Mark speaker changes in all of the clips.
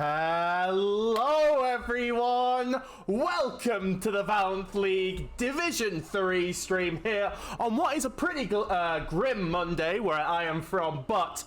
Speaker 1: Hello everyone! Welcome to the Valorant League Division 3 stream here on what is a pretty grim Monday where I am from, but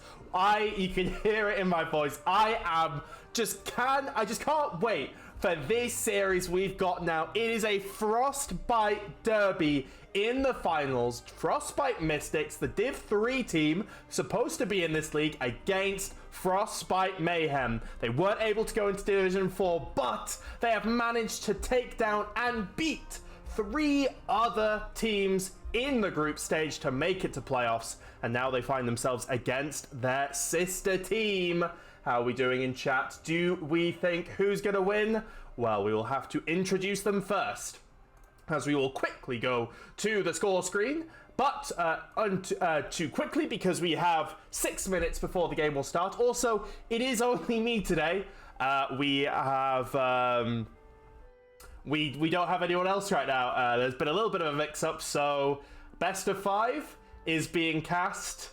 Speaker 1: you can hear it in my voice. I just can't wait for this series we've got now. It is a Frostbite derby in the finals. Frostbite Mystics, the Div 3 team, supposed to be in this league against Frostbite Mayhem. They weren't able to go into Division 4, but they have managed to take down and beat 3 other teams in the group stage to make it to playoffs, and now they find themselves against their sister team. How are we doing in chat? Do we think who's going to win? Well, we will have to introduce them first, as we will quickly go to the score screen. But too quickly, because we have 6 minutes before the game will start. Also, it is only me today. We don't have anyone else right now. There's been a little bit of a mix-up, so best of 5 is being cast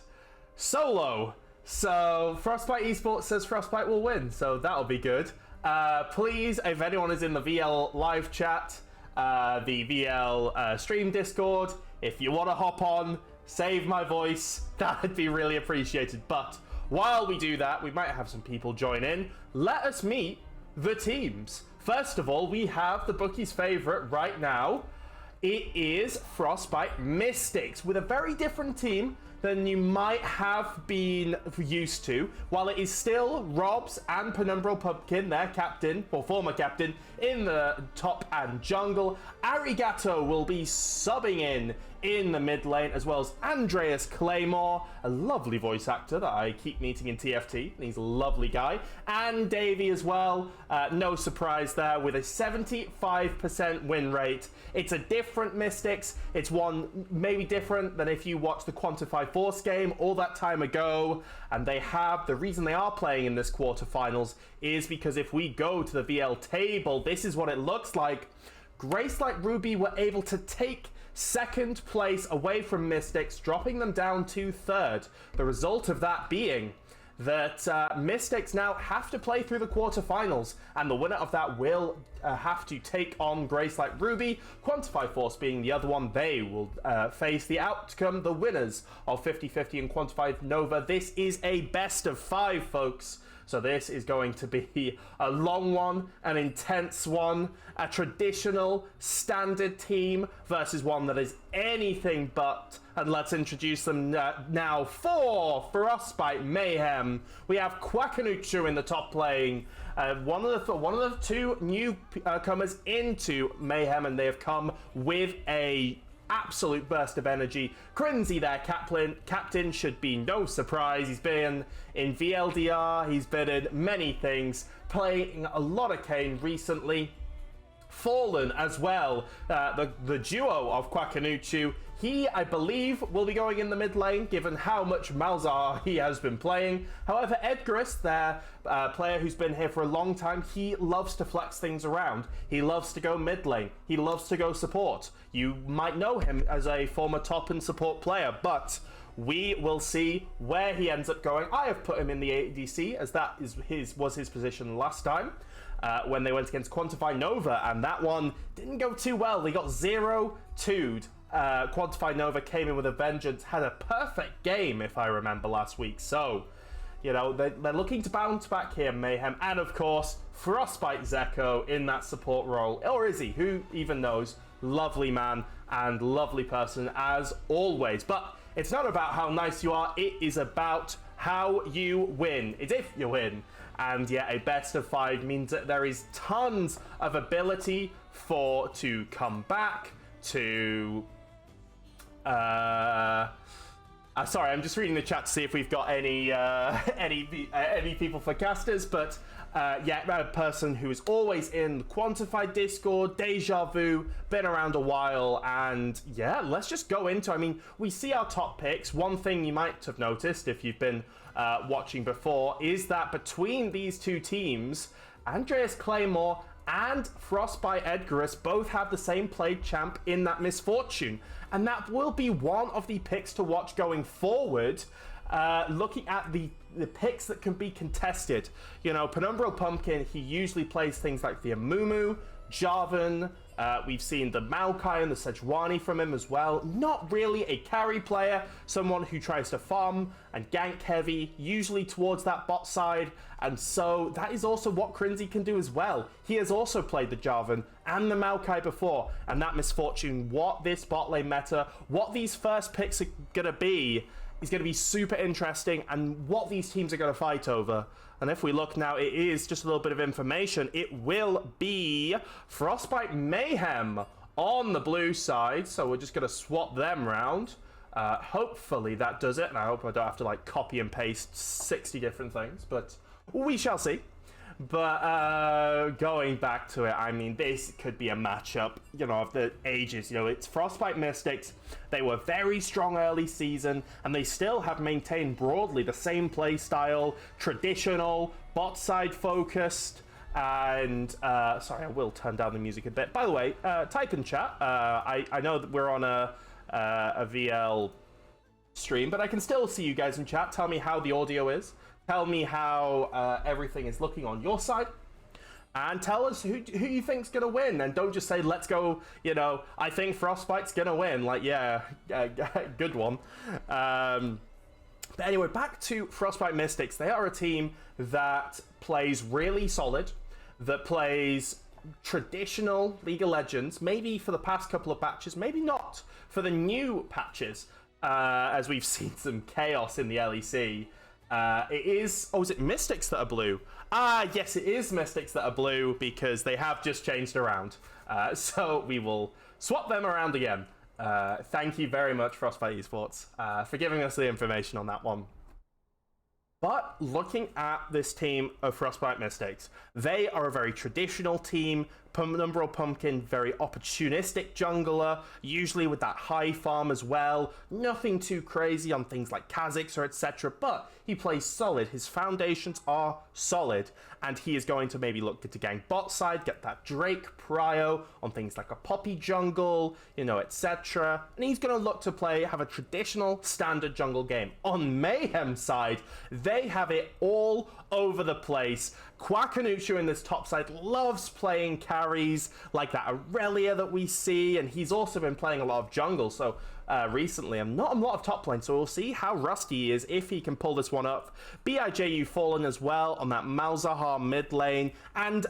Speaker 1: solo. So Frostbite Esports says Frostbite will win, so that'll be good. Please, if anyone is in the VL live chat, the VL stream Discord, if you want to hop on, save my voice, that'd be really appreciated. But while we do that, we might have some people join in. Let us meet the teams. First of all, we have the bookies' favorite right now. It is Frostbite Mystics, with a very different team than you might have been used to. While it is still Robs and Penumbral Pumpkin, their captain, or former captain, in the top and jungle, Arigato will be subbing in the mid lane, as well as Andreas Claymore, a lovely voice actor that I keep meeting in TFT. He's a lovely guy. And Davey as well, no surprise there, with a 75% win rate. It's a different Mystics. It's one maybe different than if you watched the Quantify Force game all that time ago. And the reason they are playing in this quarterfinals is because if we go to the VL table, this is what it looks like. Gracelite Ruby were able to take second place away from Mystics, dropping them down to third. The result of that being that Mystics now have to play through the quarterfinals, and the winner of that will have to take on Gracelite Ruby. Quantify Force being the other one, they will face the outcome, the winners of 50-50 and Quantify Nova. This is a best of 5, folks. So this is going to be a long one, an intense one, a traditional standard team versus one that is anything but. And let's introduce them now for Frostbite Mayhem. We have Quackanuchu in the top lane, one of the 2 newcomers into Mayhem, and they have come with a absolute burst of energy. Crinzy, their captain, should be no surprise. He's been in VLDR, he's been in many things, playing a lot of Kane recently. Fallen as well, the duo of Quackanuchu. He, I believe, will be going in the mid lane, given how much Malzahar he has been playing. However, Edgarus, their player who's been here for a long time, he loves to flex things around. He loves to go mid lane. He loves to go support. You might know him as a former top and support player, but we will see where he ends up going. I have put him in the ADC, as that was his position last time. When they went against Quantify Nova, and that one didn't go too well. They got 0-2'd. Quantify Nova came in with a vengeance, had a perfect game, if I remember, last week. So, you know, they're looking to bounce back here, Mayhem. And, of course, Frostbite Zeko in that support role. Or is he? Who even knows? Lovely man and lovely person, as always. But it's not about how nice you are. It is about how you win. It's if you win. And yeah, a best of 5 means that there is tons of ability to come back, to sorry, I'm just reading the chat to see if we've got any people for casters, but yeah, a person who is always in the Quantified Discord, Deja Vu, been around a while, and yeah, let's just go into, I mean, we see our top picks. One thing you might have noticed if you've been watching before is that between these 2 teams, Andreas Claymore and Frostbite Edgarus both have the same played champ in that Misfortune, and that will be one of the picks to watch going forward. Looking at the the picks that can be contested. You know, Penumbral Pumpkin, he usually plays things like the Amumu, Jarvan. We've seen the Maokai and the Sejuani from him as well. Not really a carry player, someone who tries to farm and gank heavy, usually towards that bot side. And so that is also what Crinzy can do as well. He has also played the Jarvan and the Maokai before, and that misfortune, what this bot lane meta, what these first picks are going to be, is going to be super interesting, and what these teams are going to fight over. And if we look now, it is just a little bit of information. It will be Frostbite Mayhem on the blue side, so we're just going to swap them round. Hopefully that does it, and I hope I don't have to like copy and paste 60 different things, but we shall see. But going back to it, I mean, this could be a matchup, you know, of the ages. You know, it's Frostbite Mystics. They were very strong early season, and they still have maintained broadly the same play style, traditional, bot side focused. And sorry, I will turn down the music a bit. By the way, type in chat. I know that we're on a VL stream, but I can still see you guys in chat. Tell me how the audio is. Tell me how everything is looking on your side. And tell us who you think's going to win. And don't just say, let's go, you know, I think Frostbite's going to win. Like, yeah, good one. But anyway, back to Frostbite Mystics. They are a team that plays really solid, that plays traditional League of Legends, maybe for the past couple of patches, maybe not for the new patches, as we've seen some chaos in the LEC. Is it Mystics that are blue? Yes, it is Mystics that are blue, because they have just changed around. So we will swap them around again. Thank you very much, Frostbite Esports, for giving us the information on that one. But looking at this team of Frostbite Mystics, they are a very traditional team. Penumbral Pumpkin, very opportunistic jungler, usually with that high farm as well. Nothing too crazy on things like Kha'Zix or etc. But he plays solid. His foundations are solid. And he is going to maybe look to gank bot side, get that Drake prio on things like a Poppy jungle, you know, etc. And he's going to look to have a traditional standard jungle game. On Mayhem side, they have it all over the place. Quackanucha in this top side loves playing carries like that Aurelia that we see, and he's also been playing a lot of jungle, so recently, and not a lot of top lane, so we'll see how rusty he is if he can pull this one up. BIJU Fallen as well on that Malzahar mid lane, and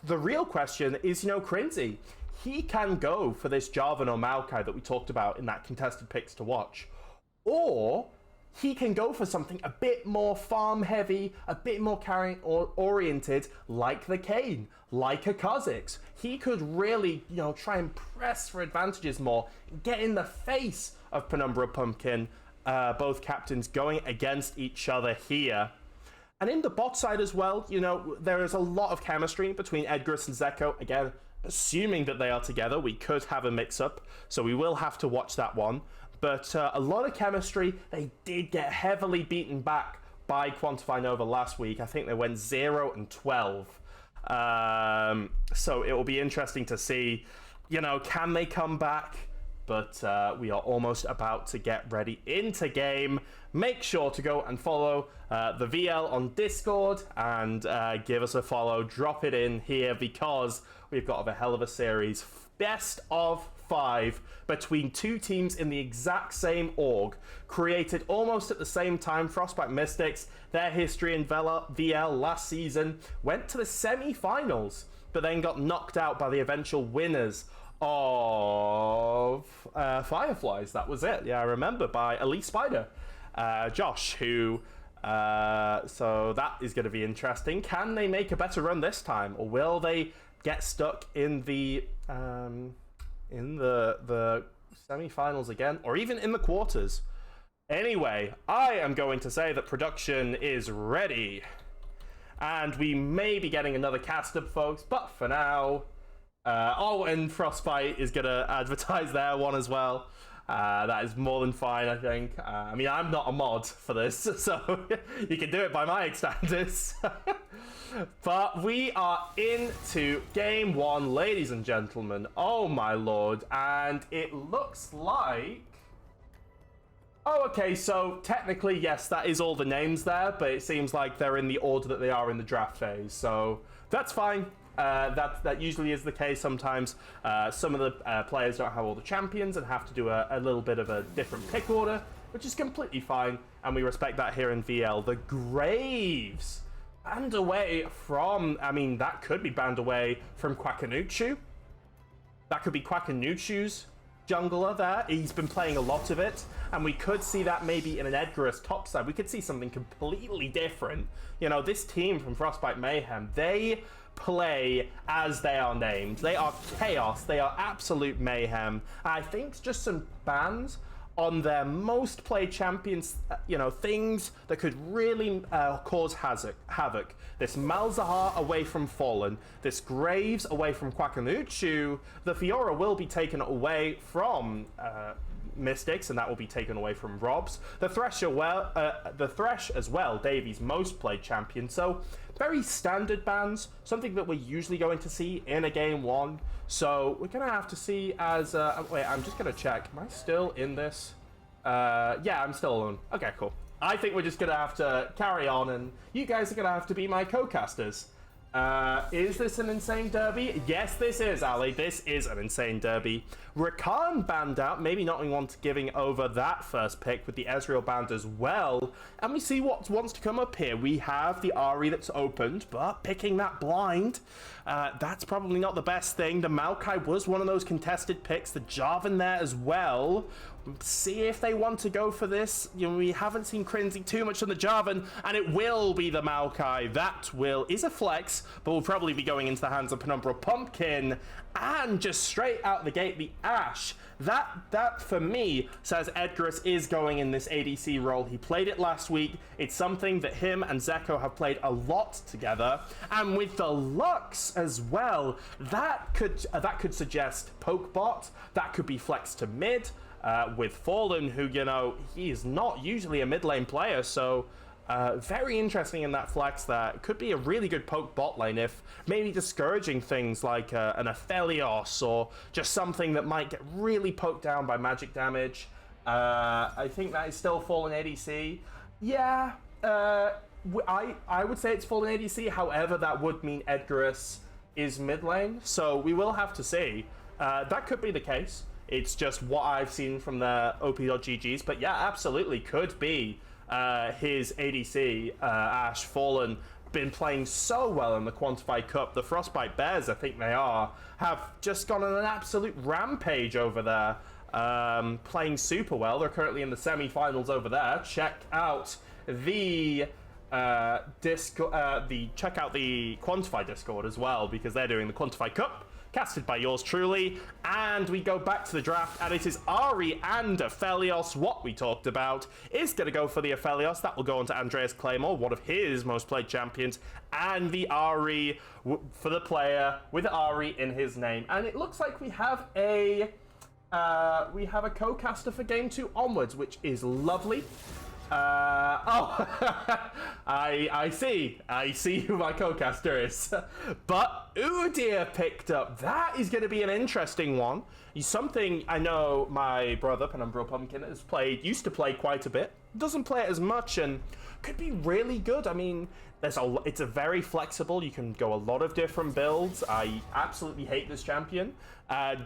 Speaker 1: the real question is, you know, Crinzy. He can go for this Jarvan or Maokai that we talked about in that contested picks to watch, or he can go for something a bit more farm heavy, a bit more carrying oriented, like the Kayn, like a Kha'Zix. He could really, you know, try and press for advantages more, get in the face of Penumbra Pumpkin, both captains going against each other here. And in the bot side as well, you know, there is a lot of chemistry between Edgarus and Zeko. Again, assuming that they are together, we could have a mix-up, so we will have to watch that one. But a lot of chemistry. They did get heavily beaten back by Quantify Nova last week. I think they went 0-12. So it will be interesting to see, you know, can they come back? But we are almost about to get ready into game. Make sure to go and follow the VL on Discord and give us a follow. Drop it in here, because we've got a hell of a series. Best of 5 between two teams in the exact same org, created almost at the same time. Frostbite Mystics, their history in VL last season, went to the semi-finals, but then got knocked out by the eventual winners of Fireflies. That was it. Yeah, I remember, by Elite Spider, Josh, who so that is going to be interesting. Can they make a better run this time, or will they get stuck in the semi-finals again, or even in the quarters? Anyway, I am going to say that production is ready, and we may be getting another cast up, folks, but for now, and Frostbite is going to advertise their one as well. That is more than fine, I think. I mean, I'm not a mod for this, so you can do it by my standards. But we are into game 1, ladies and gentlemen. Oh my lord. And it looks like Oh, okay, so technically, yes, that is all the names there, but it seems like they're in the order that they are in the draft phase, so that's fine. That usually is the case sometimes. Some of the players don't have all the champions and have to do a little bit of a different pick order, which is completely fine, and we respect that here in VL. The Graves, banned away from, I mean, that could be banned away from Quackanuchu. That could be Quackanuchu's jungler there. He's been playing a lot of it, and we could see that maybe in an Edgarus topside. We could see something completely different. You know, this team from Frostbite Mayhem, they play as they are named. They are chaos. They are absolute mayhem. I think just some bans on their most played champions, you know, things that could really cause havoc. This Malzahar away from Fallen, this Graves away from Quackanuchu, the Fiora will be taken away from Mystics, and that will be taken away from Robs. The Thresh as well, Davy's most played champion. So very standard bans, something that we're usually going to see in a game one. So we're gonna have to see as wait, I'm just gonna check. Am I still in this? Yeah, I'm still alone. Okay, cool. I think we're just gonna have to carry on, and you guys are gonna have to be my co-casters. Is this an insane derby? Yes, this is, Ali. This is an insane derby. Rakan banned out, maybe not anyone giving over that first pick with the Ezreal banned as well. And we see what wants to come up here. We have the Ahri that's opened, but picking that blind, that's probably not the best thing. The Maokai was one of those contested picks. The Jarvan there as well. See if they want to go for this. You know, we haven't seen Crinzy too much on the Jarvan, and it will be the Maokai. That is a flex, but will probably be going into the hands of Penumbra Pumpkin. And just straight out the gate, the Ashe. That for me says Edgarus is going in this ADC role. He played it last week. It's something that him and Zeko have played a lot together. And with the Lux as well, that could suggest poke bot. That could be flex to mid. With Fallen, who, you know, he is not usually a mid lane player, so very interesting in that flex there. It could be a really good poke bot lane if maybe discouraging things like an Aphelios or just something that might get really poked down by magic damage. I think that is still Fallen ADC. Yeah, I would say it's Fallen ADC, however, that would mean Edgarus is mid lane, so we will have to see. That could be the case. It's just what I've seen from the OP.GGs, but yeah, absolutely could be his ADC, Ashe. Fallen, been playing so well in the Quantify Cup. The Frostbite Bears, I think they are, have just gone on an absolute rampage over there, playing super well. They're currently in the semi-finals over there. Check out the check out the Quantify Discord as well, because they're doing the Quantify Cup, casted by yours truly. And we go back to the draft, and it is Ahri and Aphelios. What we talked about is going to go for the Aphelios. That will go on to Andreas Claymore, one of his most played champions, and the Ahri for the player with Ahri in his name. And it looks like we have a co-caster for game 2 onwards, which is lovely. I see who my co-caster is. But Udyr picked up. That is going to be an interesting one. Something I know my brother, Penumbra Pumpkin, used to play quite a bit. Doesn't play it as much and could be really good. I mean, it's a very flexible. You can go a lot of different builds. I absolutely hate this champion.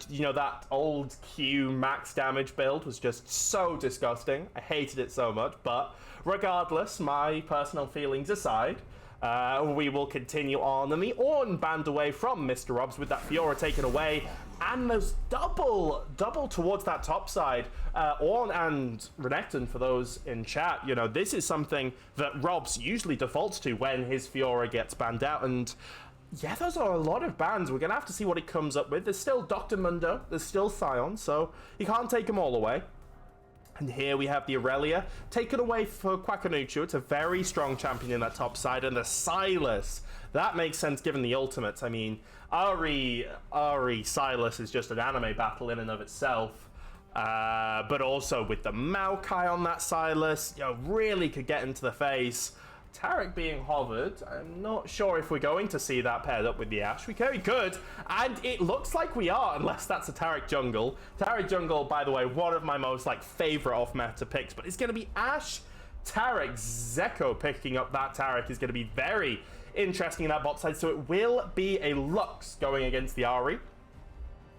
Speaker 1: You know, that old Q max damage build was just so disgusting. I hated it so much. But regardless, my personal feelings aside, we will continue on. And the Ornn banned away from Mr. Robs with that Fiora taken away. And there's double towards that top side. Ornn and Renekton, for those in chat, you know, this is something that Robs usually defaults to when his Fiora gets banned out. And yeah, those are a lot of bans. We're going to have to see what he comes up with. There's still Dr. Mundo, there's still Sion, so you can't take them all away. And here we have the Aurelia taken away for Quackanuchu. It's a very strong champion in that top side. And the Sylas, that makes sense given the ultimates. I mean, Ahri Sylas is just an anime battle in and of itself. But also with the Maokai on that Sylas, you know, really could get into the face. Tarek being hovered. I'm not sure if we're going to see that paired up with the Ashe. We very could, and it looks like we are, unless that's a Tarek jungle. Tarek jungle, by the way, one of my most favorite off-meta picks, but it's going to be Ashe, Tarek, Zeko picking up that Tarek is going to be very interesting in that bot side. So it will be a Lux going against the Ahri,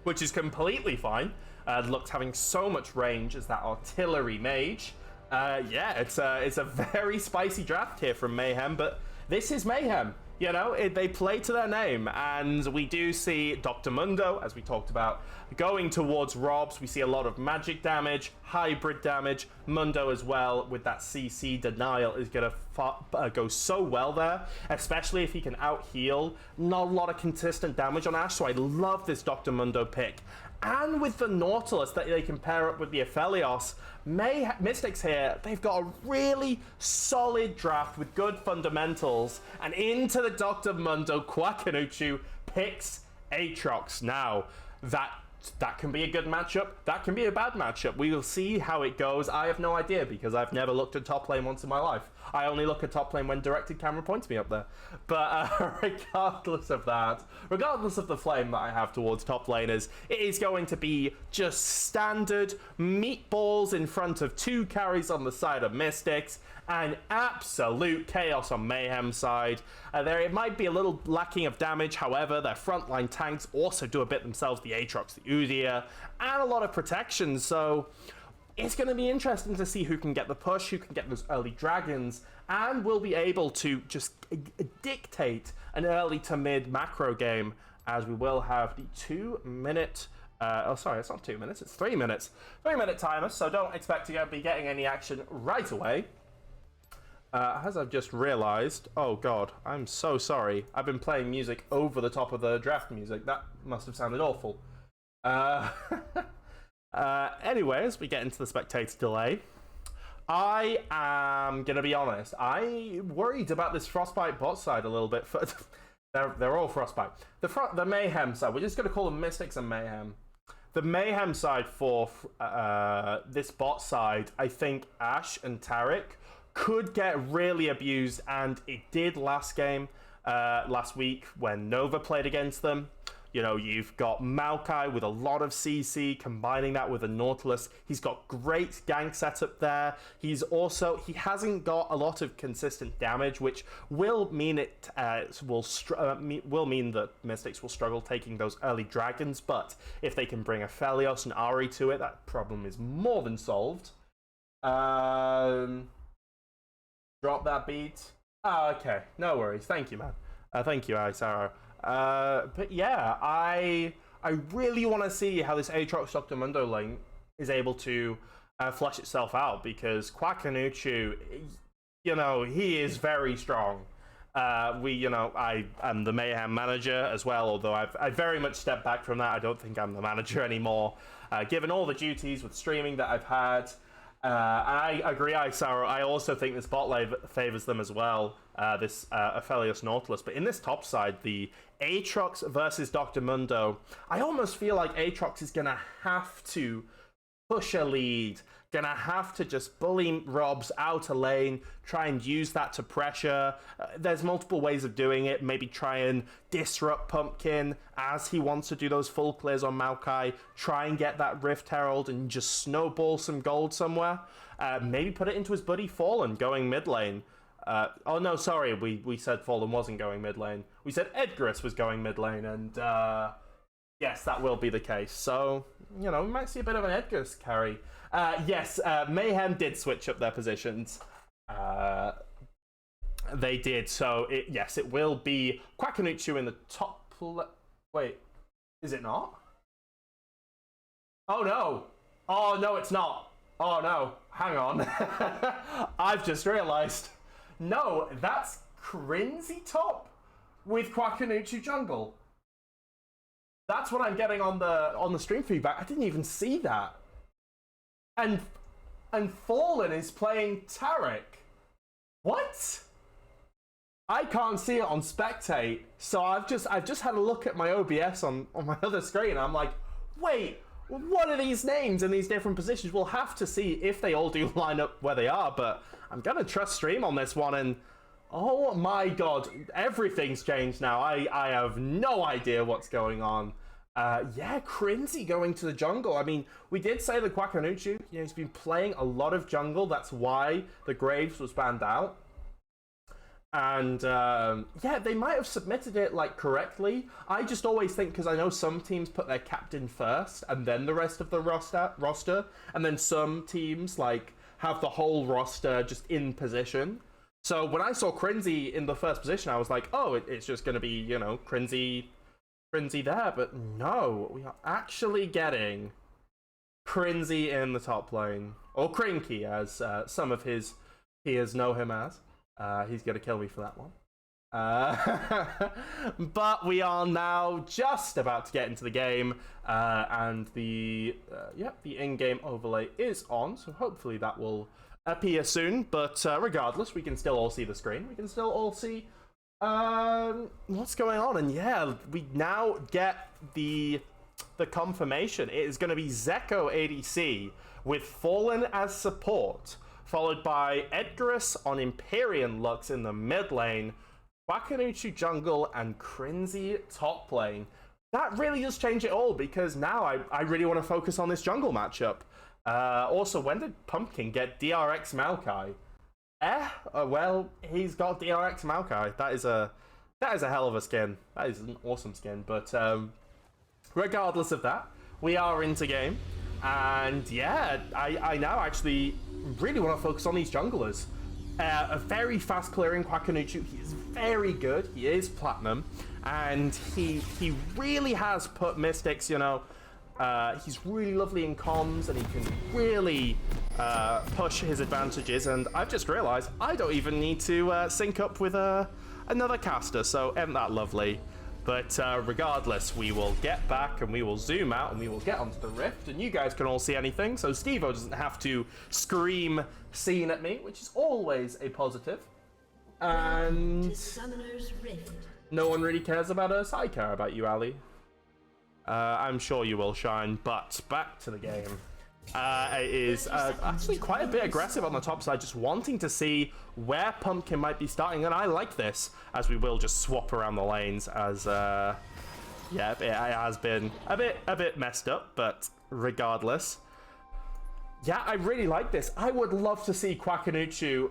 Speaker 1: which is completely fine. Lux having so much range as that artillery mage. Yeah, it's a very spicy draft here from Mayhem, but this is Mayhem. You know, they play to their name, and we do see Dr. Mundo, as we talked about, going towards Robs. We see a lot of magic damage, hybrid damage. Mundo as well, with that CC denial, is going to go so well there, especially if he can out-heal. Not a lot of consistent damage on Ashe, so I love this Dr. Mundo pick. And with the Nautilus that they can pair up with the Aphelios, Mystics here, they've got a really solid draft with good fundamentals. And into the Dr. Mundo, Quackanuchu picks Aatrox. Now, that can be a good matchup, that can be a bad matchup. We will see how it goes. I have no idea because I've never looked at top lane once in my life. I only look at top lane when directed camera points me up there. But regardless of that, regardless of the flame that I have towards top laners, it is going to be just standard meatballs in front of 2 carries on the side of Mystics and absolute chaos on Mayhem side. It might be a little lacking of damage, however, their frontline tanks also do a bit themselves, the Aatrox, the Udyr, and a lot of protection, so it's going to be interesting to see who can get the push, who can get those early dragons, and will be able to just dictate an early to mid macro game, as we will have the 2 minute oh, sorry, it's not 2 minutes, it's 3 minutes. 3 minute timer, so don't expect to be getting any action right away. As I've just realized, oh god, I'm so sorry. I've been playing music over the top of the draft music. That must have sounded awful. Anyway, as we get into the spectator delay, I am gonna be honest. I worried about this Frostbite bot side a little bit. They're all Frostbite. The Mayhem side. We're just gonna call them Mystics and Mayhem. The Mayhem side for this bot side, I think Ashe and Tarek could get really abused, and it did last week when Nova played against them. You know, you've got Maokai with a lot of CC, combining that with a Nautilus. He's got great gank setup there. He hasn't got a lot of consistent damage, which will mean will mean that Mystics will struggle taking those early dragons. But if they can bring Aphelios and Ahri to it, that problem is more than solved. Drop that beat. Oh, okay. No worries. Thank you, man. Thank you, Isaro. But yeah, I really want to see how this Aatrox Dr. Mundo lane is able to flush itself out, because Quackanuchu, you know, he is very strong. I am the Mayhem manager as well, although I very much stepped back from that. I don't think I'm the manager anymore, given all the duties with streaming that I've had. I agree, Isaro. I also think this bot lane favors them as well, this Aphelios Nautilus. But in this top side, the Aatrox versus Dr. Mundo, I almost feel like Aatrox is going to have to push a lead, going to have to just bully Robs out a lane, try and use that to pressure. There's multiple ways of doing it. Maybe try and disrupt Pumpkin as he wants to do those full clears on Maokai. Try and get that Rift Herald and just snowball some gold somewhere. Maybe put it into his buddy Fallen going mid lane. Oh no, sorry, we said Fallen wasn't going mid lane. We said Edgarus was going mid lane, and yes, that will be the case. So, you know, we might see a bit of an Edgarus carry. Yes, Mayhem did switch up their positions. They did, so yes, it will be Quackanuchu in the top. Wait, is it not? Oh no! Oh no, it's not! Oh no, hang on. I've just realised. No, that's Crinzy top with Quackanuchu jungle. That's what I'm getting on the stream feedback. I didn't even see that. And Fallen is playing Tarek. What? I can't see it on Spectate, so I've just had a look at my OBS on my other screen. I'm like, wait, what are these names in these different positions? We'll have to see if they all do line up where they are, but I'm gonna trust stream on this one, and Oh my god, everything's changed now. I have no idea what's going on. Yeah, Crinzy going to the jungle. I mean, we did say the Quackanuchu, you know, he's been playing a lot of jungle. That's why the Graves was banned out. And yeah, they might have submitted it like correctly. I just always think, because I know some teams put their captain first and then the rest of the roster, and then some teams like have the whole roster just in position. So when I saw Crinzy in the first position, I was like, oh, it's just going to be, you know, Crinzy there. But no, we are actually getting Crinzy in the top lane. Or Crinky, as some of his peers know him as. He's going to kill me for that one. But we are now just about to get into the game. And the in-game overlay is on. So hopefully that will appear soon, but regardless, we can still all see the screen. We can still all see what's going on, and yeah, we now get the confirmation. It is going to be Zeko ADC with Fallen as support, followed by Edgarus on Empyrean Lux in the mid lane, Quackanuchu jungle, and Crinzy top lane. That really does change it all, because now I really want to focus on this jungle matchup. Also, when did Pumpkin get DRX Maokai? Well, he's got DRX Maokai. That is a hell of a skin. That is an awesome skin. But regardless of that, we are into game. And yeah, I now actually really want to focus on these junglers. A very fast clearing Quackanuchu. He is very good. He is platinum. And he really has put Mystics, you know, he's really lovely in comms, and he can really push his advantages. And I've just realized I don't even need to sync up with another caster, so isn't that lovely? But regardless, we will get back and we will zoom out and we will get onto the rift, and you guys can all see anything, so Steve-O doesn't have to scream scene at me, which is always a positive. And no one really cares about us. I care about you, Ali. I'm sure you will shine, but back to the game. It is actually quite a bit aggressive on the top side, just wanting to see where Pumpkin might be starting, and I like this, as we will just swap around the lanes, as yeah, it has been a bit messed up, but regardless. Yeah, I really like this. I would love to see Quackanuchu.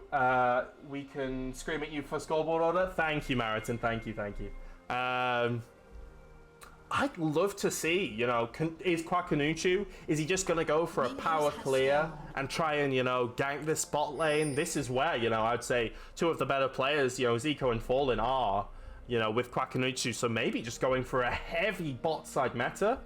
Speaker 1: We can scream at you for scoreboard order. Thank you, Marathon. Thank you. I'd love to see, you know, is Quackanuchu, is he just going to go for a power clear and try and, you know, gank this bot lane? This is where, you know, I'd say two of the better players, you know, Zico and Fallen are, you know, with Quackanuchu, so maybe just going for a heavy bot side meta.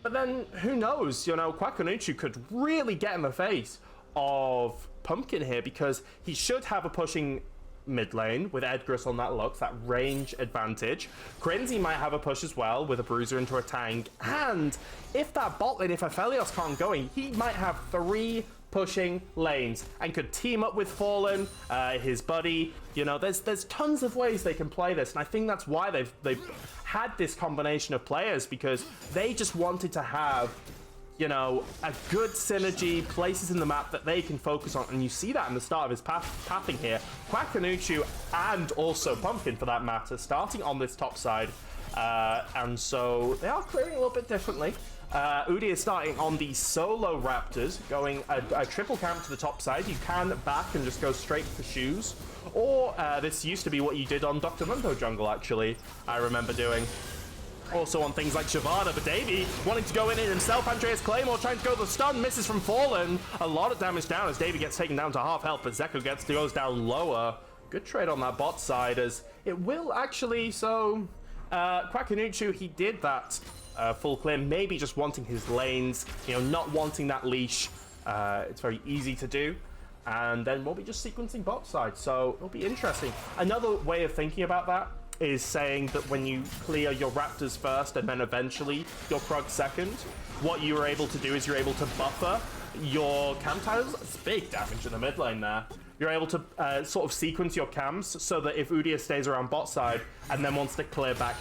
Speaker 1: But then, who knows, you know, Quackanuchu could really get in the face of Pumpkin here, because he should have a pushing mid lane with Edgarus on that Lux, that range advantage. Crinzy might have a push as well with a Bruiser into a tank, and if that bot lane, if Aphelios can't go in, he might have 3 pushing lanes and could team up with Fallen, his buddy. You know, there's tons of ways they can play this, and I think that's why they've had this combination of players, because they just wanted to have, you know, a good synergy, places in the map that they can focus on, and you see that in the start of his pathing here. Quackanuchu and also Pumpkin, for that matter, starting on this top side, and so they are clearing a little bit differently. Udi is starting on the solo Raptors, going a triple camp to the top side. You can back and just go straight for shoes, or this used to be what you did on Dr. Mundo jungle, actually, I remember doing. Also on things like Shavana, but Davey wanting to go in it himself. Andreas Claymore trying to go the stun, misses from Fallen. A lot of damage down as Davey gets taken down to half health, but Zeko goes down lower. Good trade on that bot side, as it will actually, so Quackanuchu, he did that full clear, maybe just wanting his lanes, you know, not wanting that leash. It's very easy to do. And then we'll be just sequencing bot side, so it'll be interesting. Another way of thinking about that is saying that when you clear your Raptors first and then eventually your Krug second, what you are able to do is you're able to buffer your camp tiles. It's big damage in the mid lane there. you're able to sort of sequence your camps so that if Udyr stays around bot side and then wants to clear back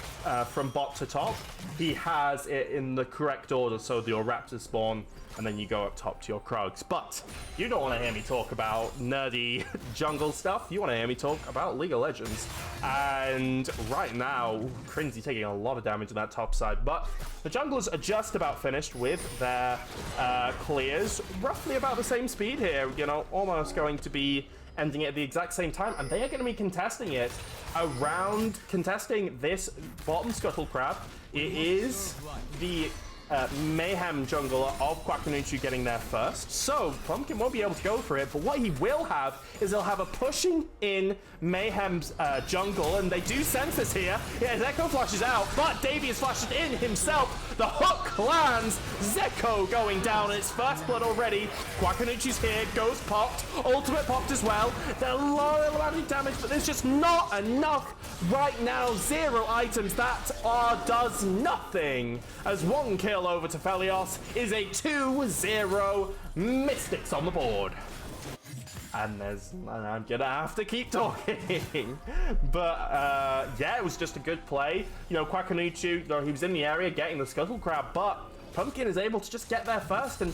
Speaker 1: from bot to top, he has it in the correct order, so your Raptors spawn and then you go up top to your Krugs. But you don't want to hear me talk about nerdy jungle stuff. You want to hear me talk about League of Legends. And right now, Crinzy taking a lot of damage on that top side. But the junglers are just about finished with their clears. Roughly about the same speed here. You know, almost going to be ending it at the exact same time. And they are going to be contesting it around, contesting this bottom scuttle crab. It is the Mayhem jungler of Quackanuchu getting there first, so Pumpkin won't be able to go for it, but what he will have is he'll have a pushing in Mayhem's jungle, and they do sense this here. Yeah, Zeko flashes out, but Davey is flashed in himself. The hook lands, Zeko going down, and it's first blood already. Quackanuchu's here, goes popped, ultimate popped as well. They're low amount of damage, but there's just not enough right now. 0 items, that does nothing, as one kill over to Felios is a 2-0 Mystics on the board. And I'm gonna have to keep talking. But yeah, it was just a good play. You know, Quackanuchu, you know, he was in the area getting the scuttle crab, but Pumpkin is able to just get there first, and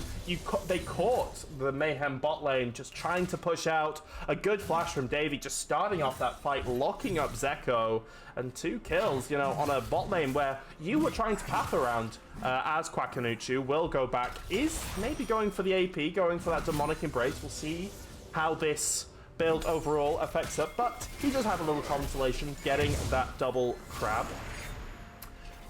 Speaker 1: they caught the Mayhem bot lane just trying to push out. A good flash from Davey, just starting off that fight, locking up Zeko, and 2 kills, you know, on a bot lane where you were trying to path around as Quackanuchu. Will go back, is maybe going for the AP, going for that demonic embrace. We'll see how this build overall affects it, but he does have a little consolation getting that double crab.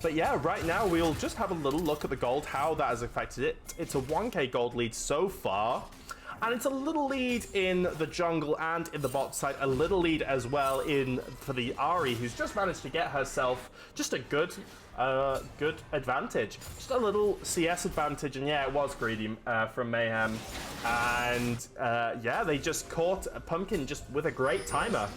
Speaker 1: But yeah, right now we'll just have a little look at the gold, how that has affected it. It's a 1k gold lead so far, and it's a little lead in the jungle and in the bot side, a little lead as well for the Ahri, who's just managed to get herself just a good advantage, just a little CS advantage. And yeah, it was greedy from Mayhem, and yeah, they just caught Pumpkin just with a great timer,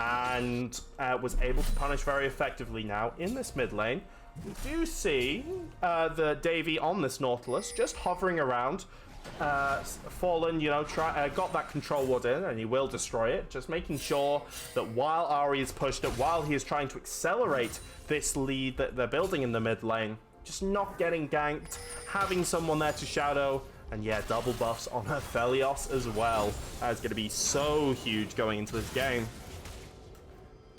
Speaker 1: and was able to punish very effectively. Now in this mid lane, we do see the Davey on this Nautilus just hovering around. Fallen, you know, got that control ward in, and he will destroy it, just making sure that while Ahri is pushed it, while he is trying to accelerate this lead that they're building in the mid lane, just not getting ganked, having someone there to shadow. And yeah, double buffs on her Felios as well. That's going to be so huge going into this game.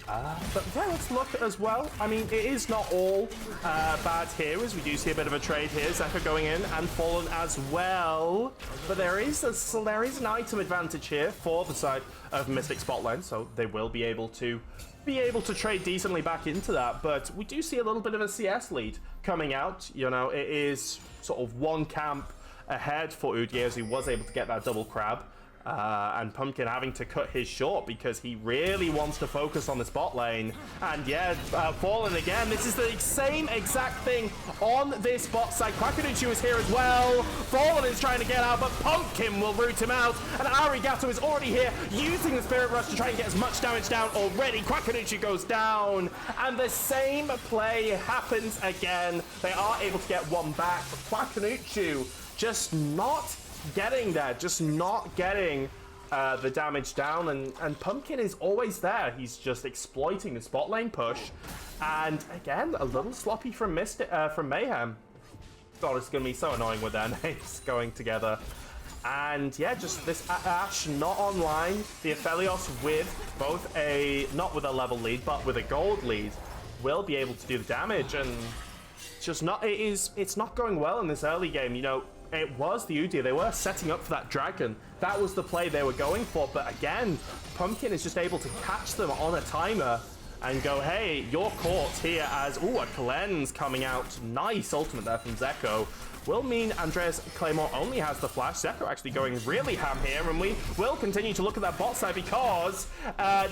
Speaker 1: But yeah, let's look as well. I mean, it is not all bad here, as we do see a bit of a trade here. Zeko going in and Fallen as well. But there is an item advantage here for the side of Mystic Spotland, so they will be able to trade decently back into that. But we do see a little bit of a CS lead coming out. You know, it is sort of one camp ahead for Udyr, as he was able to get that double crab. And Pumpkin having to cut his short because he really wants to focus on this bot lane. And yeah, Fallen again. This is the same exact thing on this bot side. Quackanuchu is here as well. Fallen is trying to get out, but Pumpkin will root him out. And Arigato is already here, using the Spirit Rush to try and get as much damage down already. Quackanuchu goes down, and the same play happens again. They are able to get one back, but Quackanuchu just not getting there, just not getting the damage down, and Pumpkin is always there. He's just exploiting the spot lane push, and again, a little sloppy from Mayhem. God, it's gonna be so annoying with their names going together. And yeah, just this Ashe not online, the Aphelios with both not with a level lead, but with a gold lead, will be able to do the damage, and just not, it's not going well in this early game. You know, it was the Udyr. They were setting up for that dragon. That was the play they were going for. But again, Pumpkin is just able to catch them on a timer and go, hey, you're caught here as, ooh, a cleanse coming out. Nice ultimate there from Zeko. Will mean Andreas Claymore only has the flash. Zeko actually going really ham here, and we will continue to look at that bot side because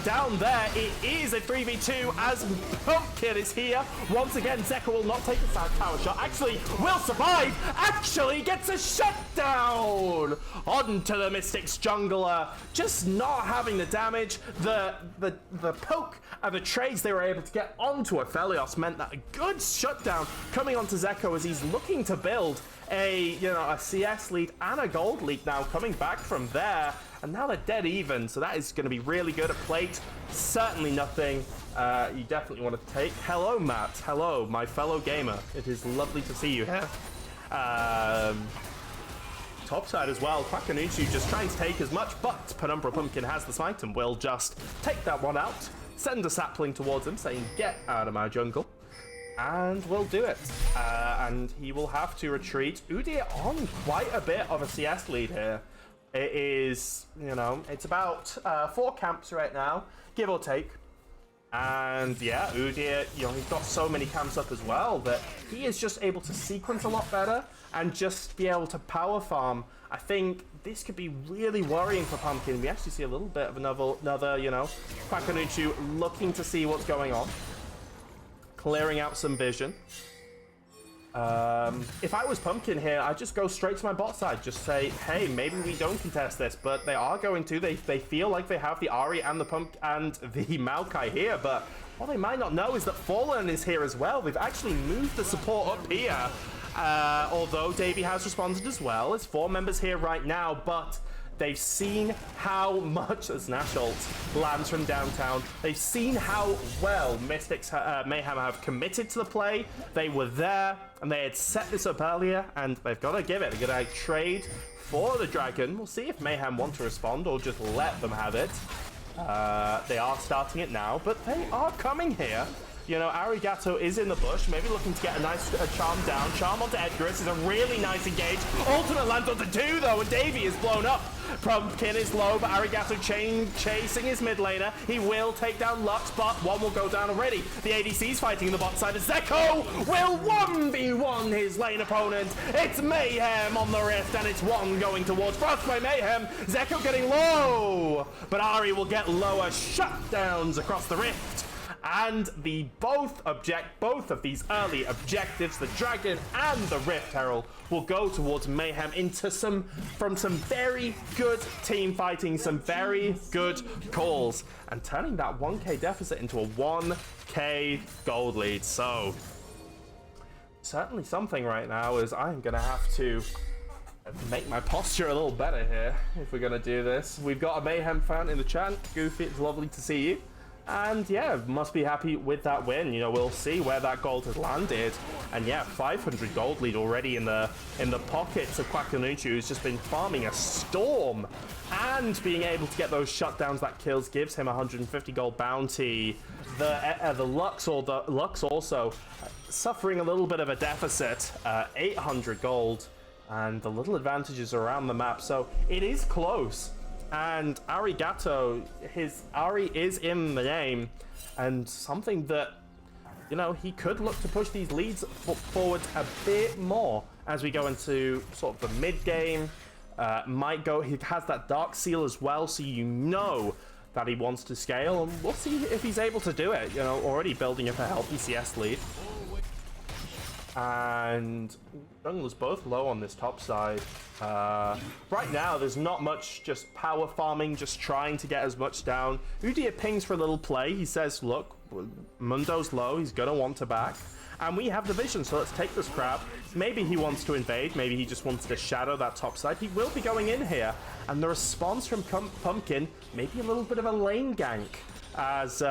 Speaker 1: down there it is a 3v2 as Pumpkin is here. Once again, Zeko will not take a side power shot. Actually, will survive. Actually gets a shutdown onto the Mystics jungler. Just not having the damage, the poke, and the trades they were able to get onto Aphelios meant that a good shutdown coming onto Zeko as he's looking to build a CS lead and a gold lead now coming back from there. And now they're dead even, so that is going to be really good at plate. Certainly nothing you definitely want to take. Hello, Matt. Hello, my fellow gamer. It is lovely to see you here. Topside as well. Quackanuchu just trying to take as much, but Penumbral Pumpkin has the smite and will just take that one out. Send a sapling towards him, saying, get out of my jungle. And we'll do it. And he will have to retreat. Udyr on quite a bit of a CS lead here. It is, it's about 4 camps right now, give or take. And yeah, Udyr, he's got so many camps up as well that he is just able to sequence a lot better and just be able to power farm. I think this could be really worrying for Pumpkin. We actually see a little bit of another Quackanuchu looking to see what's going on. Clearing out some vision. If I was Pumpkin here, I'd just go straight to my bot side. Just say, hey, maybe we don't contest this, but they are going to. They feel like they have the Ahri and the the Maokai here, but what they might not know is that Fallen is here as well. They've actually moved the support up here. Although Davey has responded as well. There's 4 members here right now, but they've seen how much, as Nashult lands from downtown, they've seen how well Mystics Mayhem have committed to the play. They were there, and they had set this up earlier, and they've got to give it. They're going to trade for the Dragon. We'll see if Mayhem want to respond or just let them have it. They are starting it now, but they are coming here. Arigato is in the bush, maybe looking to get a nice charm down. Charm onto Edgarus is a really nice engage. Ultimate lands onto 2 though, and Davey is blown up. Pumpkin is low, but Arigato chasing his mid laner. He will take down Lux, but 1 will go down already. The ADC's fighting in the bot side as Zeko will 1v1 his lane opponent. It's Mayhem on the rift, and it's 1 going towards Frostbite Mayhem. Zeko getting low, but Ahri will get lower shutdowns across the rift. And both of these early objectives, the Dragon and the Rift Herald, will go towards Mayhem from some very good team fighting, some very good calls, and turning that 1k deficit into a 1k gold lead. So certainly something right now is I'm gonna have to make my posture a little better here if we're gonna do this. We've got a Mayhem fan in the chat. Goofy, it's lovely to see you. And yeah, must be happy with that win. We'll see where that gold has landed. And yeah, 500 gold lead already in the pockets of Quackanuchu, who's just been farming a storm. And being able to get those shutdowns that kills gives him 150 gold bounty. The Lux also suffering a little bit of a deficit, 800 gold, and the little advantages around the map. So it is close. And Arigato, his Ahri is in the name, and something that, he could look to push these leads forward a bit more as we go into sort of the mid game. He has that Dark Seal as well, so that he wants to scale, and we'll see if he's able to do it. Already building up a healthy CS lead. And jungler's both low on this top side. Right now, there's not much just power farming, just trying to get as much down. Udyr pings for a little play. He says, look, Mundo's low. He's going to want to back. And we have the vision, so let's take this crab. Maybe he wants to invade. Maybe he just wants to shadow that top side. He will be going in here. And the response from Pumpkin, maybe a little bit of a lane gank, as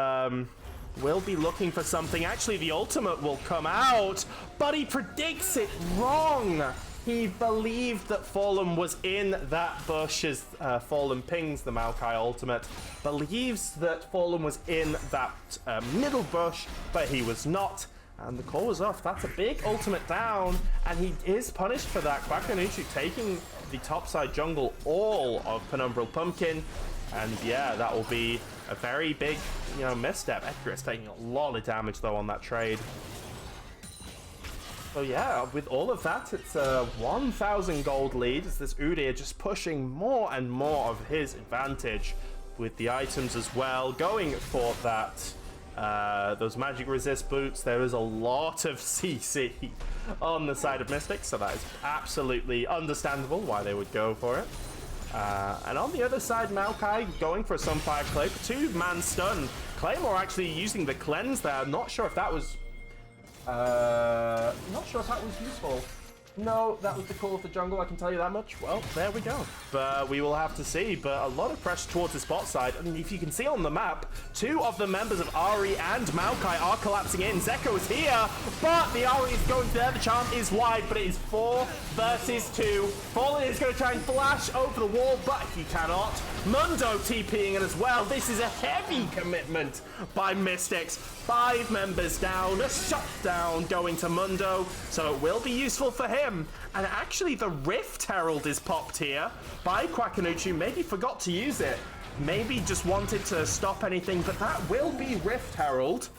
Speaker 1: we'll be looking for something. Actually, the ultimate will come out, but he predicts it wrong. He believed that Fallen was in that bush as Fallen pings the Maokai ultimate. Believes that Fallen was in that middle bush, but he was not. And the call was off. That's a big ultimate down, and he is punished for that. Quackanuchu taking the topside jungle, all of Penumbral Pumpkin. And yeah, that will be a very big, misstep. Edgar's taking a lot of damage though on that trade. So yeah, with all of that, it's a 1,000 gold lead. As this Udyr just pushing more and more of his advantage with the items as well, going for that those magic resist boots. There is a lot of CC on the side of Mystics, so that is absolutely understandable why they would go for it. And on the other side, Maokai going for a Sunfire Clip. 2-man stun. Claymore actually using the cleanse there. Not sure if that was useful. No, that was the call of the jungle, I can tell you that much. Well, there we go. But we will have to see. But a lot of pressure towards the spot side. And if you can see on the map, 2 of the members of Ahri and Maokai are collapsing in. Zeko is here, but the Ahri is going there. The charm is wide, but it is 4 versus 2. Fallen is going to try and flash over the wall, but he cannot. Mundo TPing in as well. This is a heavy commitment by Mystics. 5 members down, a shutdown going to Mundo, so it will be useful for him. And actually the Rift Herald is popped here by Kwakanuchu. Maybe forgot to use it, maybe just wanted to stop anything, but that will be Rift Herald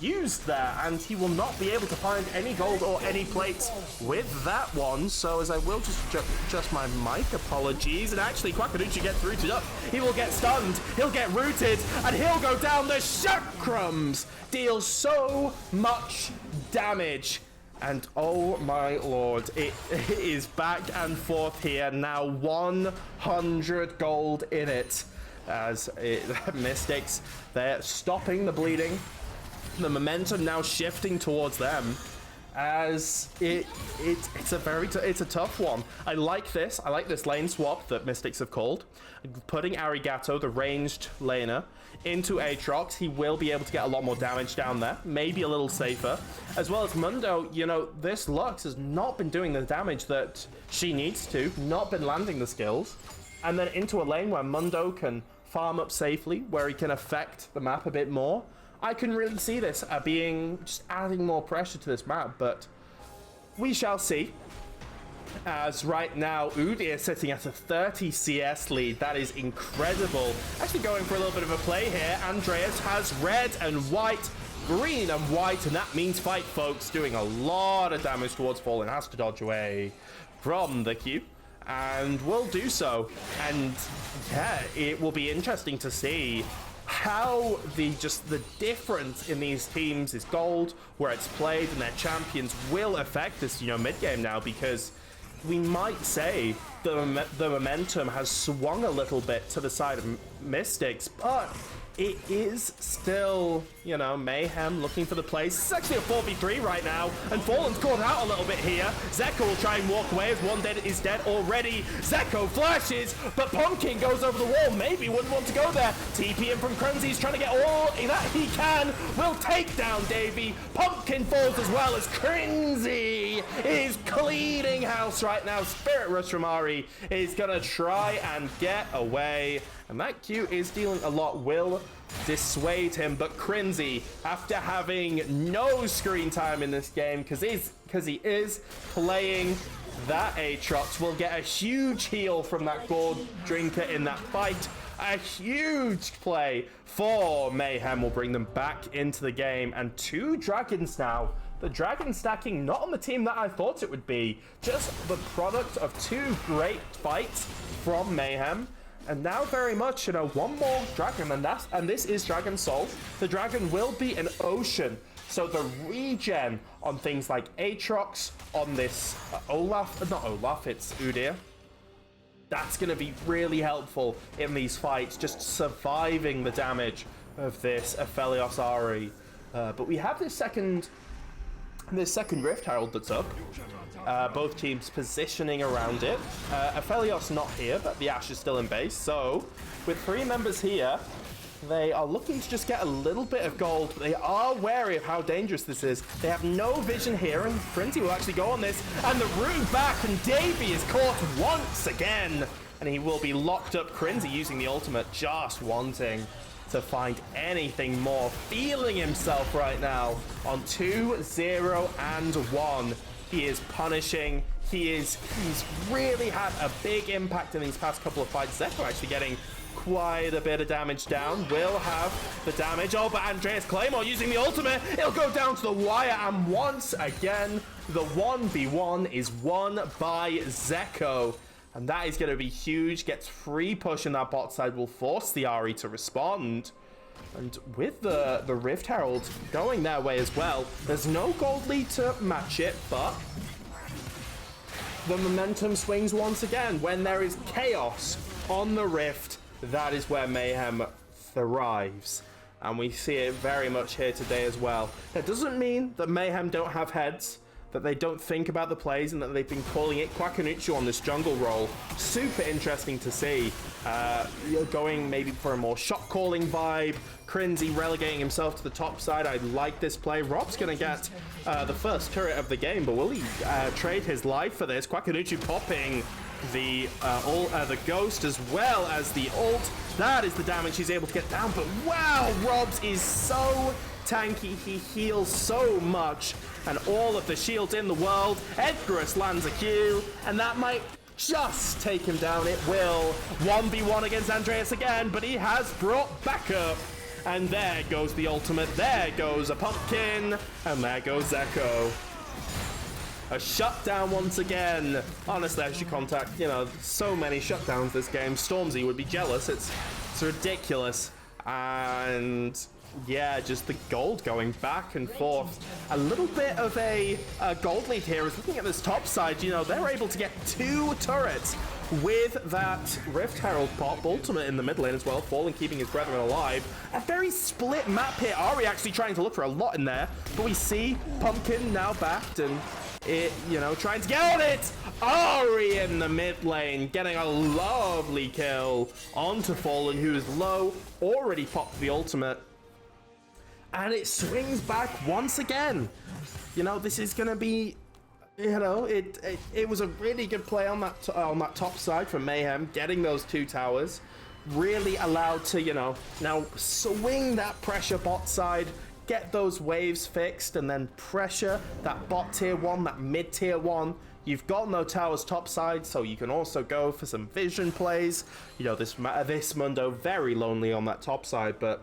Speaker 1: used there, and he will not be able to find any gold or any plates with that one. So as I will just adjust my mic, apologies, and actually Kwakanuchi gets rooted up. He will get stunned, he'll get rooted, and he'll go down. The Crumbs deals so much damage. And oh my lord, it is back and forth here. Now 100 gold in it. As Mystics, they're stopping the bleeding. The momentum now shifting towards them, as it's a tough one. I like this lane swap that Mystics have called, putting Arigato, the ranged laner, into Aatrox. He will be able to get a lot more damage down there, maybe a little safer, as well as Mundo. You know, this Lux has not been doing the damage that she needs to, not been landing the skills, and then into a lane where Mundo can farm up safely, where he can affect the map a bit more. I can really see this being just adding more pressure to this map, but we shall see. As right now, Udi is sitting at a 30 CS lead. That is incredible. Actually going for a little bit of a play here. Andreas has red and white, green and white, and that means fight, folks. Doing a lot of damage towards Fallen. Has to dodge away from the Q, and will do so. And yeah, it will be interesting to see how the difference in these teams is gold, where it's played, and their champions will affect this, mid game now, because we might say the momentum has swung a little bit to the side of Mystics, but it is still, Mayhem looking for the place. It's actually a 4v3 right now, and Fallen's caught out a little bit here. Zeko will try and walk away as one dead is dead already. Zeko flashes, but Pumpkin goes over the wall. Maybe wouldn't want to go there. TP in from Crenzy's trying to get all that he can. Will take down Davey. Pumpkin falls as well as Crenzy is cleaning house right now. Spirit Rush from Ahri is gonna try and get away. And that Q is dealing a lot, will dissuade him, but Crenzy, after having no screen time in this game, because he is playing that Aatrox, will get a huge heal from that gold drinker in that fight. A huge play for Mayhem will bring them back into the game, and 2 dragons now. The dragon stacking not on the team that I thought it would be, just the product of 2 great fights from Mayhem. And now very much, one more dragon, and this is Dragon Soul. The dragon will be an ocean, so the regen on things like Aatrox, on this it's Udyr. That's going to be really helpful in these fights, just surviving the damage of this Aphelios Ahri. But we have this second Rift Herald that's up. Both teams positioning around it. Aphelios not here, but the Ashe is still in base. So, with 3 members here, they are looking to just get a little bit of gold, but they are wary of how dangerous this is. They have no vision here, and Frenzy will actually go on this, and the root back, and Davey is caught once again, and he will be locked up. Crenzy using the ultimate, just wanting to find anything more, feeling himself right now on 2, 0, and 1. He is punishing. He's really had a big impact in these past couple of fights. Zeko actually getting quite a bit of damage down. Will have the damage. Oh, but Andreas Claymore using the ultimate. It'll go down to the wire, and once again, the 1v1 is won by Zeko. And that is going to be huge. Gets free push in that bot side. Will force the Ahri to respond. And with the Rift Herald going their way as well, there's no gold lead to match it, but the momentum swings once again when there is chaos on the Rift, that is where Mayhem thrives. And we see it very much here today as well. That doesn't mean that Mayhem don't have heads, that they don't think about the plays, and that they've been calling it Quackanuccio on this jungle role. Super interesting to see. Going maybe for a more shot calling vibe. Crinzy relegating himself to the top side. I like this play. Rob's going to get the first turret of the game, but will he trade his life for this? Quackanuccio popping the ghost as well as the ult. That is the damage he's able to get down, but wow, Robs is so tanky. He heals so much, and all of the shields in the world. Edgarus lands a Q, and that might just take him down. It will. 1v1 against Andreas again, but he has brought backup. And there goes the ultimate. There goes a pumpkin, and there goes Echo. A shutdown once again. Honestly, I should contact, so many shutdowns this game. Stormzy would be jealous. It's ridiculous. And yeah, just the gold going back and forth. A little bit of a gold lead here is looking at this top side. They're able to get 2 turrets with that Rift Herald pop ultimate in the mid lane as well. Fallen keeping his brethren alive. A very split map here. Ari actually trying to look for a lot in there, but we see Pumpkin now backed and trying to get on it. Ari in the mid lane getting a lovely kill onto Fallen, who is low, already popped the ultimate. And it swings back once again. This is going to be, it was a really good play on that top side from Mayhem, getting those 2 towers. Really allowed to, now swing that pressure bot side, get those waves fixed, and then pressure that bot tier 1, that mid tier 1. You've got no towers top side, so you can also go for some vision plays. This Mundo very lonely on that top side, but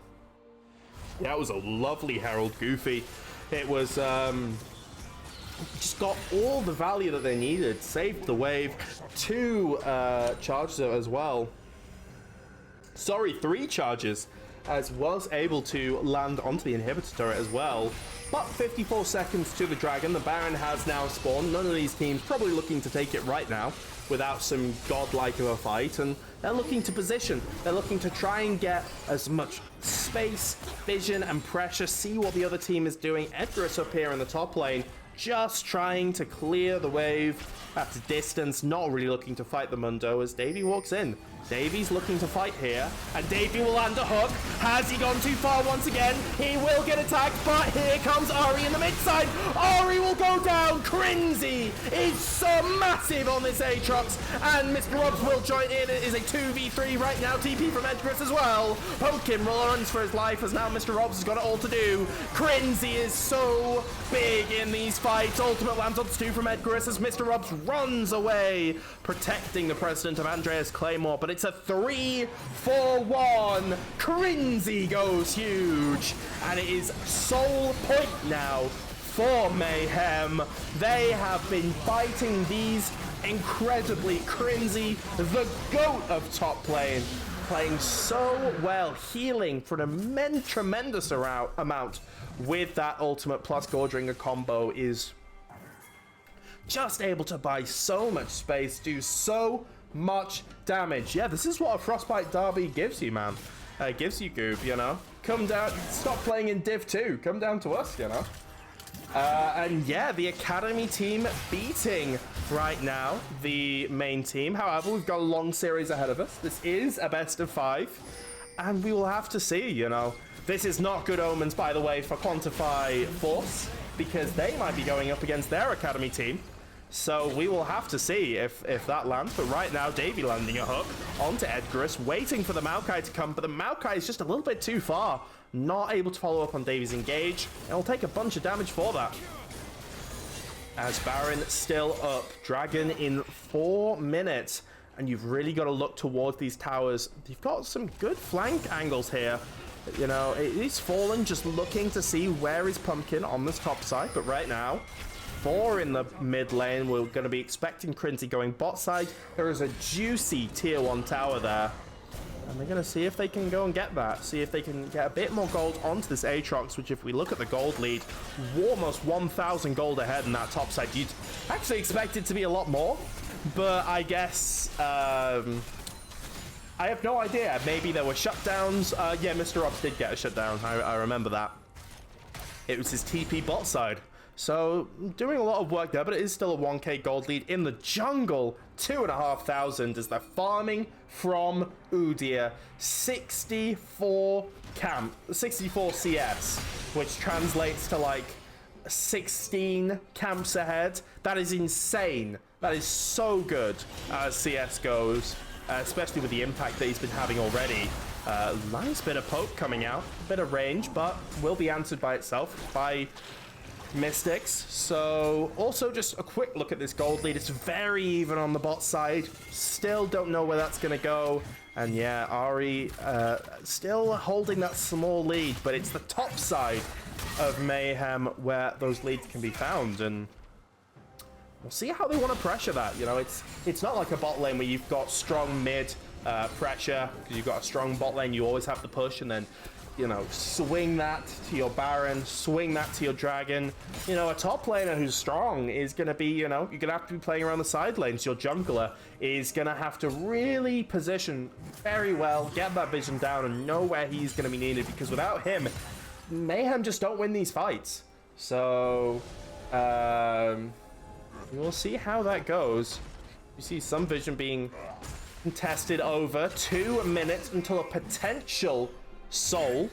Speaker 1: that was a lovely Herald Goofy. It was just got all the value that they needed. Saved the wave. 2 charges as well. Sorry, 3 charges. As was able to land onto the inhibitor turret as well. But 54 seconds to the Dragon. The Baron has now spawned. None of these teams probably looking to take it right now without some godlike of a fight. And they're looking to position. They're looking to try and get as much space, vision, and pressure. See what the other team is doing. Edgarus up here in the top lane, just trying to clear the wave at a distance. Not really looking to fight the Mundo as Davey walks in. Davy's looking to fight here, and Davey will land a hook. Has he gone too far once again? He will get attacked, but here comes Ari in the mid side. Ari will go down. Crinzy is so massive on this Aatrox, and Mr. Robs will join in. It is a 2v3 right now. TP from Edgarus as well. Pokin runs for his life as now Mr. Robs has got it all to do. Crinzy is so big in these fights. Ultimate lands on 2 from Edgarus as Mr. Robs runs away, protecting the president of Andreas Claymore, but it's a 3-4-1. Crinzy goes huge, and it is sole point now for Mayhem. They have been fighting these incredibly. Crinzy, the GOAT of top lane, playing so well, healing for an tremendous amount with that ultimate plus Gordringer combo, is just able to buy so much space, do so much damage. Yeah, this is what a Frostbite derby gives you, man. Gives you, Goob, Come down, stop playing in Div 2. Come down to us, And yeah, the Academy team beating right now the main team. However, we've got a long series ahead of us. This is a best of 5, and we will have to see, This is not good omens, by the way, for Quantify Force, because they might be going up against their Academy team. So we will have to see if that lands. But right now, Davey landing a hook onto Edgarus, waiting for the Maokai to come. But the Maokai is just a little bit too far. Not able to follow up on Davey's engage. And will take a bunch of damage for that. As Baron still up. Dragon in 4 minutes. And you've really got to look towards these towers. You've got some good flank angles here. It is Fallen just looking to see where is Pumpkin on this top side. But right now, 4 in the mid lane. We're going to be expecting Crinzy going bot side. There is a juicy tier 1 tower there. And they're going to see if they can go and get that. See if they can get a bit more gold onto this Aatrox, which if we look at the gold lead, almost 1,000 gold ahead in that top side. You'd actually expect it to be a lot more. But I guess I have no idea. Maybe there were shutdowns. Yeah, Mr. Robs did get a shutdown. I remember that. It was his TP bot side. So, doing a lot of work there, but it is still a 1k gold lead in the jungle. 2,500 as they're farming from Udyr. 64 CS, which translates to like 16 camps ahead. That is insane. That is so good as CS goes, especially with the impact that he's been having already. Nice bit of poke coming out, bit of range, but will be answered by itself by Mystics. So also just a quick look at this gold lead. It's very even on the bot side. Still don't know where that's going to go. And yeah, Ari still holding that small lead, but it's the top side of Mayhem where those leads can be found. And we'll see how they want to pressure that. You know, it's not like a bot lane where you've got strong mid pressure, because you've got a strong bot lane. You always have to push and then, you know, swing that to your Baron, swing that to your Dragon. You know, a top laner who's strong is going to be, you know, you're going to have to be playing around the side lanes. Your jungler is going to have to really position very well, get that vision down, and know where he's going to be needed, because without him, Mayhem just don't win these fights. So, we'll see how that goes. You see some vision being contested over 2 minutes until a potential soul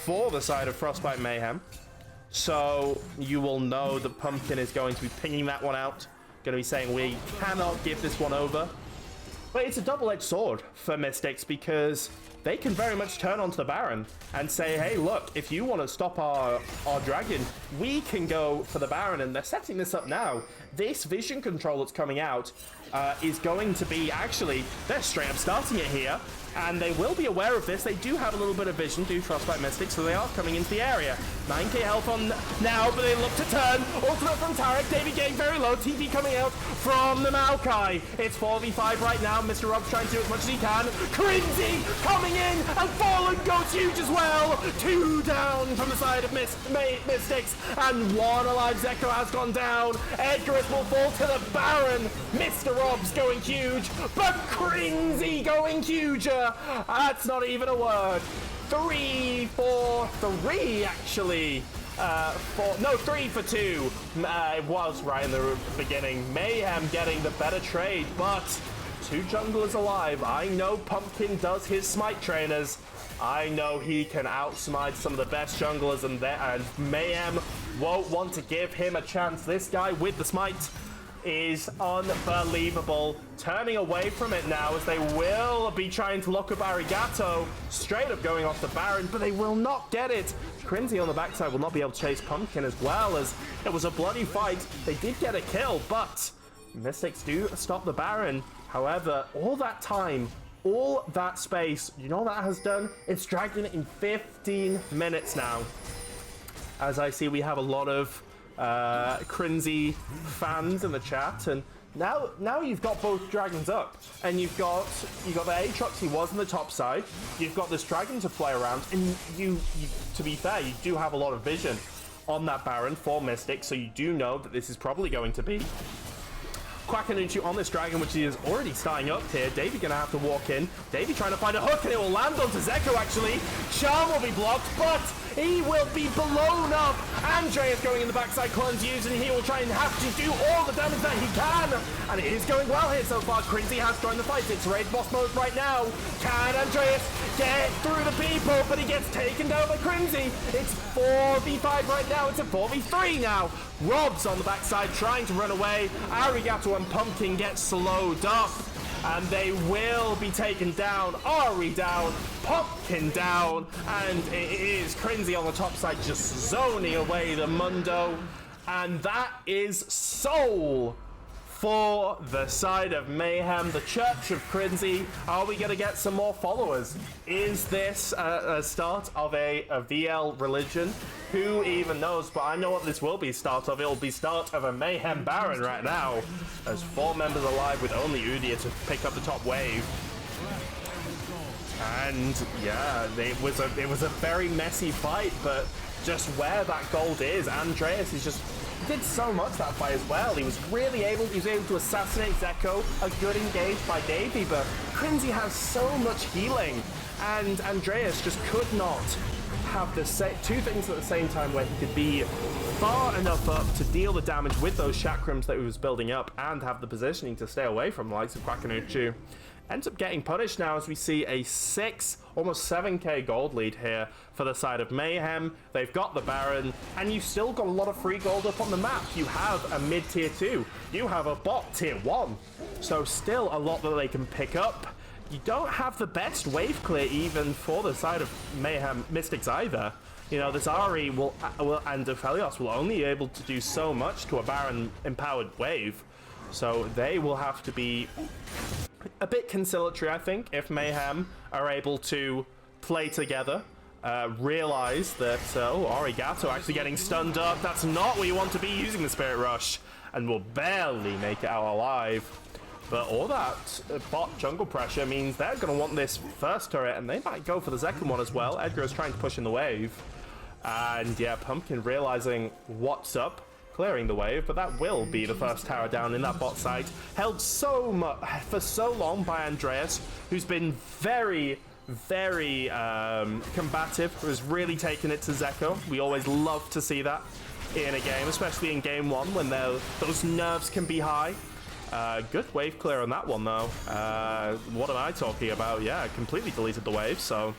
Speaker 1: for the side of Frostbite Mayhem. So you will know that Pumpkin is going to be pinging that one out, going to be saying we cannot give this one over. But it's a double-edged sword for Mystics, because they can very much turn onto the Baron and say, hey, look, if you want to stop our Dragon, we can go for the Baron. And they're setting this up now. This vision control that's coming out is going to be, actually, they're straight up starting it here. And they will be aware of this. They do have a little bit of vision, do Frostbite Mystics, so they are coming into the area. 9k health on now, but they look to turn. Ultimate from Tarek, David getting very low. TP coming out from the Maokai. It's 4v5 right now. Mr. Rob's trying to do as much as he can. Crinzy coming in, and Fallen goes huge as well. 2 down from the side of Mystics, and 1 alive. Zeko has gone down. Edgarus will fall to the Baron. Mr. Rob's going huge, but Crinzy going huger. That's not even a word. 3 for 3, actually. 3 for 2. It was right in the beginning. Mayhem getting the better trade, but 2 junglers alive. I know Pumpkin does his smite trainers. I know he can outsmite some of the best junglers, and Mayhem won't want to give him a chance. This guy with the smite is unbelievable. Turning away from it now, as they will be trying to lock up Arigato, straight up going off the Baron, but they will not get it. Crinzy on the backside will not be able to chase Pumpkin, as well as it was a bloody fight. They did get a kill, but Mystics do stop the Baron. However, all that time, all that space, you know what that has done? It's dragged in 15 minutes now. As I see, we have a lot of Crinzy fans in the chat, and now you've got both dragons up, and you've got the Aatrox. He was on the top side. You've got this dragon to play around, and you to be fair, you do have a lot of vision on that Baron for Mystic, so you do know that this is probably going to be Quackenitude on this dragon, which he is already starting up here. Davey gonna have to walk in. Davey trying to find a hook, and it will land onto Zeko, actually. Charm will be blocked, but he will be blown up. Andreas going in the backside, clones used, and he will try and have to do all the damage that he can. And it is going well here so far. Crinzy has joined the fight. It's raid boss mode right now. Can Andreas get through the people? But he gets taken down by Crinzy. It's 4v5 right now. It's a 4v3 now. Rob's on the backside trying to run away. Arigato and Pumpkin get slowed up, and they will be taken down. Ari down, Pumpkin down, and it is Crinzy on the top side just zoning away the Mundo. And that is Soul for the side of Mayhem, the Church of Crinzy. Are we going to get some more followers? Is this a start of a VL religion? Who even knows? But I know what this will be start of. It will be start of a Mayhem Baron right now. There's 4 members alive with only Udyr to pick up the top wave. And yeah, it was a very messy fight, but just where that gold is, Andreas is just did so much that fight as well. He was able to assassinate Zeko. A good engage by Davey, but Crinzy has so much healing, and Andreas just could not have the two things at the same time, where he could be far enough up to deal the damage with those chakrams that he was building up and have the positioning to stay away from the likes of Quackanuchu. Ends up getting punished now as we see a 6, almost 7k gold lead here for the side of Mayhem. They've got the Baron, and you've still got a lot of free gold up on the map. You have a mid tier 2, you have a bot tier 1, so still a lot that they can pick up. You don't have the best wave clear even for the side of Mayhem Mystics either. You know, this Ari and Aphelios will only be able to do so much to a Baron empowered wave, so they will have to be a bit conciliatory, I think, if Mayhem are able to play together. Realize that, Arigato actually getting stunned up. That's not where you want to be using the Spirit Rush, and will barely make it out alive. But all that bot jungle pressure means they're going to want this first turret, and they might go for the second one as well. Edgar is trying to push in the wave. And yeah, Pumpkin realizing what's up, clearing the wave, but that will be the first tower down in that bot side. Held for so long by Andreas, who's been very combative, who's really taken it to Zeko. We always love to see that in a game, especially in game 1 when those nerves can be high. Good wave clear on that one though. What am I talking about? Yeah, completely deleted the wave, so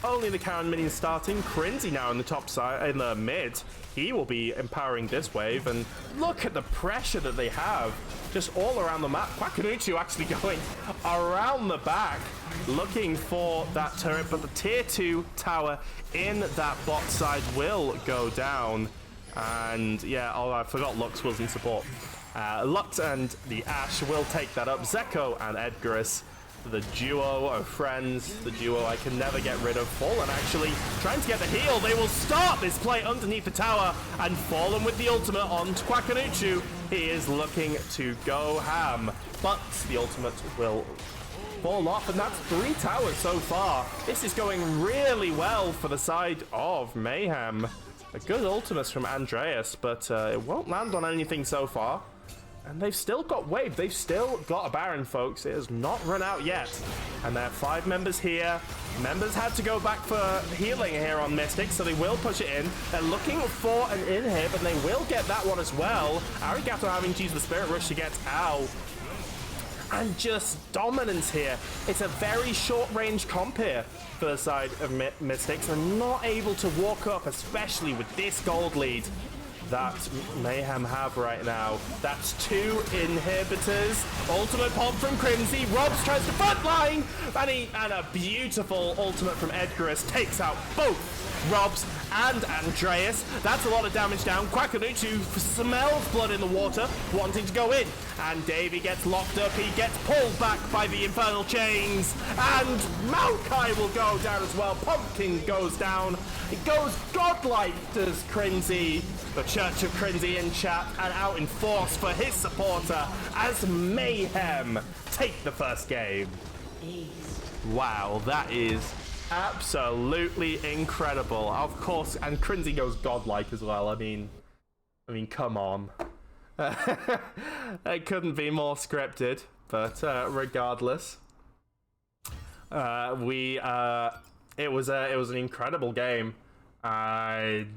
Speaker 1: only the Karen minions starting. Crinzy now in the top side, in the mid. He will be empowering this wave, and look at the pressure that they have just all around the map. Quackanuchu actually going around the back looking for that turret, but the tier 2 tower in that bot side will go down. And yeah, oh, I forgot Lux was in support. Lux and the Ashe will take that up. Zeko and Edgarus, the duo of friends, the duo I can never get rid of. Fallen actually trying to get the heal. They will start this play underneath the tower, and Fallen with the ultimate on Quackanuchu. He is looking to go ham, but the ultimate will fall off, and that's 3 towers so far. This is going really well for the side of Mayhem. A good ultimate from Andreas, but it won't land on anything so far. And they've still got wave. They've still got a Baron, folks. It has not run out yet. And there are 5 members here. Members had to go back for healing here on Mystic, so they will push it in. They're looking for an inhib, and they will get that one as well. Arigato having to use the Spirit Rush to get out. And just dominance here. It's a very short-range comp here for the side of Mystics. They're not able to walk up, especially with this gold lead that Mayhem have right now. That's 2 inhibitors. Ultimate pop from Crimsy. Robs tries to frontline, and a beautiful ultimate from Edgarus takes out both Robs and Andreas. That's a lot of damage down. Quackanuchu smells blood in the water, wanting to go in, and Davey gets locked up. He gets pulled back by the infernal chains, and Maokai will go down as well. Pumpkin goes down. It goes godlike, does Crinzy. The Church of Crinzy in chat, and out in force for his supporter as Mayhem take the first game. Wow, that is absolutely incredible. Of course, and Crinzy goes godlike as well. I mean, come on. It couldn't be more scripted, but regardless, it was an incredible game, and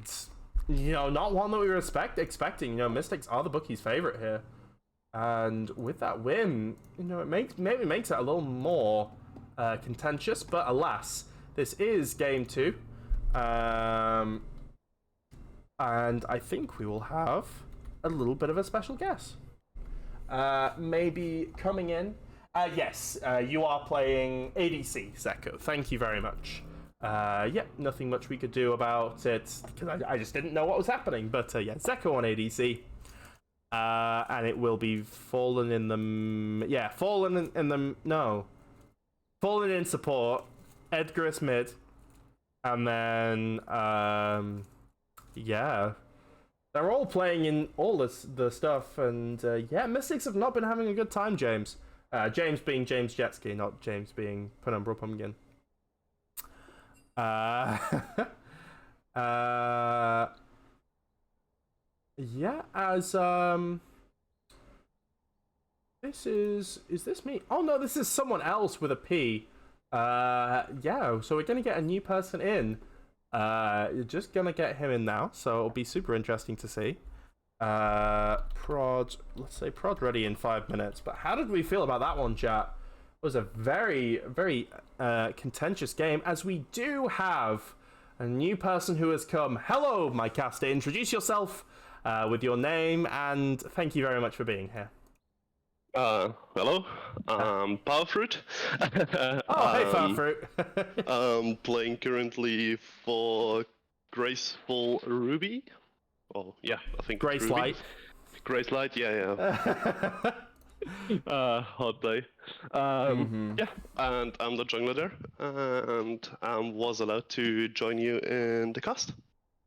Speaker 1: not one that we were expecting. Mystics are the bookies' favorite here, and with that win, it maybe makes it a little more contentious. But alas, this is game 2, and I think we will have a little bit of a special guest. Maybe coming in. Yes, you are playing ADC, Zeko. Thank you very much. Yeah, nothing much we could do about it, because I just didn't know what was happening. But yeah, Zeko on ADC. And it will be Fallen in the... Yeah, Fallen in the... No. Fallen in support. Edgarus mid. And then... yeah. They're all playing in all the stuff. And yeah, Mystics have not been having a good time, James. James being James Jetski, not James being Penumbra Pumpkin. Yeah, as this is this me? Oh no, this is someone else with a P. Yeah, so we're gonna get a new person in. You're just gonna get him in now, so it'll be super interesting to see. Let's say prod ready in 5 minutes. But how did we feel about that one, chat? It was a very contentious game, as we do have a new person who has come. Hello, my caster. Introduce yourself with your name, and thank you very much for being here.
Speaker 2: Hello, Powerfruit.
Speaker 1: Oh, hey, Farfruit.
Speaker 2: Playing currently for Graceful Ruby. Oh, yeah, I think
Speaker 1: Grace
Speaker 2: it's Ruby.
Speaker 1: Light.
Speaker 2: Grace Light, yeah. Hot day. Yeah, and I'm the jungler there, and I was allowed to join you in the cast.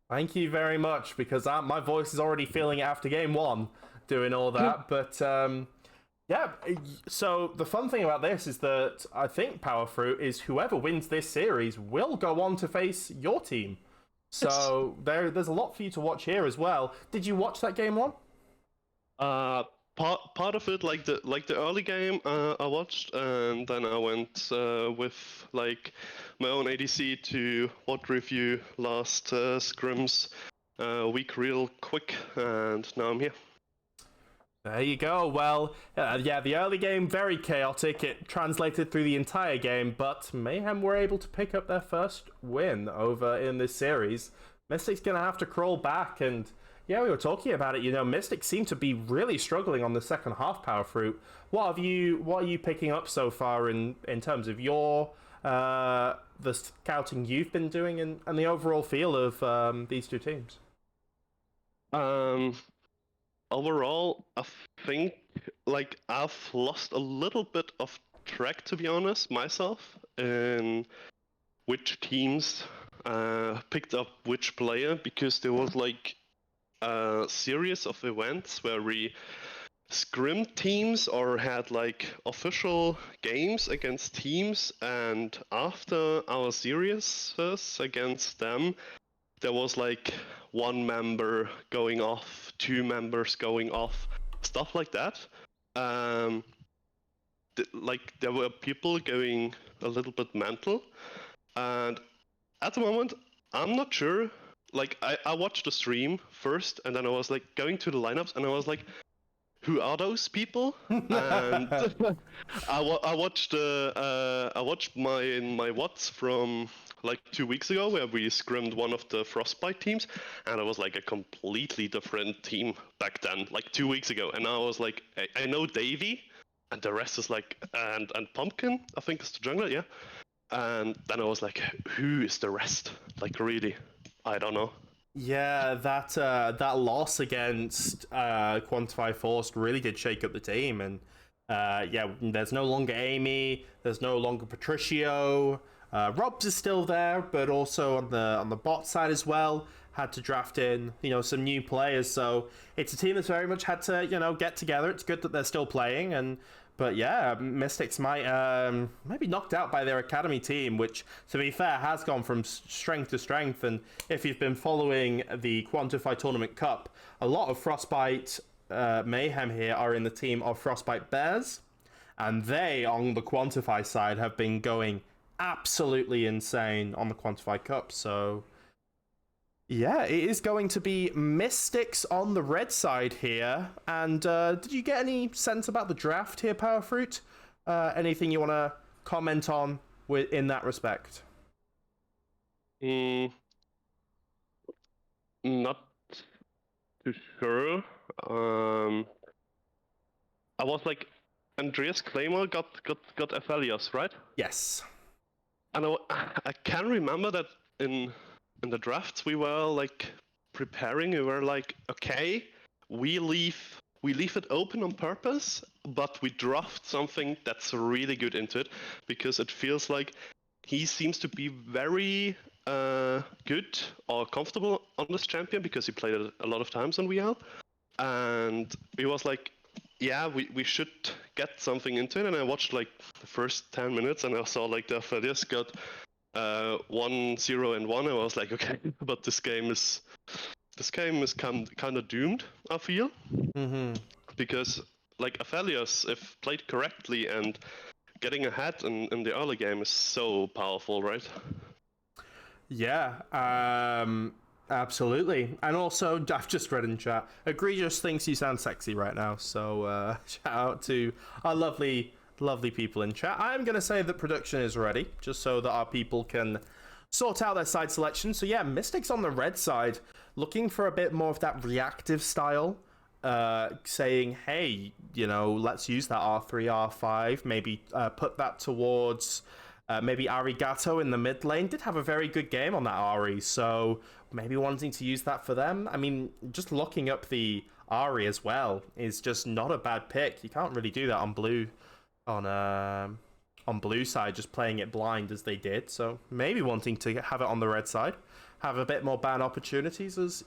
Speaker 1: Thank you very much, because my voice is already feeling it after game one, doing all that. But yeah, so the fun thing about this is that I think Powerfruit is whoever wins this series will go on to face your team. So there's a lot for you to watch here as well. Did you watch that game one?
Speaker 2: Part of it, like the early game, I watched, and then I went with like my own ADC to what review last scrims week real quick, and now I'm here.
Speaker 1: There you go. Well, yeah, the early game, very chaotic. It translated through the entire game, but Mayhem were able to pick up their first win over in this series. Mystic's going to have to crawl back, and yeah, we were talking about it. You know, Mystic seem to be really struggling on the second half, Powerfruit. What are you picking up so far in terms of your the scouting you've been doing and the overall feel of these two teams?
Speaker 2: Overall, I think like I've lost a little bit of track, to be honest, myself, in which teams picked up which player, because there was like a series of events where we scrimmed teams or had like official games against teams, and after our series against them, there was like one member going off, two members going off, stuff like that. Like there were people going a little bit mental, and at the moment, I'm not sure. Like I watched the stream first, and then I was like going to the lineups, and I was like, who are those people? And I watched my WOTS from like 2 weeks ago, where we scrimmed one of the Frostbite teams, and it was like a completely different team back then, like 2 weeks ago. And I was like, I know Davey, and the rest is like, and Pumpkin, I think is the jungler, yeah. And then I was like, who is the rest? Like really, I don't know.
Speaker 1: Yeah, that loss against Quantify Forced really did shake up the team, and yeah, there's no longer Amy, there's no longer Patricio. Robs is still there, but also on the bot side as well, had to draft in some new players. So it's a team that's very much had to get together. It's good that they're still playing, but yeah, Mystics might be knocked out by their academy team, which, to be fair, has gone from strength to strength. And if you've been following the Quantify Tournament Cup, a lot of Frostbite Mayhem here are in the team of Frostbite Bears, and they, on the Quantify side, have been going absolutely insane on the Quantify Cup. So yeah, it is going to be Mystics on the red side here. And did you get any sense about the draft here, Powerfruit? Anything you want to comment on in that respect?
Speaker 2: Not too sure. I was like, Andreas Claymore got Aphelios, right?
Speaker 1: Yes.
Speaker 2: And I can remember that in the drafts we were like preparing. We were like, okay, we leave it open on purpose, but we draft something that's really good into it, because it feels like he seems to be very good or comfortable on this champion, because he played it a lot of times on VL. And it was like, yeah, we should get something into it. And I watched like the first 10 minutes, and I saw like the Aphelios got 1-0 and 1. I was like, okay, but this game is this game is kind of doomed, I feel, because like Aphelios, if played correctly and getting ahead in the early game is so powerful, right?
Speaker 1: Yeah, absolutely. And also, I've just read in chat, Egregious thinks you sound sexy right now. So shout out to our lovely people in chat. I'm going to say that production is ready, just so that our people can sort out their side selection. So yeah, Mystics on the red side, looking for a bit more of that reactive style. Saying, hey, let's use that R3, R5, maybe put that towards maybe Arigato in the mid lane. Did have a very good game on that Ari, so maybe wanting to use that for them. I mean, just looking up the Ari as well is just not a bad pick. You can't really do that on blue, on blue side, just playing it blind as they did. So maybe wanting to have it on the red side, have a bit more ban opportunities.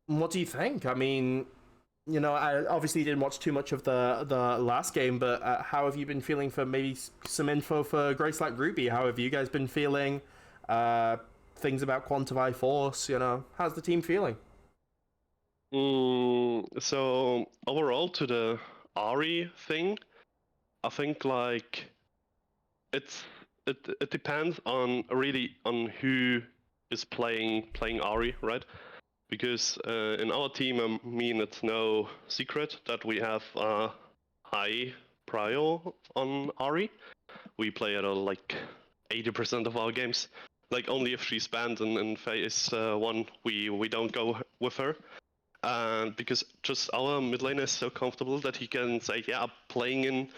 Speaker 1: What do you think? I mean, I obviously didn't watch too much of the last game, but how have you been feeling for maybe some info for Grace like Ruby? How have you guys been feeling? Things about Quantify Force, how's the team feeling?
Speaker 2: So overall to the Ari thing, I think like it depends on who is playing Ari, right? Because in our team, I mean, it's no secret that we have a high prio on Ari. We play at like 80% of our games. Like only if she's banned in phase 1, we don't go with her. And because just our mid laner is so comfortable that he can say, yeah, playing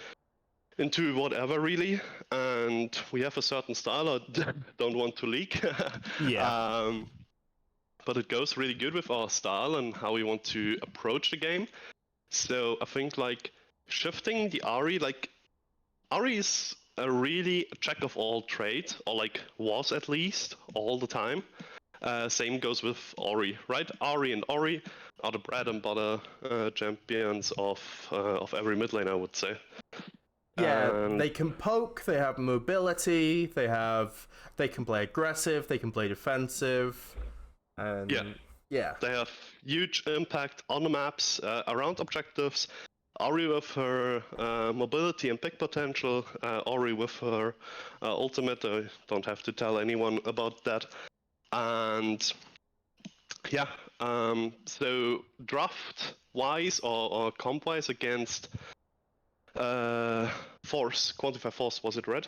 Speaker 2: into whatever really, and we have a certain style I don't want to leak.
Speaker 1: Yeah.
Speaker 2: But it goes really good with our style and how we want to approach the game. So I think like shifting the Ari, like Ari is a really jack of all trades, or like was at least all the time. Same goes with Ori, right? Ari and Ori are the bread and butter champions of every mid lane, I would say.
Speaker 1: Yeah, they can poke, they have mobility, they can play aggressive, they can play defensive. And yeah,
Speaker 2: they have huge impact on the maps, around objectives. Ori with her mobility and pick potential, Ori with her ultimate. I don't have to tell anyone about that. And yeah, so draft wise or comp wise against Force, Quantify Force, was it red?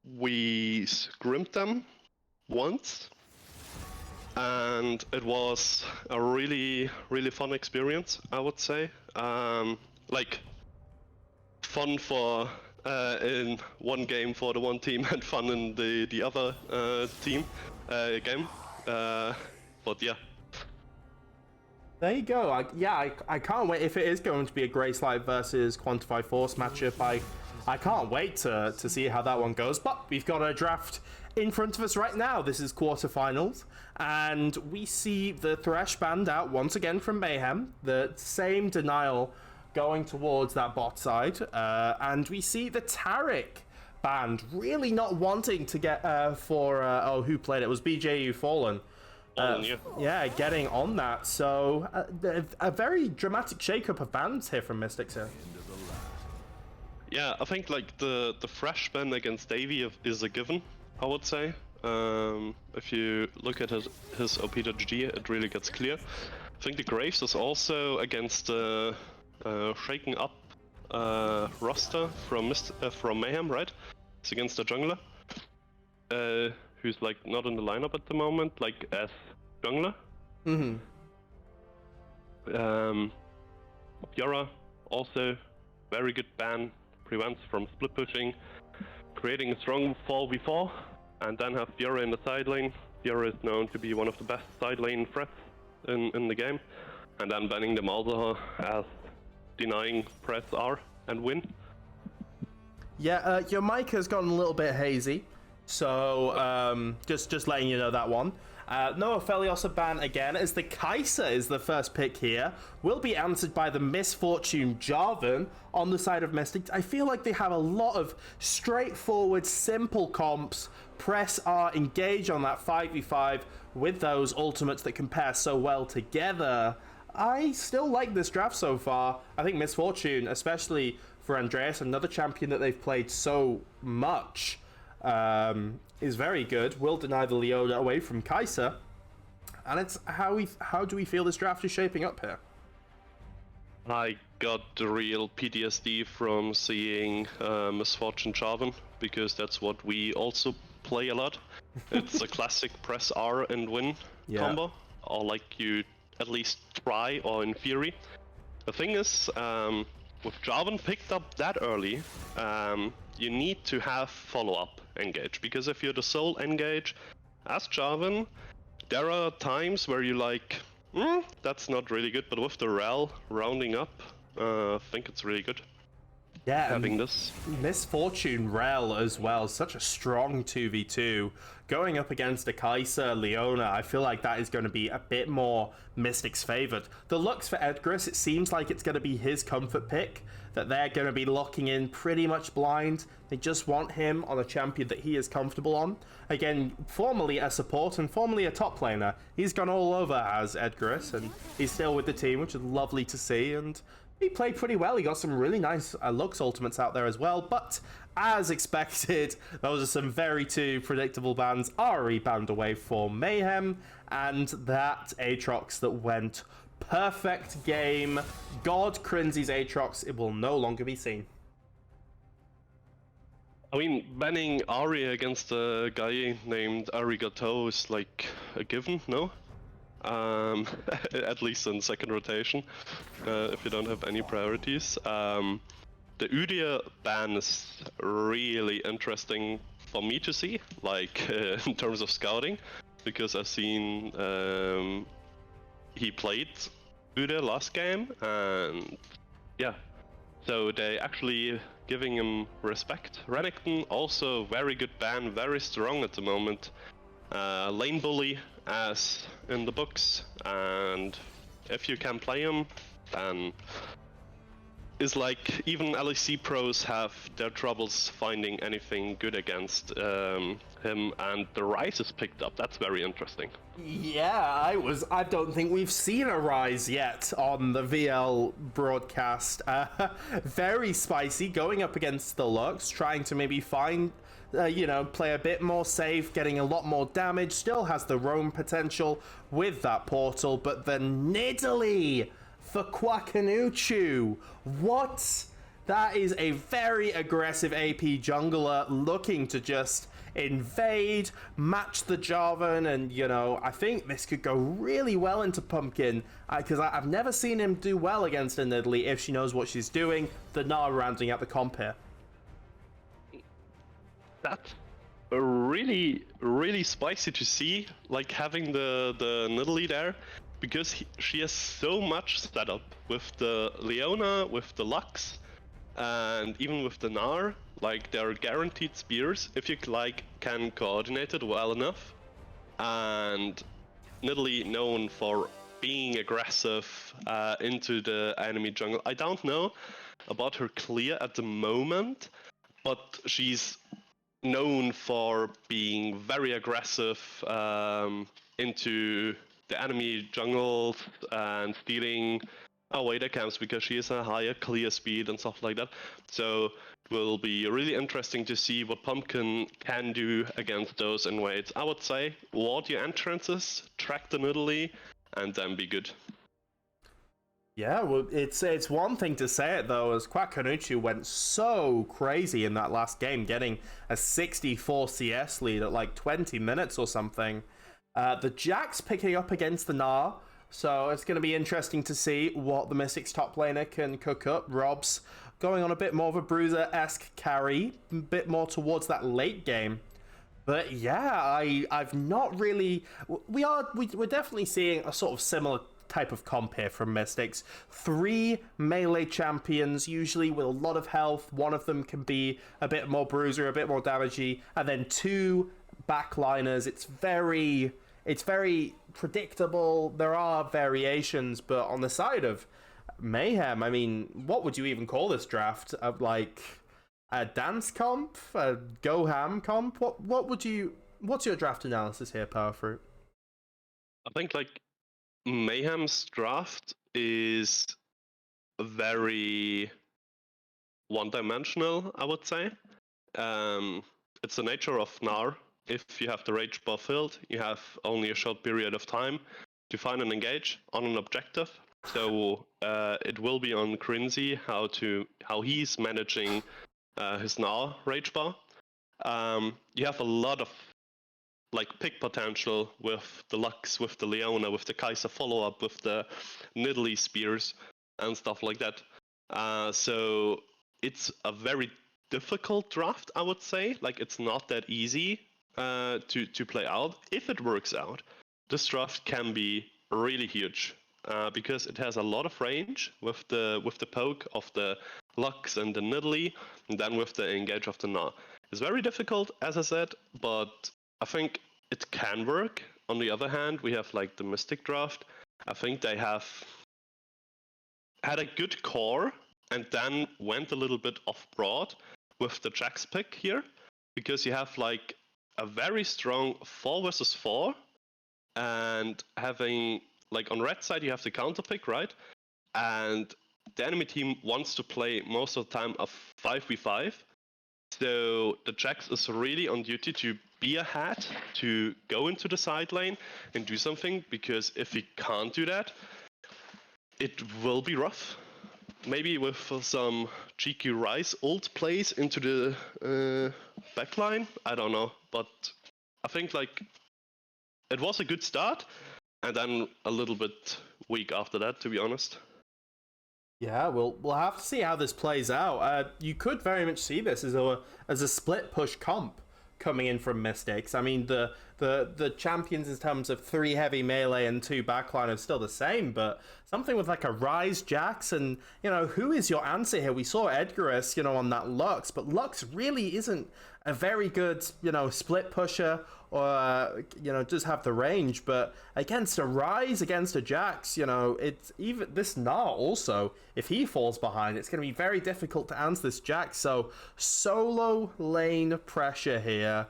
Speaker 2: We scrimped them once, and it was a really fun experience, I would say. Like fun for in one game for the one team and fun in the other team game, but yeah.
Speaker 1: There you go. I can't wait. If it is going to be a Grace Light versus Quantify Force matchup, I can't wait to see how that one goes. But we've got a draft in front of us right now. This is quarterfinals, and we see the Thresh banned out once again from Mayhem. The same denial going towards that bot side, and we see the Taric banned, really not wanting to get who played it? It was BJU Fallen. Yeah, getting on that. So a very dramatic shakeup of bans here from Mystics here.
Speaker 2: Yeah, I think like the Thresh ban against Davey is a given, I would say. If you look at his OP.G, it really gets clear. I think the Graves is also against the shaking up roster from Mayhem, right? It's against the jungler, who's like not in the lineup at the moment, like as jungler. Fiora also very good ban, prevents from split pushing, creating a strong 4v4, and then have Fiora in the side lane. Fiora is known to be one of the best side lane threats in the game, and then banning the Malzahar as denying press R and win.
Speaker 1: Yeah, your mic has gotten a little bit hazy, so just letting you know that one. No Aphelios ban again, as the Kaiser is the first pick here. Will be answered by the Misfortune Jarvan on the side of Mystics. I feel like they have a lot of straightforward, simple comps. Press R, engage on that 5v5 with those ultimates that compare so well together. I still like this draft so far. I think Misfortune, especially for Andreas, another champion that they've played so much, is very good. Will deny the Leona away from Kaiser. And it's how do we feel this draft is shaping up here?
Speaker 2: I got the real PTSD from seeing Misfortune Jarvan, because that's what we also play a lot. It's a classic press R and win combo, or like you at least try, or in theory. The thing is, with Jarvan picked up that early, you need to have follow-up engage, because if you're the sole engage as Jarvan, there are times where you like, that's not really good, but with the Rel rounding up, I think it's really good.
Speaker 1: Yeah,
Speaker 2: having this.
Speaker 1: Misfortune Rel as well, such a strong 2v2. Going up against a Kaiser, Leona, I feel like that is going to be a bit more Mystics favoured. The looks for Edgarus, it seems like it's going to be his comfort pick, that they're going to be locking in pretty much blind. They just want him on a champion that he is comfortable on. Again, formerly a support and formerly a top laner. He's gone all over as Edgarus, and he's still with the team, which is lovely to see, and he played pretty well. He got some really nice Lux ultimates out there as well, but as expected, those are some very two predictable bans. Ari banned away for Mayhem, and that Aatrox that went perfect game. God Crinzy's Aatrox, it will no longer be seen.
Speaker 2: I mean, banning Ari against a guy named Arigato is like a given, no? At least in second rotation, if you don't have any priorities. The Udyr ban is really interesting for me to see, like in terms of scouting, because I've seen he played Udyr last game, and yeah, so they actually giving him respect. Renekton also very good ban, very strong at the moment. Lane bully as in the books, and if you can play him, then is like even LEC pros have their troubles finding anything good against him, and the Rise is picked up. That's very interesting.
Speaker 1: Yeah, I don't think we've seen a Rise yet on the VL broadcast. Very spicy, going up against the Lux, trying to maybe find, play a bit more safe, getting a lot more damage, still has the roam potential with that portal, but the Nidalee for Quackanuchu. What? That is a very aggressive AP jungler looking to just invade, match the Jarvan, and, I think this could go really well into Pumpkin, because I've never seen him do well against a Nidalee if she knows what she's doing. The Gnar rounding out the comp here.
Speaker 2: That's really, really spicy to see, like having the Nidalee there, because she has so much setup with the Leona, with the Lux, and even with the Gnar. Like, they're guaranteed spears if you can coordinate it well enough. And Nidalee known for being aggressive into the enemy jungle. I don't know about her clear at the moment, but she's known for being very aggressive into the enemy jungle and stealing away their camps, because she has a higher clear speed and stuff like that. So it will be really interesting to see what Pumpkin can do against those invades. I would say ward your entrances, track the Nidalee, and then be good.
Speaker 1: Yeah, well, it's one thing to say it, though, as Quackanuchu went so crazy in that last game, getting a 64 CS lead at like 20 minutes or something. The Jack's picking up against the Gnar, so it's going to be interesting to see what the Mystics top laner can cook up. Rob's going on a bit more of a Bruiser-esque carry, a bit more towards that late game. But yeah, I've not really... We're definitely seeing a sort of similar type of comp here from Mystics. 3 melee champions, usually with a lot of health. One of them can be a bit more bruiser, a bit more damagey, and then 2 backliners. it's very predictable. There are variations, but on the side of Mayhem, I mean, what would you even call this draft? Like a dance comp, a go ham comp? What would you? What's your draft analysis here, Powerfruit?
Speaker 2: I think like Mayhem's draft is very one-dimensional, I would say. It's the nature of Gnar. If you have the rage bar filled, you have only a short period of time to find and engage on an objective. So it will be on Crinzy how he's managing his Gnar rage bar. You have a lot of like pick potential with the Lux, with the Leona, with the Kaiser follow-up, with the Nidalee spears and stuff like that. So it's a very difficult draft, I would say. Like it's not that easy to play out. If it works out, this draft can be really huge because it has a lot of range with the poke of the Lux and the Nidalee, and then with the engage of the Gnar. It's very difficult, as I said, but I think it can work. On the other hand, we have like the Mystic draft. I think they have had a good core and then went a little bit off-broad with the Jax pick here, because you have like a very strong 4 versus 4, and having like on red side you have the counter pick, right? And the enemy team wants to play most of the time a 5v5. So the Jax is really on duty to be ahead, to go into the side lane and do something, because if he can't do that, it will be rough. Maybe with some cheeky Rise ult plays into the backline, I don't know. But I think like it was a good start, and then a little bit weak after that, to be honest.
Speaker 1: Yeah, we'll have to see how this plays out. You could very much see this as a split push comp coming in from Mystics. I mean, the champions in terms of 3 heavy melee and 2 backline are still the same, but something with like a Rise Jax, and who is your answer here? We saw Edgarus, on that Lux, but Lux really isn't a very good, split pusher, or does have the range, but against a Rise, against a Jax, it's even this Gnar also, if he falls behind, it's going to be very difficult to answer this Jax. So solo lane pressure here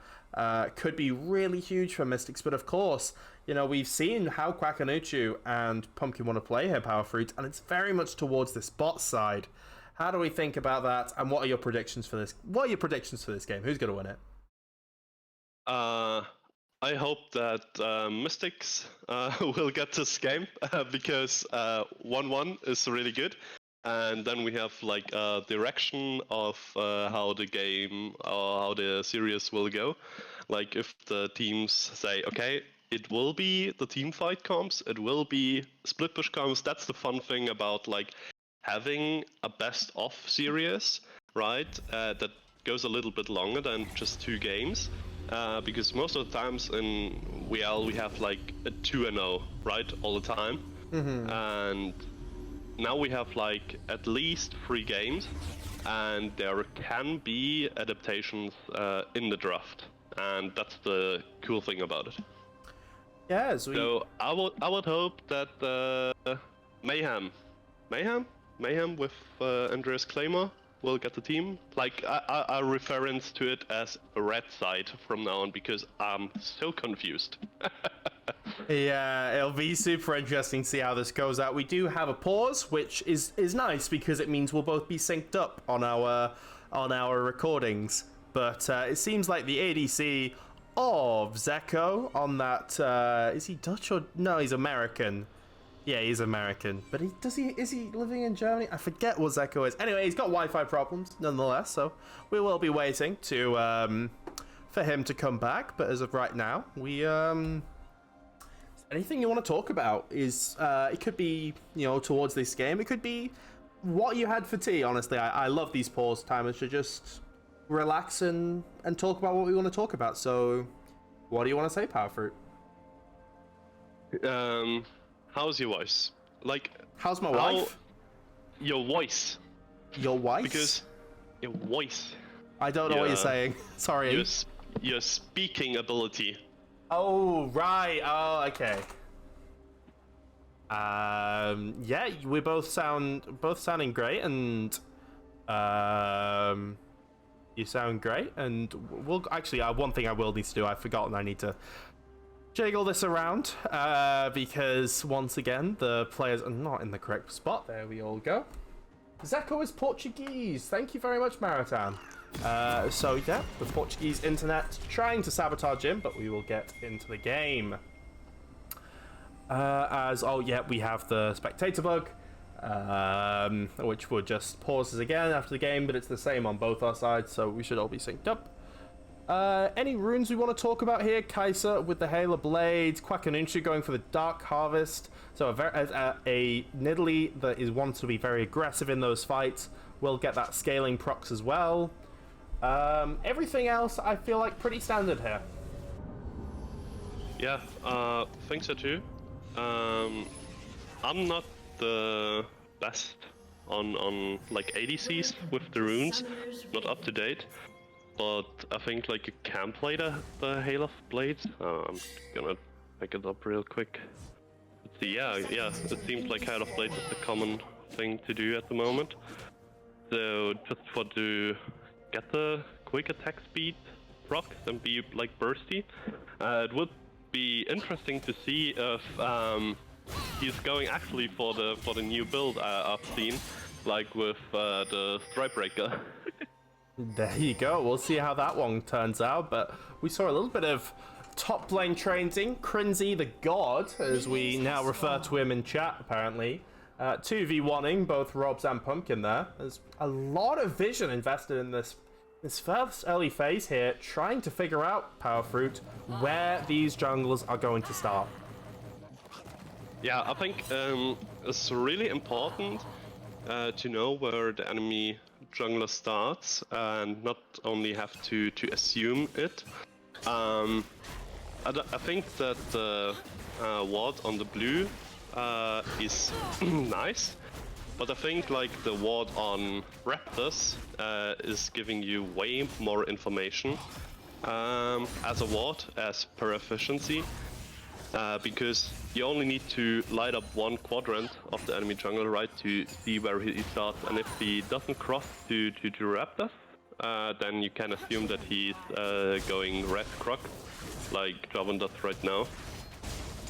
Speaker 1: could be really huge for Mystics, but of course, we've seen how Quackanuchu and Pumpkin want to play here, Powerfruit, and it's very much towards this bot side. How do we think about that, and what are your predictions for this? What are your predictions for this game? Who's going to win it?
Speaker 2: I hope that Mystics will get this game because 1-1 is really good, and then we have like a direction of how the game or how the series will go. Like if the teams say, okay, it will be the team fight comps, it will be split push comps. That's the fun thing about like having a best of series, right? That goes a little bit longer than just 2 games. Because most of the times in WL we have like a 2-0, right, all the time. Mm-hmm. And now we have like at least 3 games, and there can be adaptations in the draft, and that's the cool thing about it.
Speaker 1: Yeah,
Speaker 2: so I would hope that Mayhem with Andreas Claymore will get the team. Like I reference to it as a red side from now on, because I'm so confused.
Speaker 1: Yeah, it'll be super interesting to see how this goes out. We do have a pause, which is nice because it means we'll both be synced up on our recordings. But it seems like the ADC of Zeko on that is he Dutch or no? He's American. Yeah, he's American, but is he living in Germany? I forget what Zeko is. Anyway, he's got Wi-Fi problems nonetheless, so we will be waiting to for him to come back. But as of right now, we anything you want to talk about is it could be towards this game. It could be what you had for tea. Honestly, I love these pause timers to just relax and talk about what we want to talk about. So, what do you want to say, Powerfruit?
Speaker 2: How's your voice? Like,
Speaker 1: how's my wife?
Speaker 2: Your voice.
Speaker 1: Your wife?
Speaker 2: Because your voice.
Speaker 1: I don't know what you're saying. Sorry.
Speaker 2: Your speaking ability.
Speaker 1: Oh, right. Oh, okay. Yeah, we both sounding great, and you sound great, and we'll actually one thing I will need to do. I've forgotten. I need to jiggle this around because once again the players are not in the correct spot. There we all go. Zeko is Portuguese. Thank you very much, Maritan. So yeah, the Portuguese internet trying to sabotage him, but we will get into the game. We have the spectator bug, which will just pauses again after the game, but it's the same on both our sides, so we should all be synced up. Any runes we want to talk about here? Kaiser with the Halo Blades, Quackanunsha going for the Dark Harvest, so a Nidalee that is wants to be very aggressive in those fights will get that scaling procs as well. Everything else I feel like pretty standard here.
Speaker 2: Yeah, think so too. I'm not the best on like ADCs with the runes, not up to date, but I think like you can play the Hail of Blades. I'm gonna pick it up real quick. Let's see, yeah, it seems like Hail of Blades is the common thing to do at the moment. So just to get the quick attack speed proc and be like bursty, it would be interesting to see if he's going actually for the new build I've seen, like with the Stripebreaker.
Speaker 1: There you go. We'll see how that one turns out. But we saw a little bit of top lane training. Crinzy the God, as we now refer to him in chat, apparently. 2v1ing both Robs and Pumpkin there. There's a lot of vision invested in this first early phase here, trying to figure out, Power Fruit, where these junglers are going to start.
Speaker 2: Yeah, I think it's really important to know where the enemy jungler starts and not only have to assume it. I think that the ward on the blue is nice, but I think like the ward on Raptors is giving you way more information as a ward as per efficiency, because you only need to light up one quadrant of the enemy jungler, right, to see where he starts, and if he doesn't cross to Raptors, then you can assume that he's going red croc, like Jovan does right now.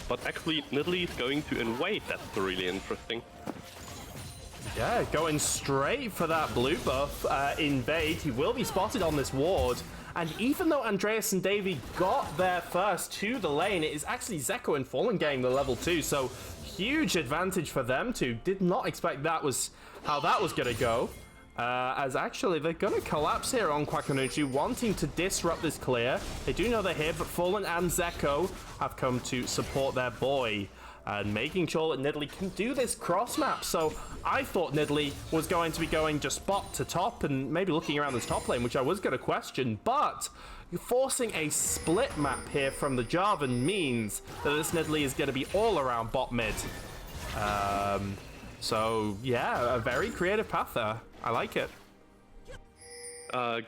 Speaker 2: But actually, Nidalee is going to invade. That's really interesting.
Speaker 1: Yeah, going straight for that blue buff. Invade. He will be spotted on this ward. And even though Andreas and Davey got there first to the lane, it is actually Zeko and Fallen getting the level 2. So huge advantage for them two. Did not expect that was how that was going to go. As actually they're going to collapse here on Quackanunsha, wanting to disrupt this clear. They do know they're here, but Fallen and Zeko have come to support their boy and making sure that Nidalee can do this cross map. So I thought Nidalee was going to be going just bot to top and maybe looking around this top lane, which I was going to question, but forcing a split map here from the Jarvan means that this Nidalee is going to be all around bot mid. So yeah, a very creative path there. I like it.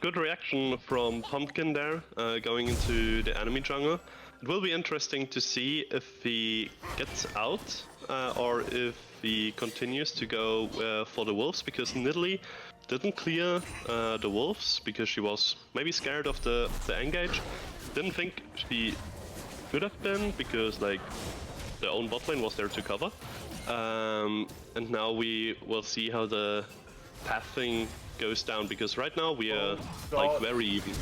Speaker 2: Good reaction from Pumpkin there, going into the enemy jungle. It will be interesting to see if he gets out or if he continues to go for the wolves, because Nidalee didn't clear the wolves because she was maybe scared of the engage. Didn't think she could have been because like their own bot lane was there to cover. And now we will see how the pathing goes down, because right now we are like very even.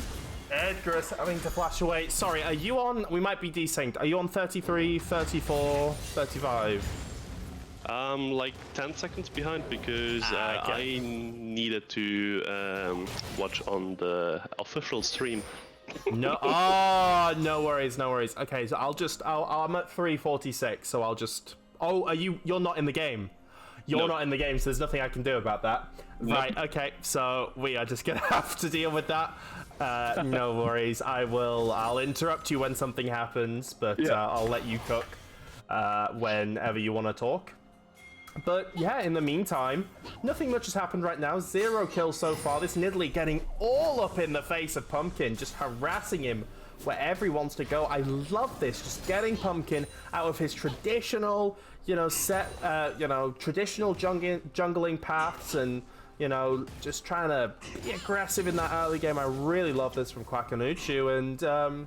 Speaker 1: Edgar is having to flash away. Sorry, are you on? We might be desynced. Are you on 33, 34, 35?
Speaker 2: Like 10 seconds behind because
Speaker 1: okay.
Speaker 2: I needed to watch on the official stream.
Speaker 1: No, no worries, no worries. Okay, so I'm at 346, so I'll just. Oh, you're not in the game. You're not in the game, so there's nothing I can do about that.
Speaker 2: Nope.
Speaker 1: Right, okay, so we are just gonna have to deal with that. No worries, I'll interrupt you when something happens, but I'll let you cook whenever you want to talk. But yeah, in the meantime, nothing much has happened right now. 0 kills so far. This Nidalee getting all up in the face of Pumpkin, just harassing him wherever he wants to go. I love this, just getting Pumpkin out of his traditional, traditional jungling paths and, just trying to be aggressive in that early game. I really love this from Quackanuchu, and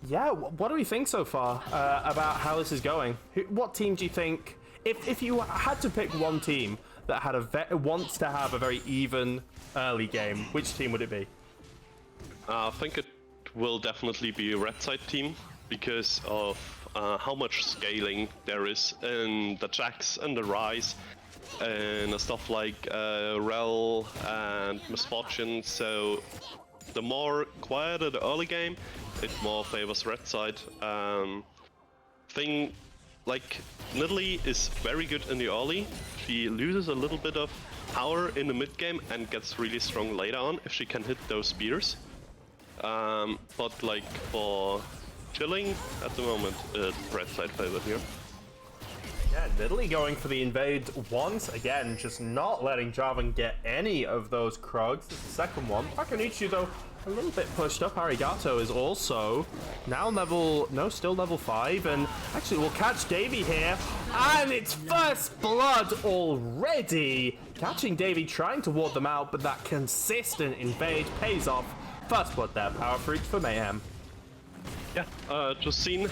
Speaker 1: yeah, what do we think so far about how this is going? What team do you think, if you had to pick one team that had wants to have a very even early game, which team would it be?
Speaker 2: I think it will definitely be a red side team because of how much scaling there is in the Jax and the Rise and stuff like Rel and Misfortune. So the more quieter the early game, it more favors red side. Thing like Nidalee is very good in the early. She loses a little bit of power in the mid game and gets really strong later on if she can hit those spears. But like for chilling at the moment, it's red side favorite here.
Speaker 1: Yeah, Nidalee going for the invade once again, just not letting Jarvan get any of those Krugs. It's the second one. Quackanuchu though, a little bit pushed up. Arigato is also now still level 5, and actually we'll catch Davy here, and it's first blood already. Catching Davy, trying to ward them out, but that consistent invade pays off. First blood there, power fruit for Mayhem.
Speaker 2: Yeah, just seen.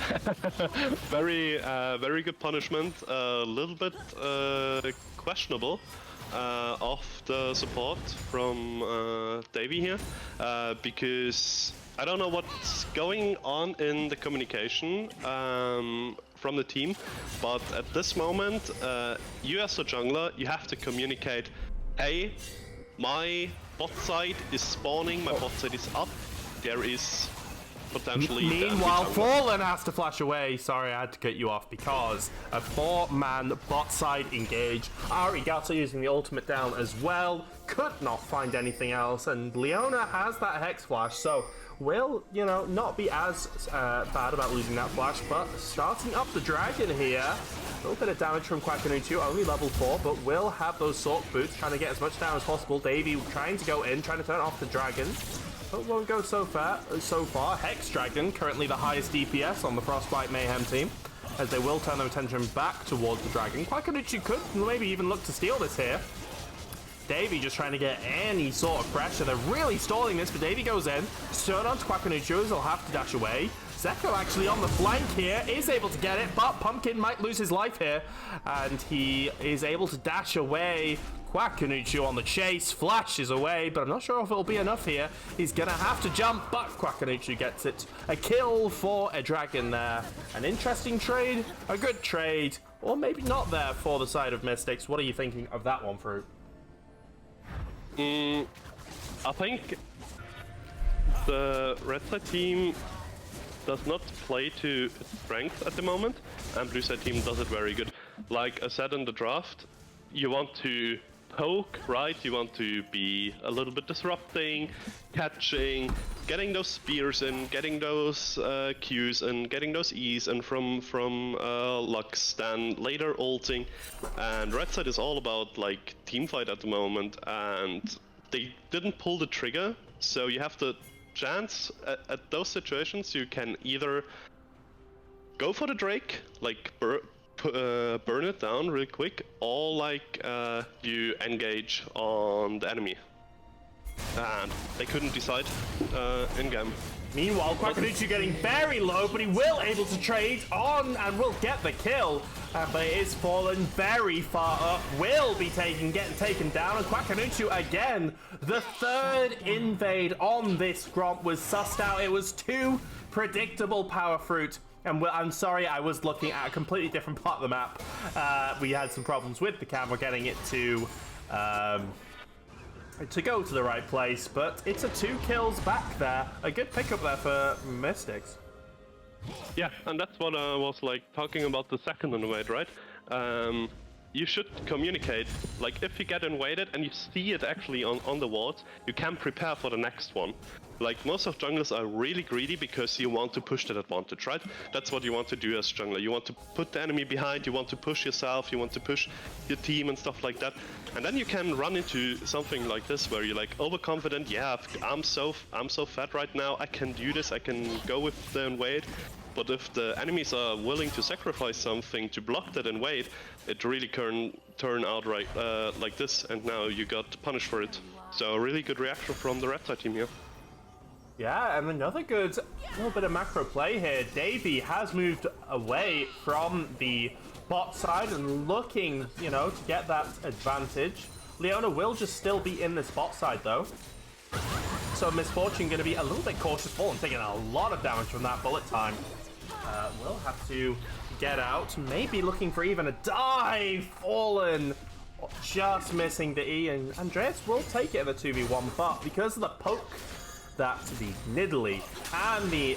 Speaker 2: Very good punishment. A little bit questionable of the support from Davy here, because I don't know what's going on in the communication from the team, but at this moment, you as a jungler, you have to communicate, hey, my bot side is spawning, my bot side is up, there is potentially...
Speaker 1: Meanwhile, Fallen has to flash away. Sorry, I had to cut you off because a 4-man bot side engage. Arigato using the ultimate down as well. Could not find anything else, and Leona has that Hex Flash, so will, not be as bad about losing that flash, but starting up the dragon here. A little bit of damage from Quackanuchu, only level 4, but will have those Sork boots, trying to get as much down as possible. Davy trying to go in, trying to turn off the dragon. But won't go so far. Hex Dragon, currently the highest DPS on the Frostbite Mayhem team, as they will turn their attention back towards the dragon. Quackanuchu could maybe even look to steal this here. Davy just trying to get any sort of pressure. They're really stalling this, but Davy goes in. Stern onto Quackanuchu, he'll have to dash away. Zeko actually on the flank here, is able to get it, but Pumpkin might lose his life here. And he is able to dash away. Quackanuchu on the chase, flashes away, but I'm not sure if it'll be enough here. He's gonna have to jump, but Quackanuchu gets it. A kill for a dragon there. An interesting trade, a good trade, or maybe not there for the side of Mystics. What are you thinking of that one, Fruit?
Speaker 2: I think the red side team does not play to its strength at the moment, and blue side team does it very good. Like I said in the draft, you want to poke, right? You want to be a little bit disrupting, catching, getting those spears in, getting those Qs and getting those Es and from Lux, then later ulting. And red side is all about like team fight at the moment, and they didn't pull the trigger, so you have the chance at those situations. You can either go for the Drake, like burn it down real quick, or like you engage on the enemy. And they couldn't decide in game.
Speaker 1: Meanwhile, Quackanuchu getting very low, but he will able to trade on and will get the kill. But it is fallen very far up, will be getting taken down, and Quackanuchu again. The third invade on this Gromp was sussed out. It was too predictable, Power Fruit. And I'm sorry, I was looking at a completely different part of the map. We had some problems with the camera getting it to go to the right place, but it's a 2 kills back there. A good pickup there for Mystics.
Speaker 2: Yeah, and that's what I was like talking about the second invade, right? you should communicate. Like, if you get invaded and you see it actually on the walls, you can prepare for the next one. Like, most of junglers are really greedy because you want to push that advantage, right? That's what you want to do as jungler. You want to put the enemy behind, you want to push yourself, you want to push your team and stuff like that. And then you can run into something like this where you're like overconfident. Yeah, I'm so fat right now, I can do this, I can go with the invade. But if the enemies are willing to sacrifice something to block that invade, it really can turn out right like this, and now you got punished for it. So a really good reaction from the red side team here.
Speaker 1: Yeah, and another good little bit of macro play here. Davey has moved away from the bot side and looking, you know, to get that advantage. Leona will just still be in this bot side though. So Misfortune going to be a little bit cautious, Fallen taking a lot of damage from that bullet time. Will have to get out, maybe looking for even a dive. Fallen just missing the E, and Andreas will take it in the 2v1, but because of the poke that the Nidalee and the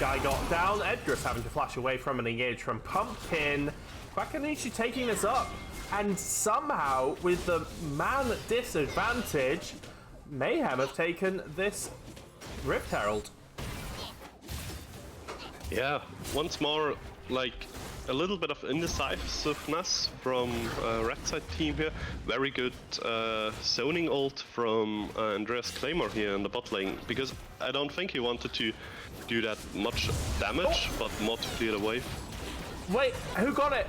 Speaker 1: guy got down, Edgar's having to flash away from an engage from Pumpkin. Kwakanuchi taking this up, and somehow with the man disadvantage, Mayhem have taken this Rift Herald.
Speaker 2: Yeah, once more, like, a little bit of indecisiveness from red side team here. Very good zoning ult from Andreas Claymore here in the bot lane, because I don't think he wanted to do that much damage, but more to clear the wave.
Speaker 1: Wait, who got it?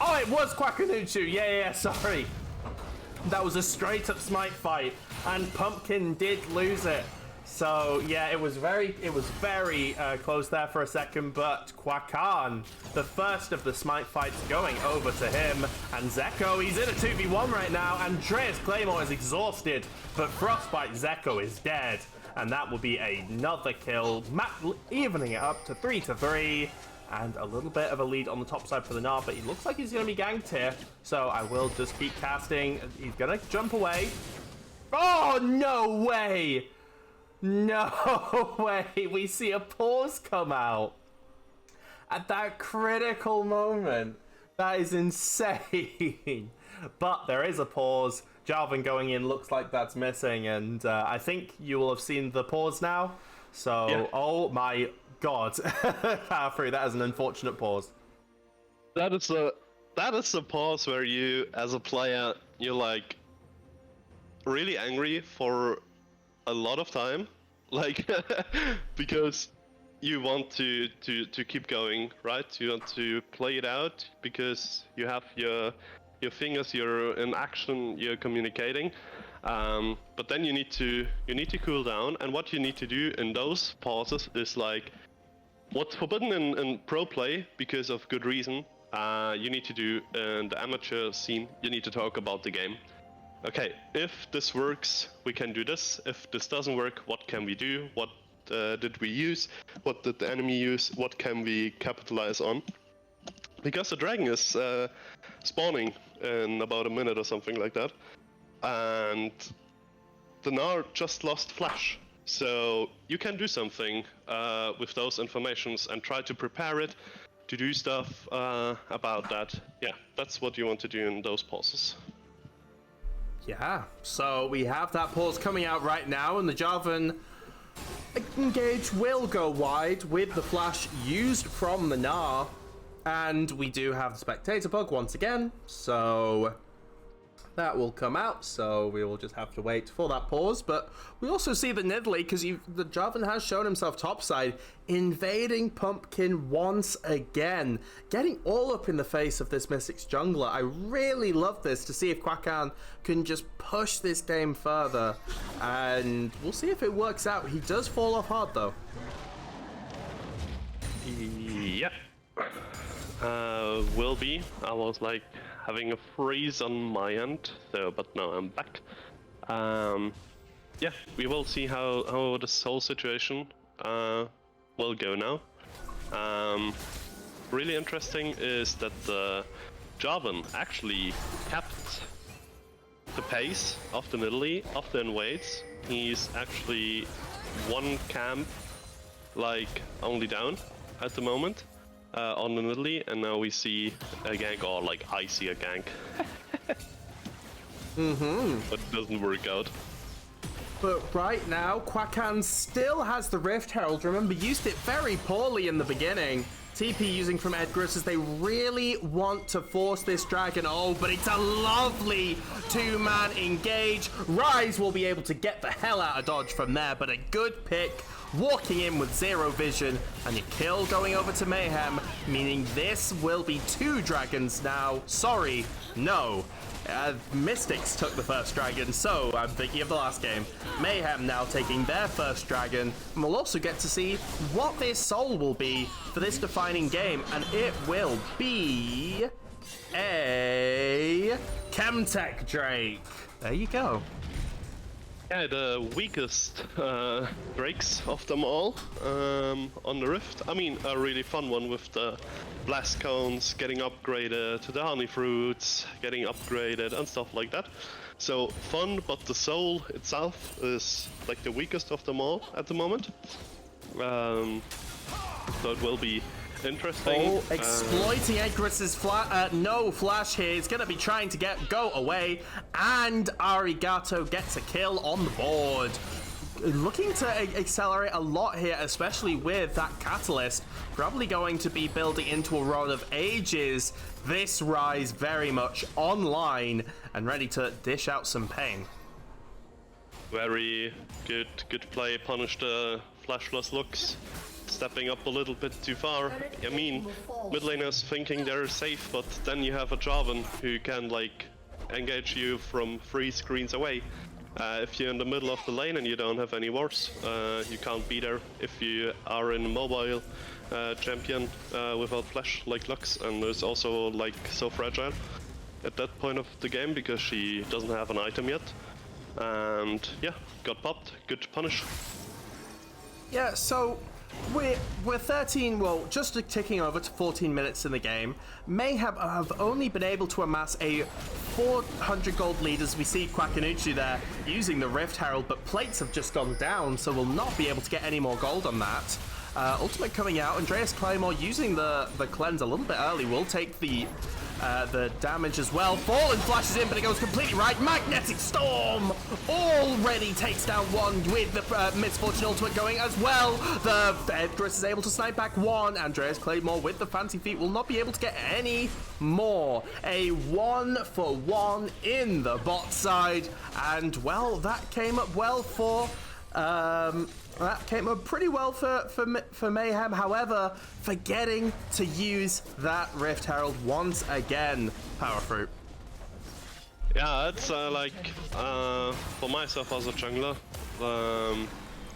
Speaker 1: Oh, it was Kwakanuchi. Yeah, sorry. That was a straight up smite fight, and Pumpkin did lose it. So yeah, it was very close there for a second, but Kwakan, the first of the smite fights, going over to him, and Zeko, he's in a 2v1 right now. Andreas Claymore is exhausted, but Frostbite Zeko is dead, and that will be another kill, evening it up to 3-3, and a little bit of a lead on the top side for the Gnar, but he looks like he's going to be ganked here, so I will just keep casting. He's going to jump away. Oh, no way! No way! We see a pause come out at that critical moment. That is insane. But there is a pause. Jarvan going in looks like that's missing, and I think you will have seen the pause now. So, yeah. Oh my god. Power through, that is an unfortunate pause.
Speaker 2: That is a pause where you, as a player, you're like really angry for a lot of time, like because you want to keep going, right? You want to play it out because you have your fingers, you're in action, you're communicating, but then you need to cool down. And what you need to do in those pauses is like what's forbidden in pro play because of good reason. You need to do in the amateur scene. You need to talk about the game. Okay, if this works, we can do this. If this doesn't work, what can we do? What did we use? What did the enemy use? What can we capitalize on? Because the dragon is spawning in about a minute or something like that. And the Gnar just lost flash. So you can do something with those informations and try to prepare it, to do stuff about that. Yeah, that's what you want to do in those pauses.
Speaker 1: Yeah, so we have that pause coming out right now, and the Jarvan engage will go wide with the flash used from the Gnar, and we do have the spectator bug once again, so that will come out, so we will just have to wait for that pause. But we also see the Nidalee, because the Jarvan has shown himself topside, invading Pumpkin once again, getting all up in the face of this Mystics jungler. I really love this, to see if Kwakan can just push this game further, and we'll see if it works out. He does fall off hard though.
Speaker 2: Yep. Will be. I was like having a freeze on my end, so but now I'm back. Yeah, we will see how this whole situation will go now. Really interesting is that the Jarvan actually kept the pace of the Nidalee, of the invades. He's actually one camp like only down at the moment. on in Italy, and now we see a gank, or like I see a gank. But it doesn't work out.
Speaker 1: But right now, Quakan still has the Rift Herald. Remember, used it very poorly in the beginning. TP using from Edgarus as they really want to force this dragon. Oh, but it's a lovely two-man engage. Rise will be able to get the hell out of dodge from there, but a good pick. Walking in with zero vision, and your kill going over to Mayhem, meaning this will be 2 dragons now. Sorry, no. Mystics took the first dragon, so I'm thinking of the last game. Mayhem now taking their first dragon, and we'll also get to see what their soul will be for this defining game, and it will be a Chemtech Drake. There you go.
Speaker 2: Yeah, the weakest Drakes of them all on the Rift. I mean, a really fun one with the blast cones getting upgraded to the honey fruits, getting upgraded and stuff like that. So fun, but the soul itself is like the weakest of them all at the moment. So it will be interesting.
Speaker 1: Oh, exploiting Edgarus's no flash here. He's going to be trying to go away, and Arigato gets a kill on the board. Looking to accelerate a lot here, especially with that catalyst. Probably going to be building into a Rod of Ages. This Rise very much online and ready to dish out some pain.
Speaker 2: Very good play. Punish the flashless looks. Stepping up a little bit too far. I mean, mid laners thinking they're safe, but then you have a Jarvan who can like engage you from 3 screens away. If you're in the middle of the lane and you don't have any wards, you can't be there. If you are in mobile champion without flash like Lux, and is also like so fragile at that point of the game because she doesn't have an item yet. And yeah, got popped. Good punish.
Speaker 1: Yeah, so we're 13, well, just ticking over to 14 minutes in the game. Mayhem have only been able to amass a 400 gold lead as we see Quackanucci there using the Rift Herald, but plates have just gone down, so we'll not be able to get any more gold on that. Ultimate coming out, Andreas Claymore using the cleanse a little bit early will take the damage as well. Fallen flashes in, but it goes completely right. Magnetic Storm already takes down one with the Misfortune ultimate going as well. The Edgarus is able to snipe back one. Andreas Claymore with the fancy feet will not be able to get any more. A 1-for-1 in the bot side, and well, that came up well for that came up pretty well for Mayhem, however, forgetting to use that Rift Herald once again, Powerfruit.
Speaker 2: Yeah, it's for myself as a jungler,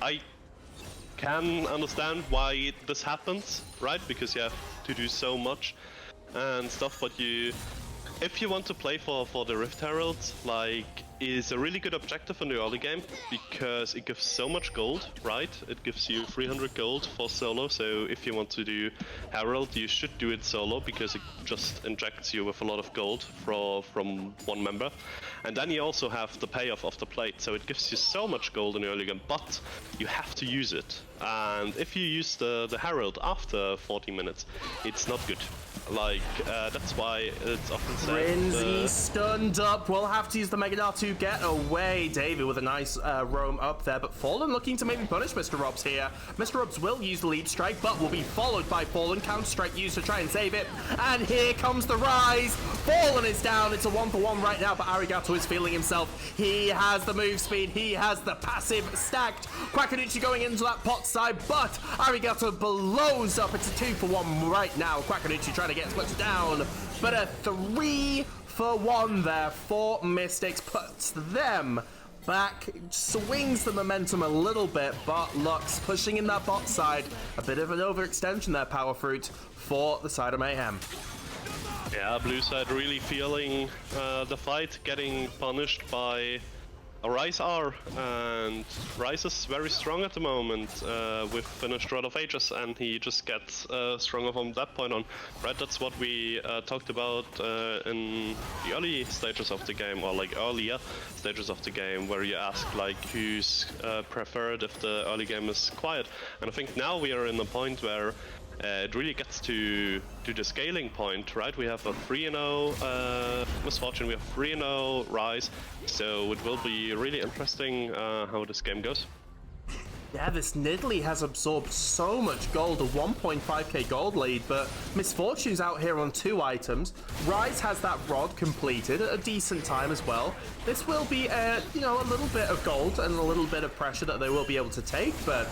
Speaker 2: I can understand why this happens, right? Because you have to do so much and stuff, but if you want to play for the Rift Herald, like, is a really good objective in the early game because it gives so much gold, right? It gives you 300 gold for solo, so if you want to do Herald, you should do it solo because it just injects you with a lot of gold from one member. And then you also have the payoff of the plate, so it gives you so much gold in the early game, but you have to use it. And if you use the Herald after 40 minutes, it's not good. Like, that's why it's often said...
Speaker 1: Frenzy stunned up. We'll have to use the Mega Dart to get away. David with a nice roam up there, but Fallen looking to maybe punish Mr. Robs here. Mr. Robs will use the lead strike, but will be followed by Fallen. Counter-strike used to try and save it. And here comes the Rise. Fallen is down. It's a 1-for-1 right now, but Arigato is feeling himself. He has the move speed. He has the passive stacked. Quackanucci going into that pot side, but Arigato blows up. It's a 2-for-1 right now. Quackanucci trying to get as much down, but a 3-for-1 there for Mystics puts them back, swings the momentum a little bit, but Lux pushing in that bot side. A bit of an overextension there, Powerfruit, for the side of Mayhem.
Speaker 2: Yeah, blue side really feeling the fight, getting punished by a Rise R, and Rise is very strong at the moment with finished Rod of Ages, and he just gets stronger from that point on. Right, that's what we talked about in the early stages of the game, or like earlier stages of the game, where you ask like who's preferred if the early game is quiet. And I think now we are in the point where it really gets to the scaling point, right? We have a 3-0 Misfortune, we have 3-0 Rise, so it will be really interesting how this game goes.
Speaker 1: Yeah, this Nidalee has absorbed so much gold, a 1.5k gold lead, but Misfortune's out here on 2 items. Rise has that rod completed at a decent time as well. This will be, you know, a little bit of gold and a little bit of pressure that they will be able to take, but,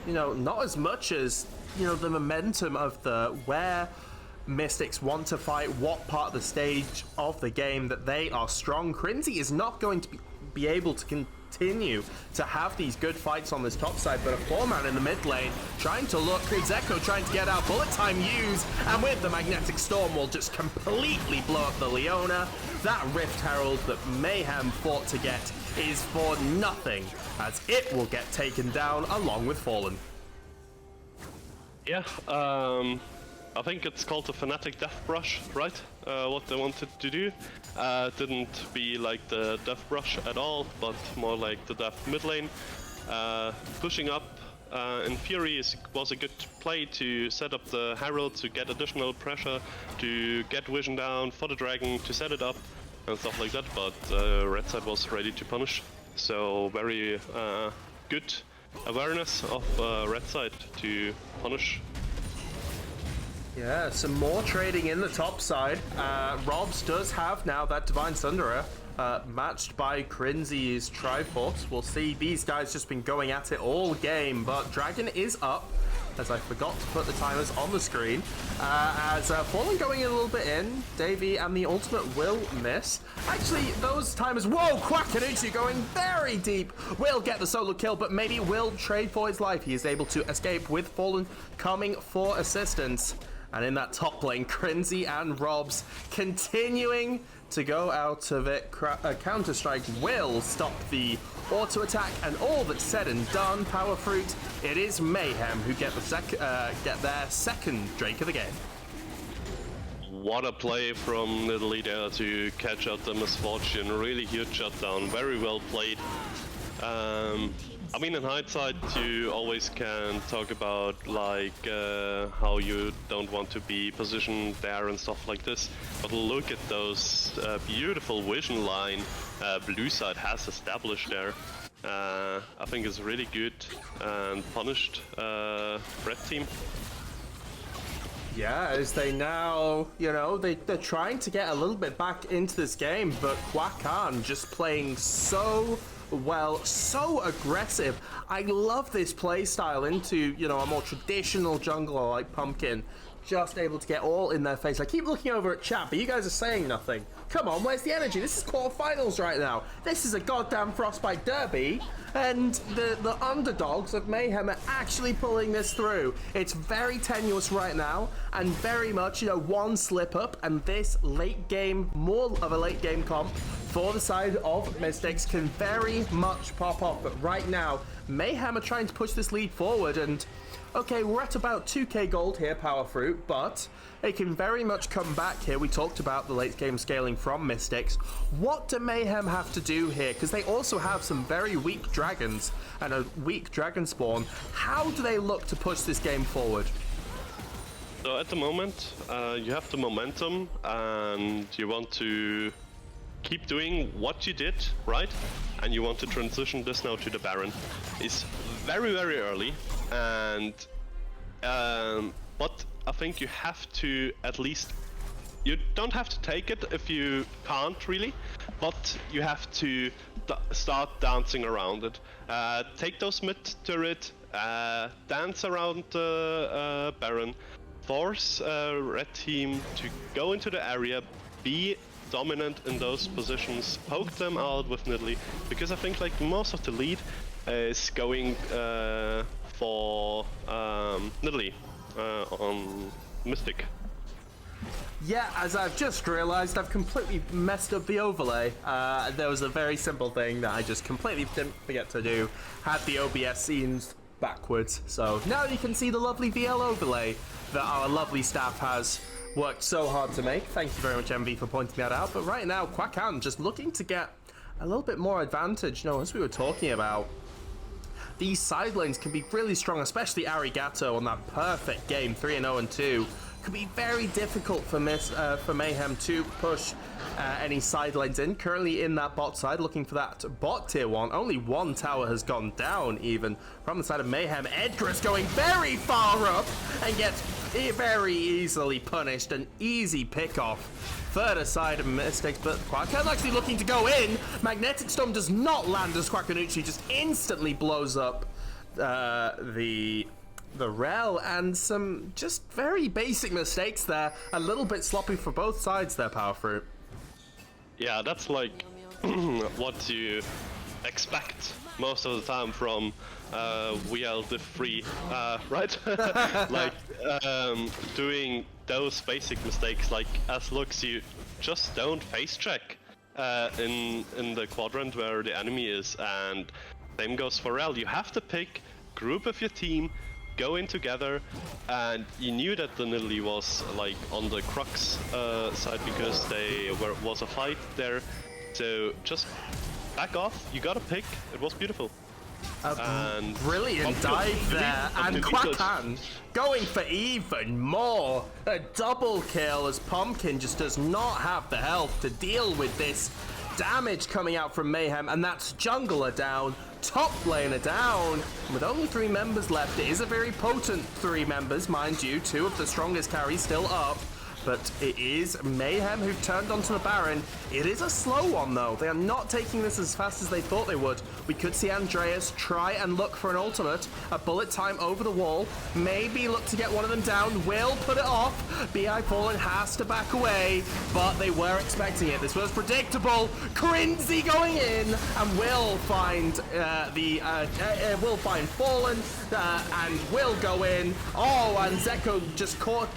Speaker 1: you know, not as much as, you know, the momentum of the where Mystics want to fight, what part of the stage of the game that they are strong. Crinzy is not going to be able to continue to have these good fights on this top side, but a 4-man in the mid lane trying to look, Zeko trying to get out, bullet time used, and with the magnetic storm will just completely blow up the Leona. That Rift Herald that Mayhem fought to get is for nothing, as it will get taken down along with Fallen.
Speaker 2: Yeah, I think it's called the Fnatic Death Brush, right? What they wanted to do. Didn't be like the Death Brush at all, but more like the Death mid lane. Pushing up in Fury was a good play to set up the Herald, to get additional pressure, to get vision down for the Dragon, to set it up and stuff like that, but Red side was ready to punish. So very good awareness of Red side to punish.
Speaker 1: Yeah, some more trading in the top side. Robs does have now that Divine Sunderer, matched by Crinzy's Triforce. We'll see, these guys just been going at it all game, but Dragon is up, as I forgot to put the timers on the screen. As Fallen going a little bit in, Davey and the ultimate will miss. Actually, those timers, whoa, Quackanucci going very deep. Will get the solo kill, but maybe will trade for his life. He is able to escape with Fallen coming for assistance. And in that top lane, Crinzy and Robs continuing to go out of it. Counter-Strike will stop the auto-attack, and all that's said and done, Power Fruit, it is Mayhem who get their second Drake of the game.
Speaker 2: What a play from Nidalee there to catch out the Misfortune. Really huge shutdown, very well played. I mean, in hindsight, you always can talk about like how you don't want to be positioned there and stuff like this. But look at those beautiful vision line blue side has established there. I think it's really good and punished red team.
Speaker 1: Yeah, as they now, you know, they're trying to get a little bit back into this game, but Quakan just playing so well, so aggressive. I love this play style into, you know, a more traditional jungler like Pumpkin. Just able to get all in their face. I keep looking over at chat, but you guys are saying nothing. Come on, where's the energy? This is quarterfinals right now. This is a goddamn Frostbite derby, and the underdogs of Mayhem are actually pulling this through. It's very tenuous right now, and very much, you know, one slip up, and this late game, more of a late game comp for the side of Mystics can very much pop off. But right now, Mayhem are trying to push this lead forward, and okay, we're at about 2k gold here, Power Fruit, but it can very much come back here. We talked about the late game scaling from Mystics. What do Mayhem have to do here? Because they also have some very weak dragons and a weak dragon spawn. How do they look to push this game forward?
Speaker 2: So at the moment, you have the momentum and you want to keep doing what you did, right? And you want to transition this now to the Baron. It's very, very early, and but I think you have to at least, you don't have to take it if you can't really, but you have to start dancing around it. Take those mid turret, dance around the Baron, force red team to go into the area, be dominant in those positions, poke them out with Nidalee, because I think like most of the lead is going for Nidalee on Mystic.
Speaker 1: Yeah, as I've just realized, I've completely messed up the overlay. There was a very simple thing that I just completely didn't forget to do. Had the OBS scenes backwards, so now you can see the lovely VL overlay that our lovely staff has worked so hard to make. Thank you very much, MV, for pointing that out. But right now, Quakan just looking to get a little bit more advantage. You know, as we were talking about, these side lanes can be really strong, especially Arigato on that perfect game, 3-0-2. Could be very difficult for Mayhem to push any side lanes in. Currently in that bot side, looking for that bot tier 1. Only one tower has gone down, even from the side of Mayhem. Edgar is going very far up and gets very easily punished. An easy pick off. Further side of mistakes, but Quackhead actually looking to go in. Magnetic Storm does not land as Quackanucci just instantly blows up the rel, and some just very basic mistakes there. A little bit sloppy for both sides there, Power Fruit. Yeah,
Speaker 2: that's like what you expect most of the time from VL Div 3, right? Like doing those basic mistakes, like as looks, you just don't face check in the quadrant where the enemy is, and same goes for rel. You have to pick group of your team, go in together, and you knew that the Nidalee was like on the Crux side because was a fight there, so just back off. You got to pick. It was beautiful.
Speaker 1: And brilliant dive there, and Quackan going for even more. A double kill as Pumpkin just does not have the health to deal with this damage coming out from Mayhem, and that's jungler down, top laner down. With only 3 members left, it is a very potent 3 members, mind you, 2 of the strongest carries still up. But it is Mayhem who've turned onto the Baron. It is a slow one, though. They are not taking this as fast as they thought they would. We could see Andreas try and look for an ultimate. A bullet time over the wall. Maybe look to get one of them down. Will put it off. BI Fallen has to back away, but they were expecting it. This was predictable. Crinzy going in, and will find Fallen, and will go in. Oh, and Zeko just caught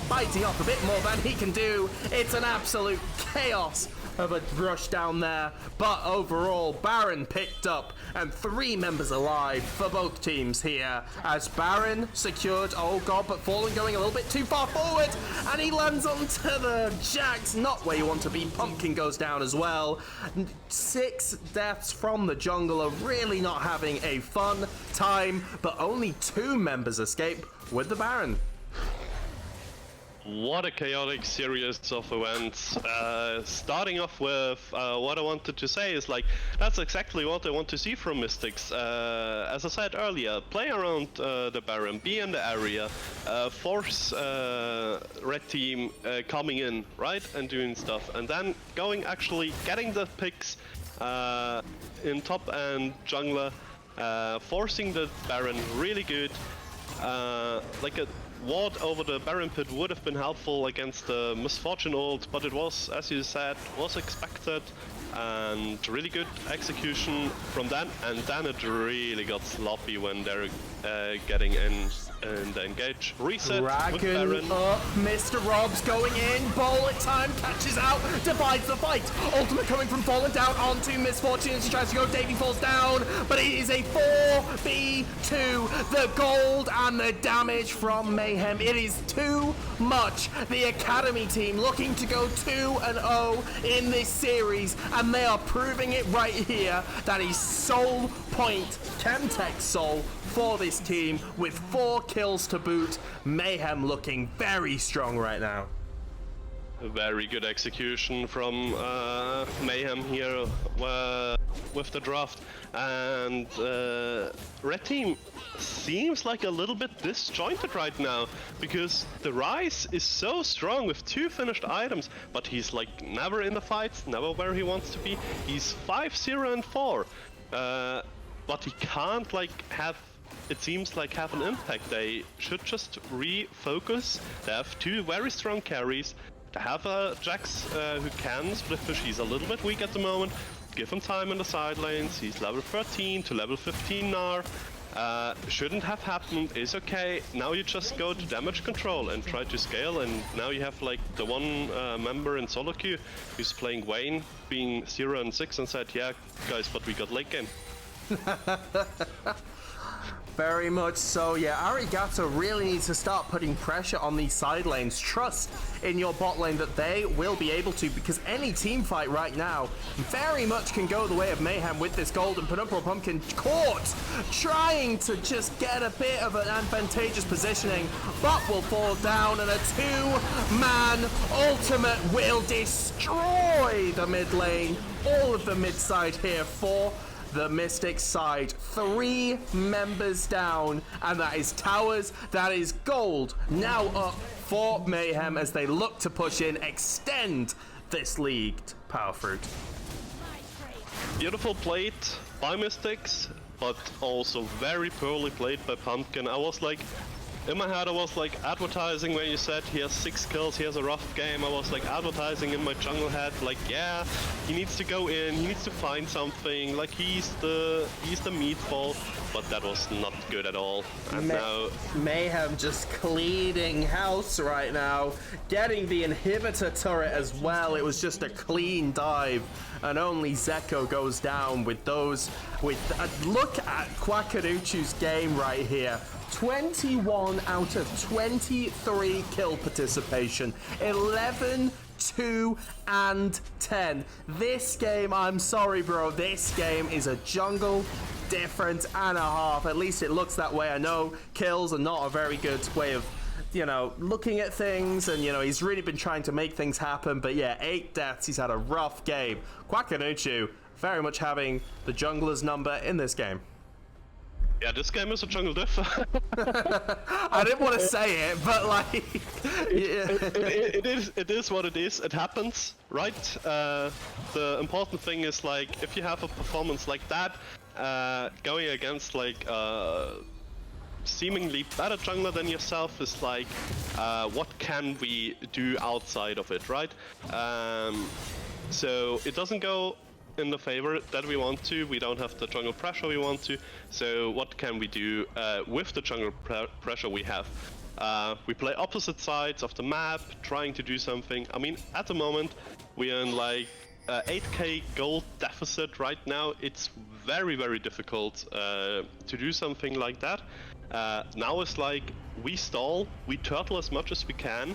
Speaker 1: biting off a bit more than he can do. It's an absolute chaos of a rush down there, but overall Baron picked up and 3 members alive for both teams here as Baron secured. Oh god, but Fallen going a little bit too far forward, and he lands onto the Jax, not where you want to be. Pumpkin goes down as well. 6 deaths from the jungler, really not having a fun time, but only 2 members escape with the Baron.
Speaker 2: What a chaotic series of events. Starting off with what I wanted to say is like, that's exactly what I want to see from Mystics. As I said earlier, play around the Baron, be in the area, force red team coming in, right, and doing stuff, and then actually getting the picks in top and jungler, forcing the Baron really good, like a ward over the Baron pit would have been helpful against the Misfortune ult, but it was, as you said, was expected, and really good execution from then, and then it really got sloppy when they're getting in and engage. Reset with Baron.
Speaker 1: Up, Mr. Rob's going in, bullet time, catches out, divides the fight. Ultimate coming from Fallen down onto Misfortune as he tries to go, Davey falls down, but it is a 4v2. The gold and the damage from Mayhem, it is too much. The Academy team looking to go 2-0 in this series, and they are proving it right here. That is soul point, Chemtech soul for this team with 4 kills to boot. Mayhem looking very strong right now.
Speaker 2: A very good execution from Mayhem here with the draft, and red team seems like a little bit disjointed right now because the Rise is so strong with 2 finished items, but he's like never in the fights, never where he wants to be. He's 5-0-4, but he can't like have, it seems like, have an impact. They should just refocus. They have 2 very strong carries. They have a Jax who can split push. He's a little bit weak at the moment. Give him time in the side lanes. He's level 13 to level 15 now. Shouldn't have happened, is okay. Now you just go to damage control and try to scale, and now you have like the one member in solo queue who's playing Vayne, being 0-6, and said, yeah guys, but we got late game.
Speaker 1: Very much so, yeah. Arigato really needs to start putting pressure on these side lanes. Trust in your bot lane that they will be able to, because any team fight right now very much can go the way of Mayhem with this golden Penumbral Pumpkin caught, trying to just get a bit of an advantageous positioning, but will fall down, and a two-man ultimate will destroy the mid lane. All of the mid side here for the Mystic side. 3 members down, and that is towers, that is gold now up for Mayhem as they look to push in, extend this leagued power fruit.
Speaker 2: Beautiful played by Mystics, but also very poorly played by Pumpkin. I was like, in my head I was like advertising when you said he has 6 kills, he has a rough game. I was like advertising in my jungle head, like, yeah, he needs to go in, he needs to find something, like he's the meatball, but that was not good at all. And now
Speaker 1: Mayhem just cleaning house right now, getting the inhibitor turret as well. It was just a clean dive, and only Zeko goes down with those. Look at Kwakanuchu's game right here. 21 out of 23 kill participation, 11, 2, and 10. This game, I'm sorry, bro, this game is a jungle difference and a half. At least it looks that way. I know kills are not a very good way of, you know, looking at things, and, you know, he's really been trying to make things happen, but yeah, 8 deaths. He's had a rough game. Kwakanuchu very much having the jungler's number in this game.
Speaker 2: Yeah, this game is a jungle diff.
Speaker 1: I didn't want to say it, but like,
Speaker 2: it is what it is. It happens, right? The important thing is, like, if you have a performance like that, going against like seemingly better jungler than yourself is like, what can we do outside of it, right? So it doesn't go in the favor that we want to. We don't have the jungle pressure we want to. So what can we do with the jungle pressure we have? We play opposite sides of the map, trying to do something. I mean, at the moment, we are in like 8k gold deficit right now. It's very, very difficult to do something like that. Now it's like, we stall, we turtle as much as we can,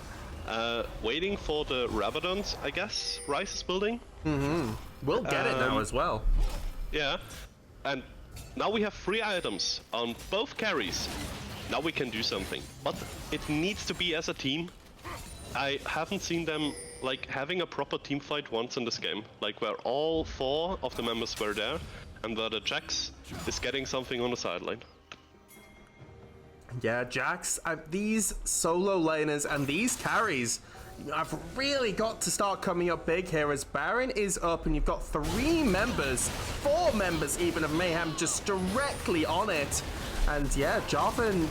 Speaker 2: waiting for the Rabadons, I guess, Rice is building.
Speaker 1: Mm-hmm. We'll get it now as well.
Speaker 2: Yeah, and now we have 3 items on both carries. Now we can do something, but it needs to be as a team. I haven't seen them like having a proper team fight once in this game, like where all 4 of the members were there, and where the Jax is getting something on the sideline.
Speaker 1: Yeah, Jax, these solo laners and these carries, I've really got to start coming up big here, as Baron is up and you've got 3 members, 4 members even of Mayhem just directly on it. And yeah, Jarvan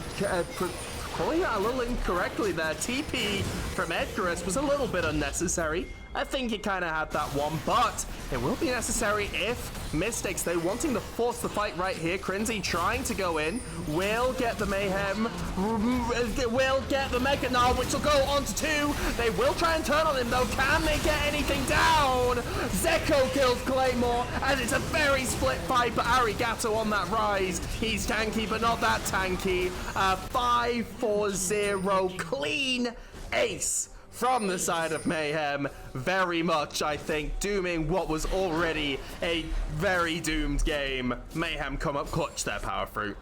Speaker 1: calling that a little incorrectly there. TP from Edgarus was a little bit unnecessary. I think he kind of had that one, but it will be necessary if Mystics, they're wanting to force the fight right here. Crinzy trying to go in, will get the Mayhem, will get the Mega Gnar, which will go on to 2. They will try and turn on him though. Can they get anything down? Zeko kills Claymore, and it's a very split fight, but Arigato on that rise. He's tanky, but not that tanky. 5-4-0, clean ace from the side of Mayhem, very much, I think, dooming what was already a very doomed game. Mayhem come up clutch their power fruit.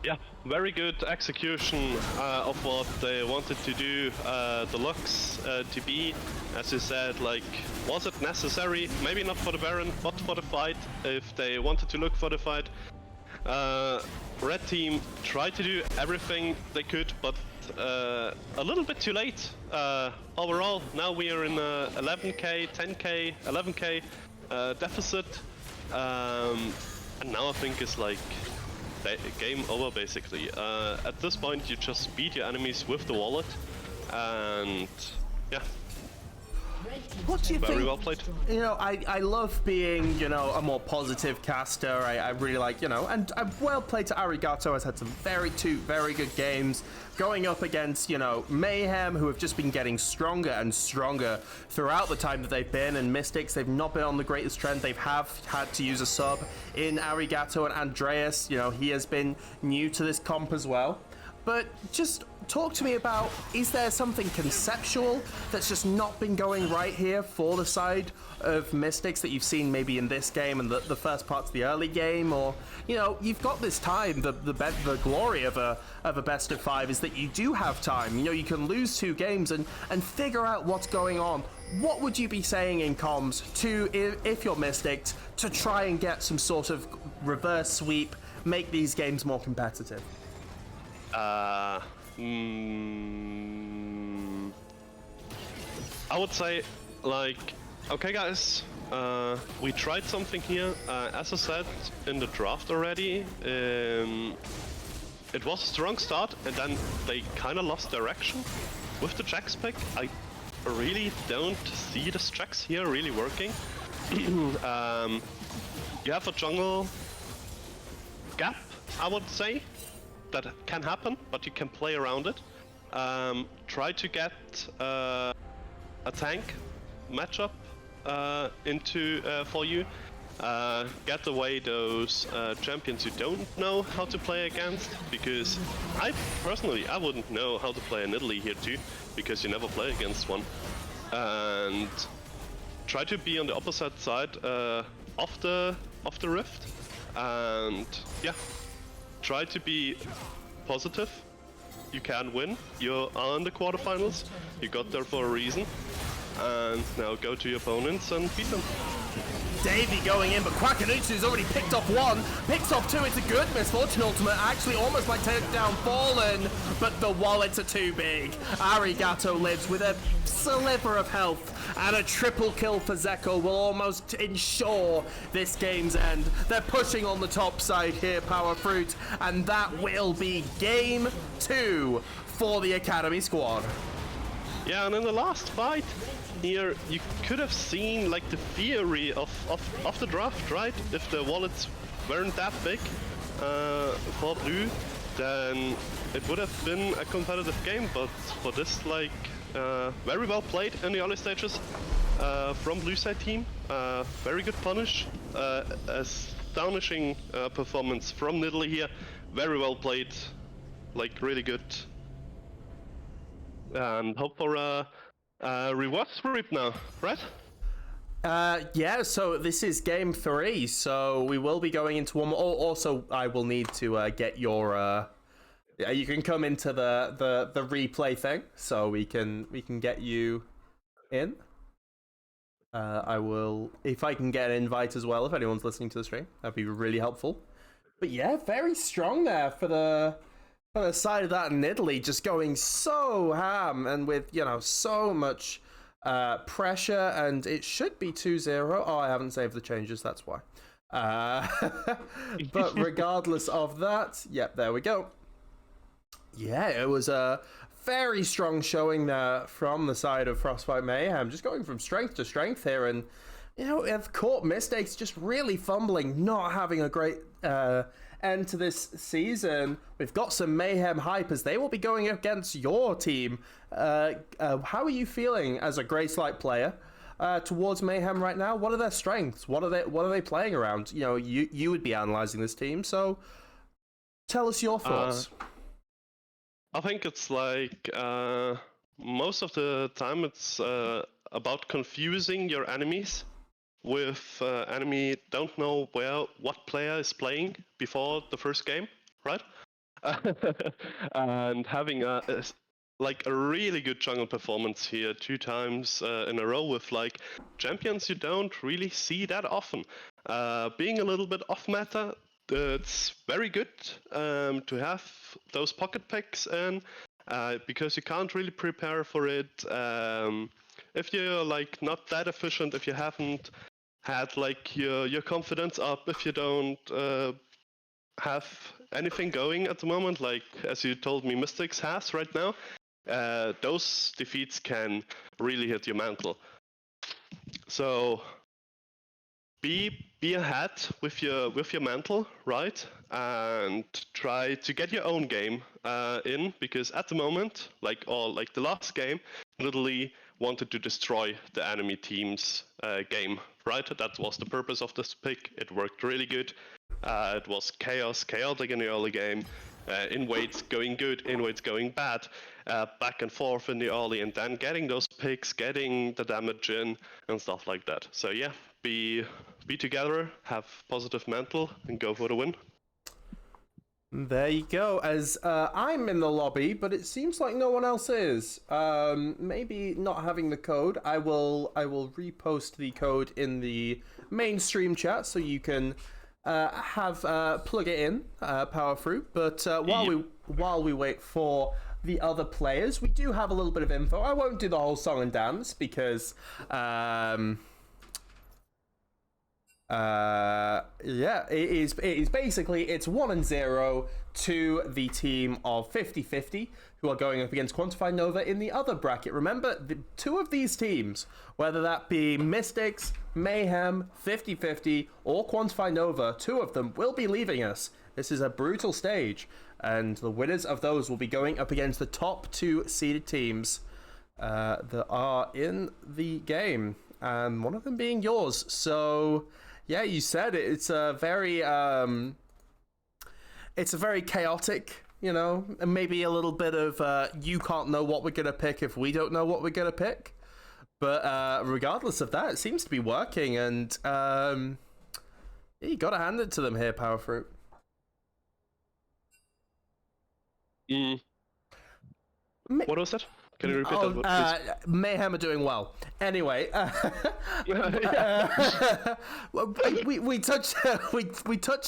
Speaker 2: Yeah, very good execution of what they wanted to do, the looks to be. As you said, like, was it necessary? Maybe not for the Baron, but for the fight, if they wanted to look for the fight. Red team tried to do everything they could, but a little bit too late. Overall, now we are in 11k, 10k, 11k deficit, and now I think it's like game over basically. At this point, you just beat your enemies with the wallet, and yeah.
Speaker 1: What do you think?
Speaker 2: Very well played.
Speaker 1: You know, I love being, you know, a more positive caster. I really like, you know, and well played to Arigato. Has had two very good games going up against, you know, Mayhem, who have just been getting stronger and stronger throughout the time that they've been, and Mystics, they've not been on the greatest trend. They've had to use a sub in Arigato, and Andreas, you know, he has been new to this comp as well. But just talk to me about, is there something conceptual that's just not been going right here for the side of Mystics that you've seen maybe in this game and the first parts of the early game? Or, you know, you've got this time. The glory of a best of 5 is that you do have time. You know, you can lose 2 games and figure out what's going on. What would you be saying in comms to, if you're Mystics, to try and get some sort of reverse sweep, make these games more competitive?
Speaker 2: I would say, like, okay guys, we tried something here. As I said in the draft already, it was a strong start and then they kind of lost direction with the Jax pick. I really don't see the Jax here really working. You have a jungle gap, I would say. That can happen, but you can play around it. Try to get a tank matchup into for you. Get away those champions you don't know how to play against, because I wouldn't know how to play in Italy here too, because you never play against one. And try to be on the opposite side of the rift, and yeah. Try to be positive. You can win. You're on the quarterfinals. You got there for a reason. And now go to your opponents and beat them.
Speaker 1: Davey going in, but Quackanutsu's already picked off 1, picks off 2. It's a good Misfortune ultimate, actually almost like takedown Fallen, but the wallets are too big. Arigato lives with a sliver of health, and a triple kill for Zeko will almost ensure this game's end. They're pushing on the top side here, Power Fruit, and that will be game 2 for the Academy squad.
Speaker 2: Yeah, and in the last fight here, you could have seen like the theory of the draft, right? If the wallets weren't that big for blue, then it would have been a competitive game. But for this, like, very well played in the early stages from blue side team. Very good punish, astonishing performance from Nidalee here. Very well played, like really good. And hope for a reverse sweep now, right?
Speaker 1: Yeah, so this is game 3, so we will be going into one more. Also, I will need to get your you can come into the replay thing, so we can get you in. I will, if I can get an invite as well, if anyone's listening to the stream, that'd be really helpful. But yeah, very strong there for the side of that in Italy, just going so ham and with, you know, so much pressure, and it should be 2-0. Oh, I haven't saved the changes, that's why. But regardless of that, yep, there we go. Yeah, it was a very strong showing there from the side of Frostbite Mayhem, just going from strength to strength here, and, you know, have caught Mystics just really fumbling, not having a great end to this season. We've got some Mayhem hype as they will be going against your team. How are you feeling as a Gracelight player towards Mayhem right now? What are their strengths? What are they playing around? You know, you would be analyzing this team, so tell us your thoughts.
Speaker 2: I think it's like most of the time it's about confusing your enemies with enemy don't know what player is playing before the first game, right? And having a really good jungle performance here 2 times in a row with like champions you don't really see that often. Being a little bit off meta, it's very good to have those pocket picks in, because you can't really prepare for it. If you're like not that efficient, if you haven't had like your confidence up, if you don't have anything going at the moment, like as you told me Mystics has right now, those defeats can really hit your mantle. So be ahead with your mental, right? And try to get your own game in, because at the moment, like the last game, literally wanted to destroy the enemy team's game, right? That was the purpose of this pick. It worked really good. It was chaotic in the early game. Invades going good, invades going bad, back and forth in the early, and then getting those picks, getting the damage in, and stuff like that. So yeah, be together, have positive mental, and go for the win.
Speaker 1: There you go. As I'm in the lobby, but it seems like no one else is. Maybe not having the code. I will repost the code in the mainstream chat so you can plug it in, Power Fruit. But while we wait for the other players, we do have a little bit of info. I won't do the whole song and dance because yeah, it is basically it's 1-0 to the team of 50/50 who are going up against Quantified Nova in the other bracket. Remember, the two of these teams, whether that be Mystics, Mayhem, 50/50, or Quantified Nova, two of them will be leaving us. This is a brutal stage, and the winners of those will be going up against the top two seeded teams that are in the game, and one of them being yours. So yeah, you said it. It's a very chaotic, and maybe a little bit of you can't know what we're gonna pick if we don't know what we're gonna pick. But regardless of that, it seems to be working, and you gotta hand it to them here, Power Fruit.
Speaker 2: What was that? Can you repeat that, please?
Speaker 1: Mayhem are doing well. Anyway, we touched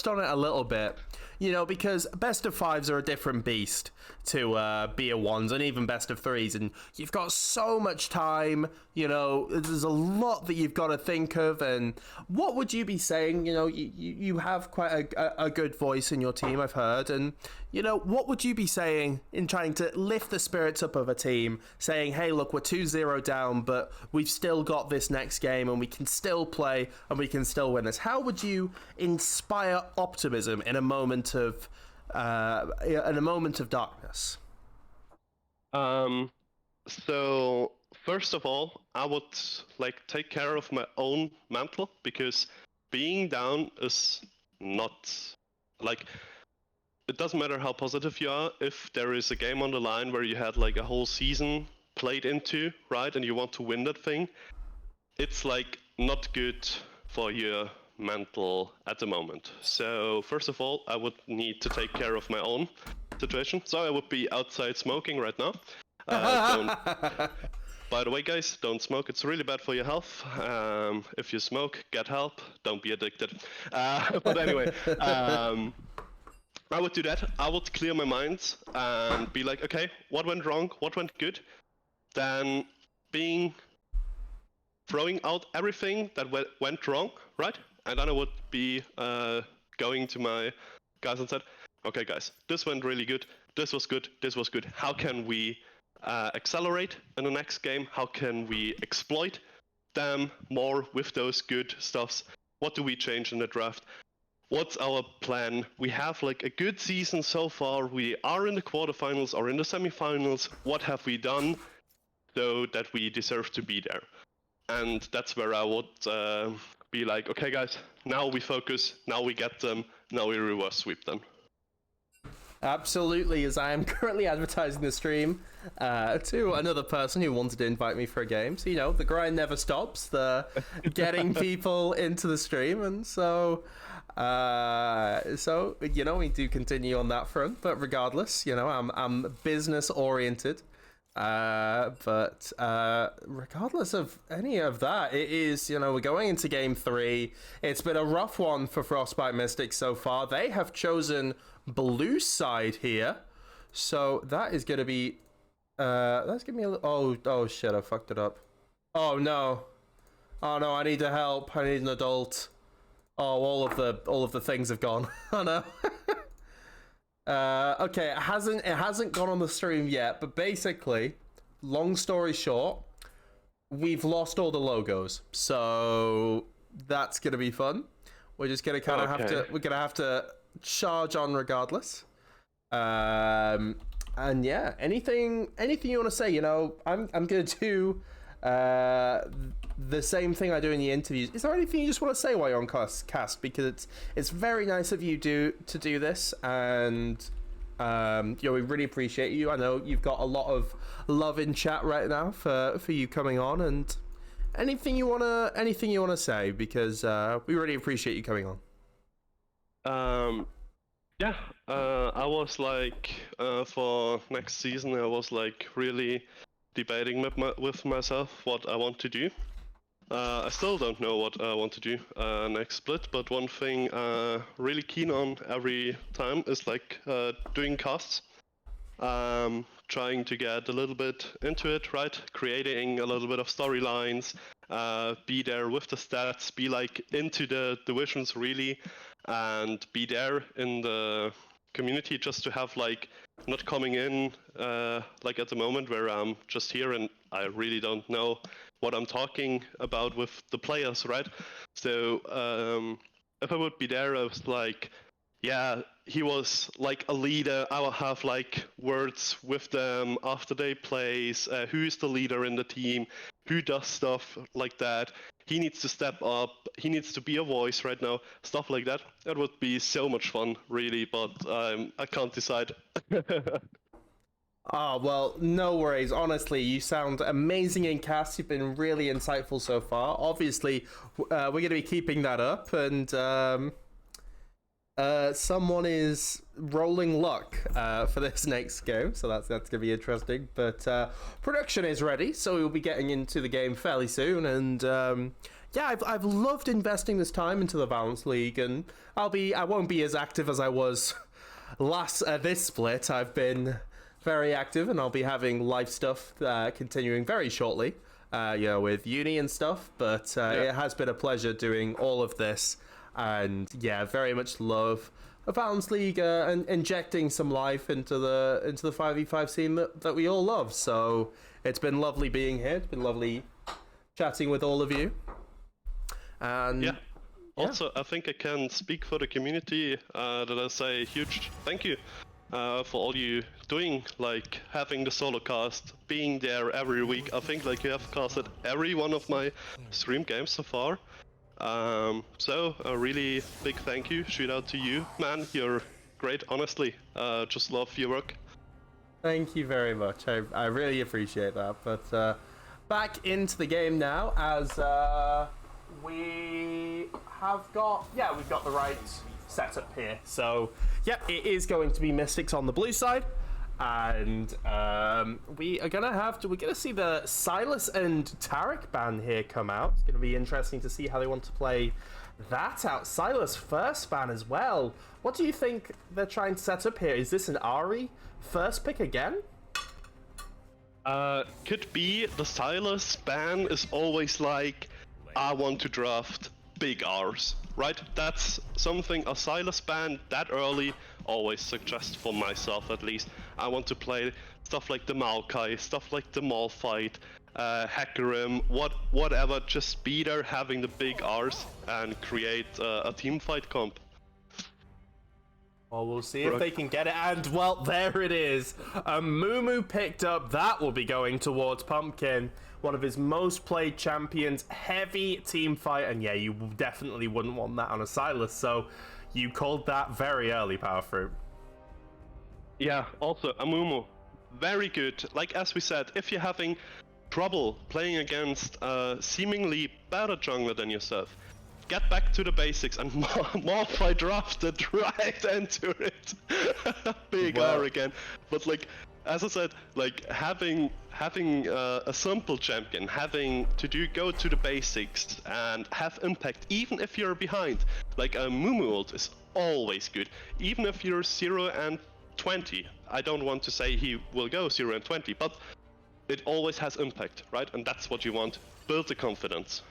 Speaker 1: on it a little bit, because best of fives are a different beast to beer ones and even best of threes, and you've got so much time. There's a lot that you've got to think of. And what would you be saying? You have quite a good voice in your team, I've heard, and what would you be saying in trying to lift the spirits up of a team, saying, hey, look, we're 2-0 down, but we've still got this next game and we can still play and we can still win this? How would you inspire optimism in a moment of darkness?
Speaker 2: So first of all, I would take care of my own mental, because being down is not it doesn't matter how positive you are. If there is a game on the line where you had a whole season played into, right, and you want to win that thing, it's not good for your mental at the moment. So first of all, I would need to take care of my own situation. So I would be outside smoking right now. By the way, guys, don't smoke. It's really bad for your health. If you smoke, get help. Don't be addicted. But anyway, I would do that. I would clear my mind and be like, okay, what went wrong? What went good? Then throwing out everything that went wrong, right? And then I would be going to my guys and said, okay, guys, this went really good. This was good. This was good. How can we accelerate in the next game? How can we exploit them more with those good stuffs? What do we change in the draft? What's our plan? We have a good season so far. We are in the quarterfinals or in the semifinals. What have we done so that we deserve to be there? And that's where I would be like, okay, guys, now we focus. Now we get them. Now we reverse sweep them.
Speaker 1: Absolutely, as I am currently advertising the stream to another person who wanted to invite me for a game. So, the grind never stops, the getting people into the stream. And so we do continue on that front. But regardless, I'm business oriented. But regardless of any of that, it is, we're going into game 3. It's been a rough one for Frostbite Mystics so far. They have chosen blue side here, so that is going to be that's gonna be a little, oh shit, I fucked it up. Oh no, I need to help. I need an adult. Oh, all of the things have gone. Oh no. Okay, it hasn't gone on the stream yet, but basically, long story short, we've lost all the logos, so that's gonna be fun. We're just gonna kind of have to charge on regardless. And yeah, anything you want to say? You know, I'm gonna do the same thing I do in the interviews. Is there anything you just want to say while you're on cast? Because it's very nice of you to do this, and we really appreciate you. I know you've got a lot of love in chat right now for you coming on, and anything you wanna say, because we really appreciate you coming on.
Speaker 2: Yeah, I was like, for next season, I was like really debating with myself what I want to do. I still don't know what I want to do next split, but one thing really keen on every time is like doing casts. Trying to get a little bit into it, right? Creating a little bit of storylines, be there with the stats, be like into the divisions really, and be there in the community, just to have like not coming in like at the moment where I'm just here and I really don't know what I'm talking about with the players, right? So if I would be there, I was like, yeah, he was like a leader. I will have like words with them after they plays. Who's the leader in the team? Who does stuff like that? He needs to step up. He needs to be a voice right now. Stuff like that. That would be so much fun, really. But I can't decide.
Speaker 1: Oh, well, no worries. Honestly, you sound amazing in cast. You've been really insightful so far. Obviously, we're going to be keeping that up, and someone is rolling luck for this next game, so that's going to be interesting. But production is ready, so we'll be getting into the game fairly soon. And yeah, I've loved investing this time into the Balance League, and I won't be as active as I was this split. I've been very active, and I'll be having live stuff continuing very shortly, with uni and stuff. But It has been a pleasure doing all of this. And yeah, very much love a Balance League and injecting some life into the 5v5 scene that we all love. So it's been lovely being here. It's been lovely chatting with all of you. And
Speaker 2: yeah. Also, I think I can speak for the community that I say huge thank you for all you doing, like having the solo cast, being there every week. I think like you have casted every one of my stream games so far. So a really big thank you, shout out to you, man. You're great, honestly. Just love your work.
Speaker 1: Thank you very much. I really appreciate that. But back into the game now, as we've got the right setup here. So yep, it is going to be Mystics on the blue side. And we're gonna see the Silas and Tarek ban here come out. It's gonna be interesting to see how they want to play that out. Silas first ban as well. What do you think they're trying to set up here? Is this an Ari first pick again?
Speaker 2: Could be. The Silas ban is always like, I want to draft big R's, right? That's something a Silas ban that early always suggests for myself, at least. I want to play stuff like the Maokai, stuff like the Malphite, Hackerim, whatever, just be there having the big R's and create a team fight comp.
Speaker 1: Well, we'll see if they can get it, and well, there it is. Mumu picked up, that will be going towards Pumpkin, one of his most played champions, heavy team fight, and yeah, you definitely wouldn't want that on a Silas, so you called that very early, Power Fruit.
Speaker 2: Yeah, also, Amumu, very good. Like as we said, if you're having trouble playing against a seemingly better jungler than yourself, get back to the basics and Morphy drafted right into it. Big R again. But like, as I said, like having a simple champion, having to go to the basics and have impact, even if you're behind, like a Mumu ult is always good. Even if you're 0 and 20, I don't want to say he will go 0 and 20, but it always has impact, right? And that's what you want. Build the confidence.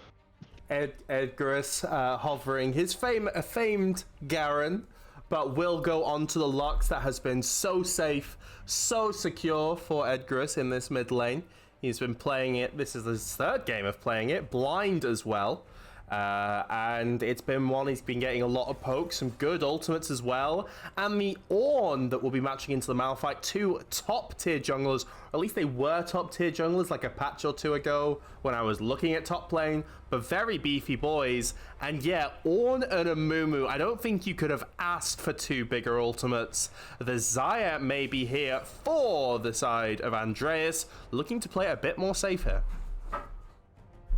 Speaker 1: Edgarus hovering his famed Garen, but will go on to the Lux that has been so safe, so secure for Edgarus in this mid lane. He's been playing it. This is his third game of playing it, blind as well. And it's been one he's been getting a lot of pokes, some good ultimates as well. And the Ornn that will be matching into the Malphite, two top tier junglers, or at least they were top tier junglers like a patch or two ago when I was looking at top lane, but very beefy boys. And yeah, Ornn and Amumu, I don't think you could have asked for two bigger ultimates. The Xayah may be here for the side of Andreas, looking to play a bit more safe here.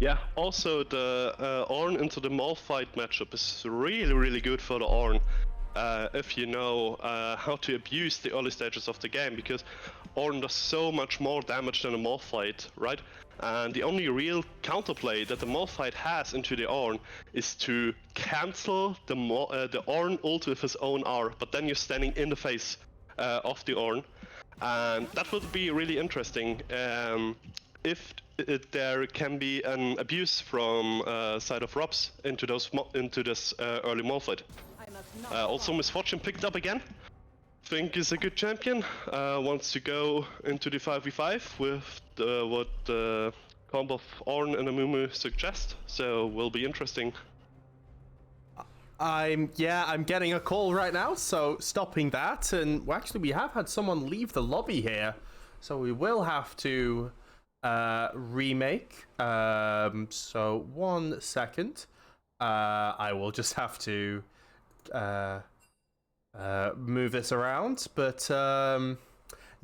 Speaker 2: Yeah, also the Ornn into the Malphite matchup is really, really good for the Ornn. If you know how to abuse the early stages of the game, because Ornn does so much more damage than a Malphite, right? And the only real counterplay that the Malphite has into the Ornn is to cancel the Ornn ult with his own R, but then you're standing in the face of the Ornn. And that would be really interesting if there can be an abuse from side of Robs into this early Malphite. Also, Misfortune picked up again. Think is a good champion. Wants to go into the 5v5 with what the combo of Ornn and Amumu suggest. So will be interesting.
Speaker 1: I'm getting a call right now, so stopping that. And well, actually, we have had someone leave the lobby here, so we will have to remake. So 1 second. I will just have to move this around, but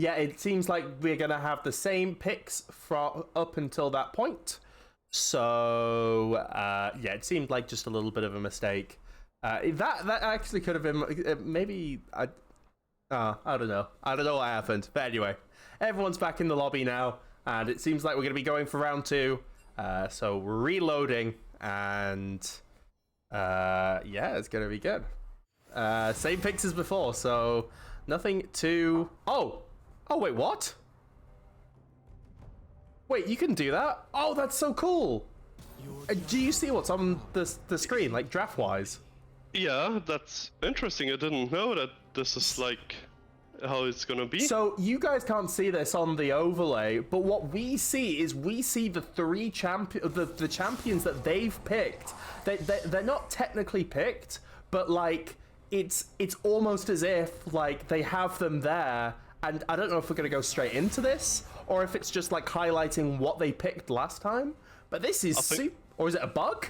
Speaker 1: yeah, it seems like we're gonna have the same picks from up until that point. So yeah, it seemed like just a little bit of a mistake. That actually could have been maybe I don't know what happened, but anyway, everyone's back in the lobby now, and it seems like we're gonna be going for round 2. So we're reloading, and yeah, it's gonna be good. Same picks as before, so nothing to... Oh, wait, what? Wait, you can do that? Oh, that's so cool. Do you see what's on the screen, like draft-wise?
Speaker 2: Yeah, that's interesting. I didn't know that this is like how it's gonna be.
Speaker 1: So you guys can't see this on the overlay, but what we see is the three the champions that they've picked. They're not technically picked, but like it's almost as if like they have them there. And I don't know if we're gonna go straight into this or if it's just like highlighting what they picked last time. But this is or is it a bug?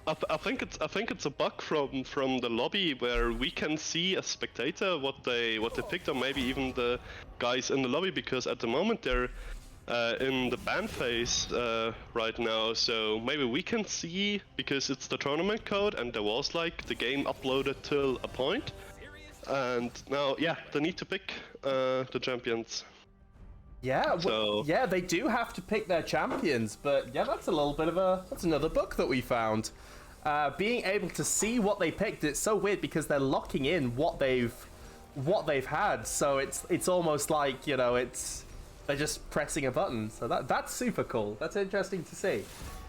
Speaker 2: I think it's a bug from the lobby where we can see as spectator what they picked, or maybe even the guys in the lobby, because at the moment they're in the ban phase right now. So maybe we can see, because it's the tournament code and there was like the game uploaded till a point, and now yeah, they need to pick the champions.
Speaker 1: Yeah, yeah, they do have to pick their champions, but yeah, that's another bug that we found. Being able to see what they picked, it's so weird because they're locking in what they've had, so it's almost like, you know, they're just pressing a button. So that's super cool. That's interesting to see.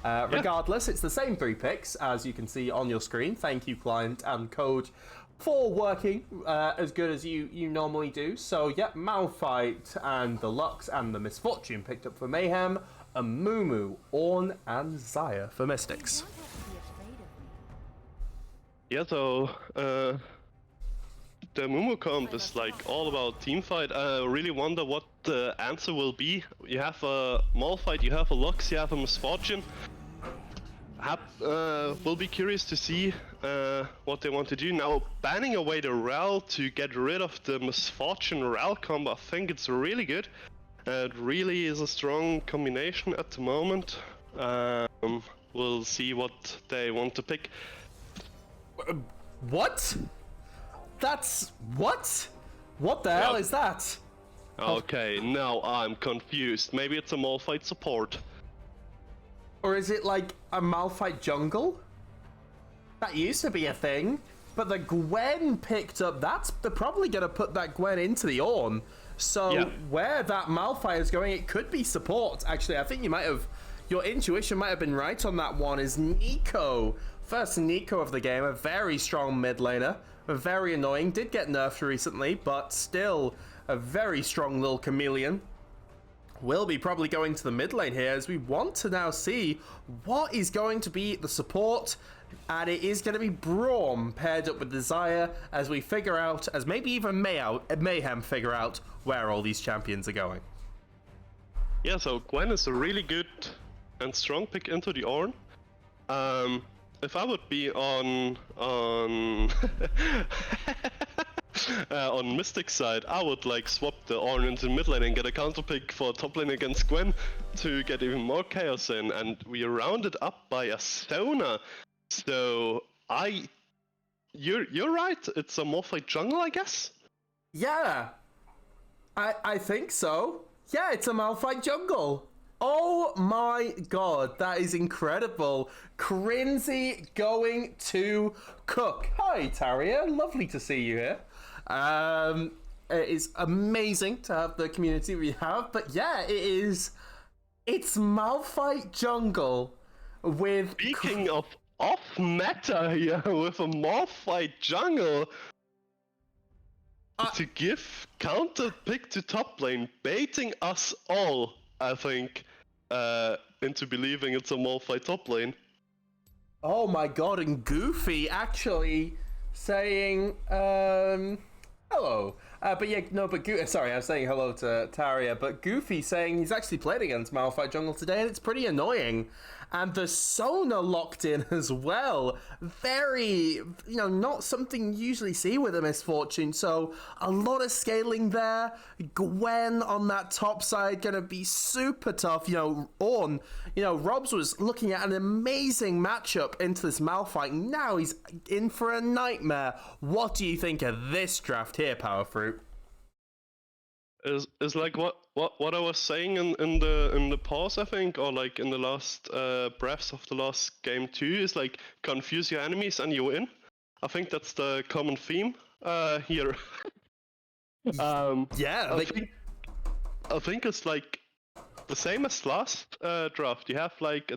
Speaker 1: Regardless, it's the same 3 picks as you can see on your screen. Thank you, client and code, for working as good as you normally do. So yeah, Malphite and the Lux and the Misfortune picked up for Mayhem, Amumu, Ornn, and Xayah for Mystics.
Speaker 2: Yeah, so the Amumu comp is like all about teamfight. I really wonder what the answer will be. You have a Malphite, you have a Lux, you have a Misfortune. We'll be curious to see what they want to do. Now, banning away the Rel to get rid of the Misfortune Rel combo, I think it's really good. It really is a strong combination at the moment. We'll see what they want to pick.
Speaker 1: What? That's... what? What the hell is that?
Speaker 2: Okay, now I'm confused. Maybe it's a Malphite support.
Speaker 1: Or is it like a Malphite jungle? That used to be a thing, but the Gwen picked up. They're probably gonna put that Gwen into the Ornn. So where that Malphite is going, it could be support. Actually, I think your intuition might have been right on that one. Is Nico, first Nico of the game, a very strong mid laner, very annoying. Did get nerfed recently, but still a very strong little chameleon. will be probably going to the mid lane here, as we want to now see what is going to be the support. And it is going to be Braum paired up with Desire, as we figure out, as maybe even Mayhem figure out where all these champions are going.
Speaker 2: Yeah, so Gwen is a really good and strong pick into the Ornn. If I would be on on Mystic side, I would like swap the Ornn into mid lane and get a counter pick for top lane against Gwen to get even more chaos in, and we are rounded up by a Sona. So you're right. It's a Morphite jungle, I guess.
Speaker 1: Yeah, I think so. Yeah, it's a Malphite jungle. Oh my god, that is incredible. Crinzy going to Cook. Hi, Taria. Lovely to see you here. It is amazing to have the community we have, but yeah, it's Malphite jungle with...
Speaker 2: Speaking of off meta here with a Morphite jungle, to give counter pick to top lane, baiting us all, I think, into believing it's a Morphite top lane.
Speaker 1: Oh my god, and Goofy actually saying, hello. But yeah, no, but sorry, I was saying hello to Taria, but Goofy saying he's actually played against Malphite jungle today, and it's pretty annoying. And the Sona locked in as well. Very, not something you usually see with a Misfortune. So a lot of scaling there. Gwen on that top side gonna be super tough. Ornn, Robs was looking at an amazing matchup into this Malphite. Now he's in for a nightmare. What do you think of this draft here, Power Fruit?
Speaker 2: Is like what I was saying in the pause, I think, or like in the last breaths of the last game too, is like confuse your enemies and you win. I think that's the common theme here.
Speaker 1: Yeah,
Speaker 2: I think it's like the same as last draft. You have like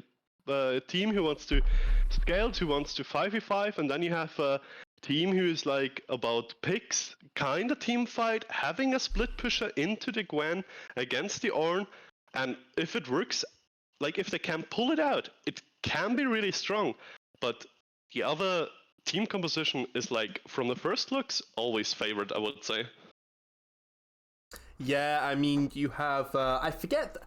Speaker 2: a team who wants to scale, who wants to 5v5, and then you have a team who is like about picks, kind of team fight, having a split pusher into the Gwen against the Ornn, and if it works, like if they can pull it out, it can be really strong. But the other team composition is like, from the first looks, always favored, I would say.
Speaker 1: Yeah, I mean, you have, I forget,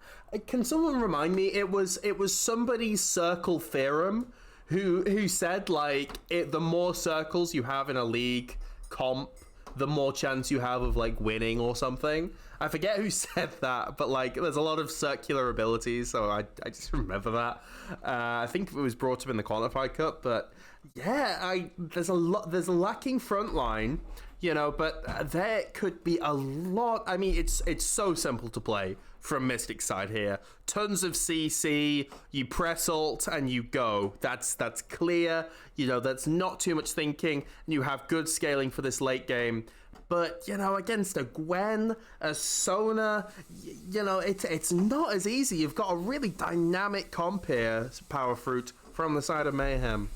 Speaker 1: can someone remind me? It was somebody's circle theorem who said, like, the more circles you have in a league comp, the more chance you have of, like, winning or something. I forget who said that, but, like, there's a lot of circular abilities, so I just remember that. I think it was brought up in the Quantified Cup, but yeah, there's a lacking front line, but there could be a lot. I mean, it's so simple to play from Mystic side here. Tons of CC, you press alt and you go. That's clear. That's not too much thinking. And you have good scaling for this late game. But, against a Gwen, a Sona, it's not as easy. You've got a really dynamic comp here, Power Fruit, from the side of Mayhem.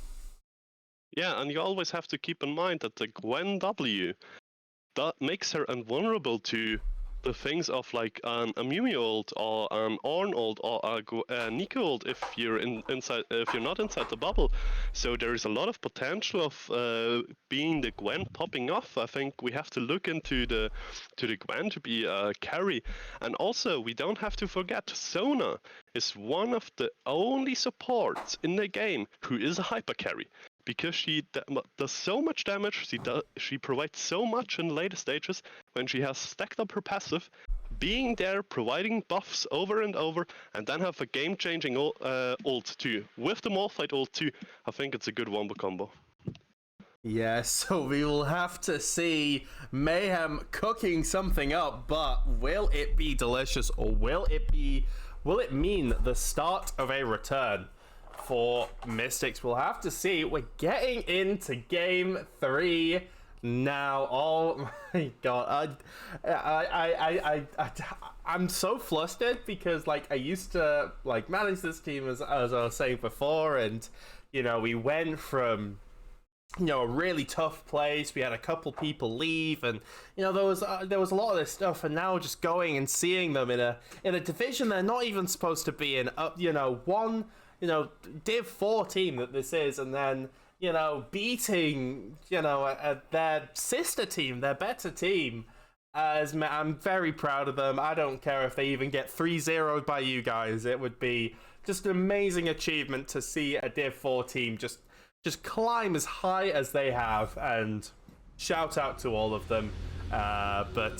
Speaker 2: Yeah, and you always have to keep in mind that the Gwen W, that makes her invulnerable to the things of like an Amumi ult or an Ornn ult or a Nico ult if you're if you're not inside the bubble. So there is a lot of potential of being the Gwen popping off. I think we have to look into the Gwen to be a carry, and also we don't have to forget Sona is one of the only supports in the game who is a hyper carry. Because she does so much damage, she provides so much in the later stages when she has stacked up her passive, being there, providing buffs over and over, and then have a game-changing ult too. With the Morphite ult too, I think it's a good wombo combo.
Speaker 1: Yeah, so we will have to see Mayhem cooking something up, but will it be delicious, or will it mean the start of a return for Mystics? We'll have to see. We're getting into game 3 now. Oh my god, I'm so flustered because I used to manage this team as I was saying before, and we went from a really tough place. We had a couple people leave, and there was a lot of this stuff. And now just going and seeing them in a division they're not even supposed to be in. One Div 4 team that this is, and then beating their sister team, their better team. I'm very proud of them. I don't care if they even get 3-0'd by you guys. It would be just an amazing achievement to see a Div 4 team just climb as high as they have, and shout out to all of them. But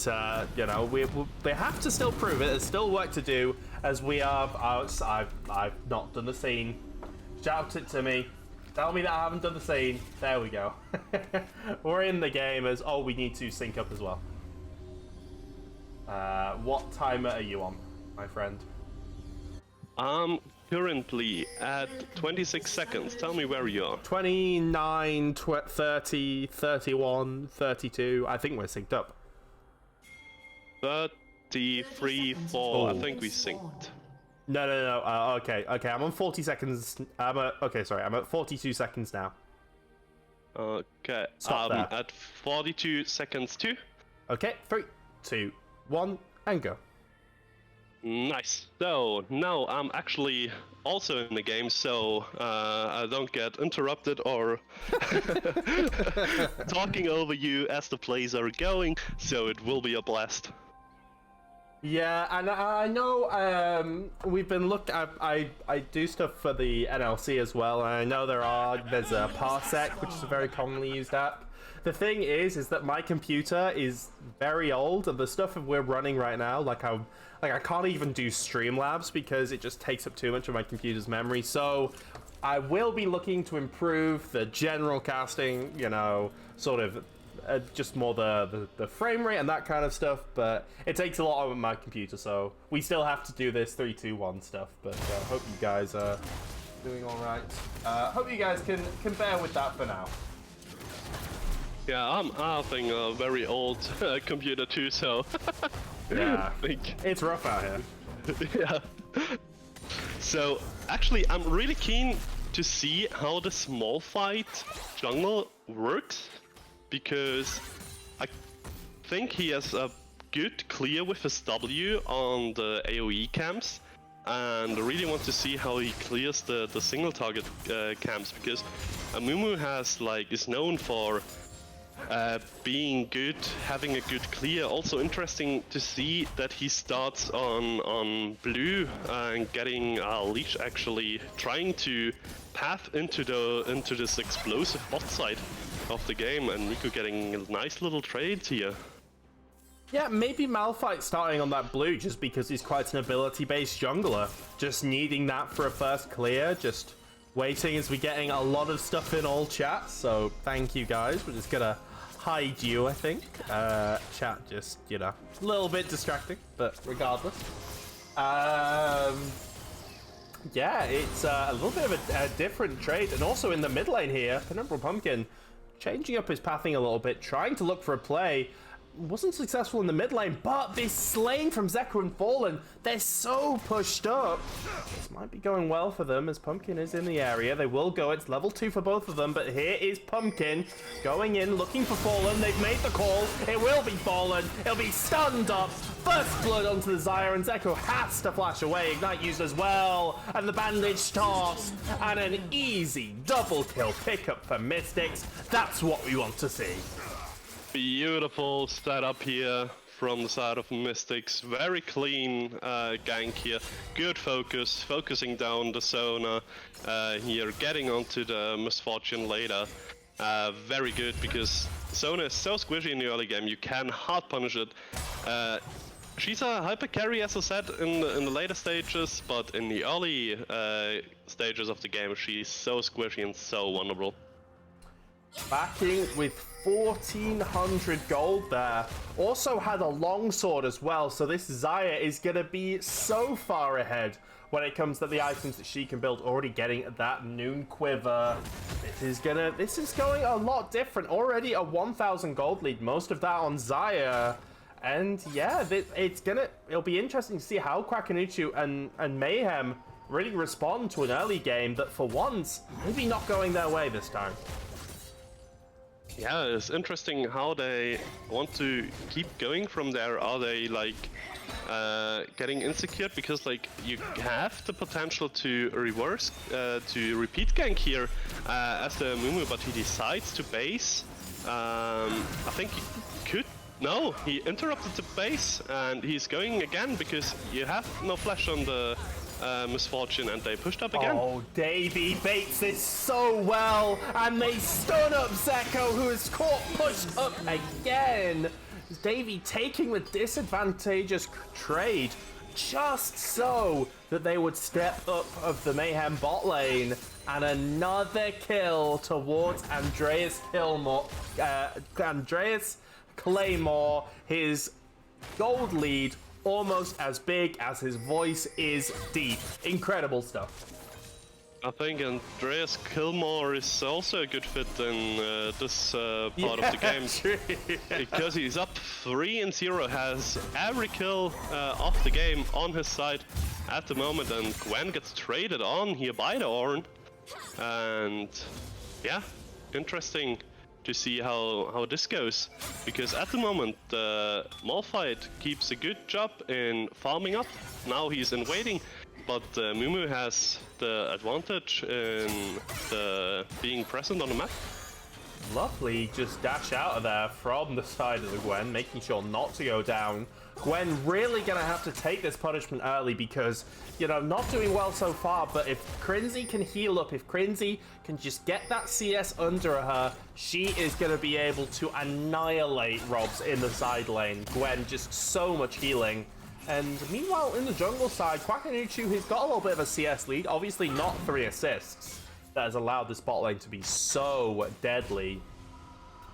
Speaker 1: they have to still prove it. There's still work to do, as we have. I've not done the scene. Shout it to me. Tell me that I haven't done the scene. There we go. We're in the game as... Oh, we need to sync up as well. What timer are you on, my friend?
Speaker 2: Currently at 26 seconds. Tell me where you are.
Speaker 1: 29, 30, 31, 32. I think we're synced up.
Speaker 2: 33, 4.
Speaker 1: Oh.
Speaker 2: I think we synced.
Speaker 1: No. Okay. I'm on 40 seconds. I'm at 42 seconds now.
Speaker 2: Okay.
Speaker 1: Stop there.
Speaker 2: At 42 seconds too.
Speaker 1: Okay. 3, 2, 1, and go.
Speaker 2: Nice. So now I'm actually also in the game, so I don't get interrupted or talking over you as the plays are going. So it will be a blast.
Speaker 1: Yeah, and I know we've been I do stuff for the NLC as well, and I know there's a Parsec, which is a very commonly used app. The thing is that my computer is very old, and the stuff we're running right now, I can't even do Streamlabs because it just takes up too much of my computer's memory. So I will be looking to improve the general casting, sort of just more the frame rate and that kind of stuff. But it takes a lot of my computer, so we still have to do this 3, 2, 1 stuff. But hope you guys are doing all right. Hope you guys can bear with that for now.
Speaker 2: Yeah, I'm having a very old computer too, so
Speaker 1: Yeah, it's rough out here.
Speaker 2: Yeah. So actually, I'm really keen to see how the small fight jungle works, because I think he has a good clear with his W on the AoE camps, and I really want to see how he clears the single target camps, because Amumu is known for being good, having a good clear. Also interesting to see that he starts on blue and getting leech actually trying to path into this explosive bot side of the game, and Nico getting nice little trades here.
Speaker 1: Yeah, maybe Malphite starting on that blue just because he's quite an ability-based jungler. Just needing that for a first clear, just waiting as we're getting a lot of stuff in all chat, so thank you guys. We're just gonna hide you, I think. Chat just, a little bit distracting, but regardless. Yeah, it's a little bit of a different trade, and also in the mid lane here, Penumbral Pumpkin changing up his pathing a little bit, trying to look for a play. Wasn't successful in the mid lane, but this Slaying from Zeku and Fallen, they're so pushed up. This might be going well for them as Pumpkin is in the area. They will go. It's level 2 for both of them, but here is Pumpkin going in, looking for Fallen. They've made the call. It will be Fallen. It'll be stunned up. First blood onto the Zyre, and Zeku has to flash away. Ignite used as well, and the bandage tossed, and an easy double kill pickup for Mystics. That's what we want to see.
Speaker 2: Beautiful setup here from the side of Mystics. Very clean gank here. Good focus, focusing down the Sona here, getting onto the Misfortune later. Very good, because Sona is so squishy in the early game, you can hard punish it. She's a hyper carry, as I said, in the later stages, but in the early stages of the game, she's so squishy and so vulnerable.
Speaker 1: Backing with 1,400 gold there. Also had a longsword as well, so this Zyre is going to be so far ahead when it comes to the items that she can build. Already getting that Noon Quiver. This is going a lot different. Already a 1,000 gold lead, most of that on Zyre. And yeah, it'll be interesting to see how Kwakanuchu and Mayhem really respond to an early game that for once, maybe not going their way this time.
Speaker 2: Yeah, it's interesting how they want to keep going from there. Are they like getting insecure because like you have the potential to reverse, to repeat gank here as the Mumu, but he decides to base. I think he could. No, he interrupted the base and he's going again because you have no flash on the Misfortune, and they pushed up again.
Speaker 1: Oh, Davey baits this so well, and they stun up Zeko, who is caught pushed up again. Davey taking the disadvantageous trade just so that they would step up of the Mayhem bot lane. And another kill towards Andreas Claymore, his gold lead almost as big as his voice is deep. Incredible stuff.
Speaker 2: I think Andreas Kilmore is also a good fit in this part of the game.
Speaker 1: True.
Speaker 2: Because he's up 3-0, has every kill of the game on his side at the moment, and Gwen gets traded on here by the Ornn. And yeah, interesting to see how this goes, because at the moment Malphite keeps a good job in farming up. Now he's in waiting, but Mumu has the advantage in being present on the map.
Speaker 1: Lovely, just dash out of there from the side of the Gwen, making sure not to go down. Gwen really gonna have to take this punishment early because, you know, not doing well so far, but if Crinzy can heal up, if Crinzy can just get that CS under her, she is gonna be able to annihilate Robs in the side lane. Gwen just so much healing. And meanwhile, in the jungle side, Quackanuchu has got a little bit of a CS lead, obviously not 3 assists. That has allowed this bot lane to be so deadly.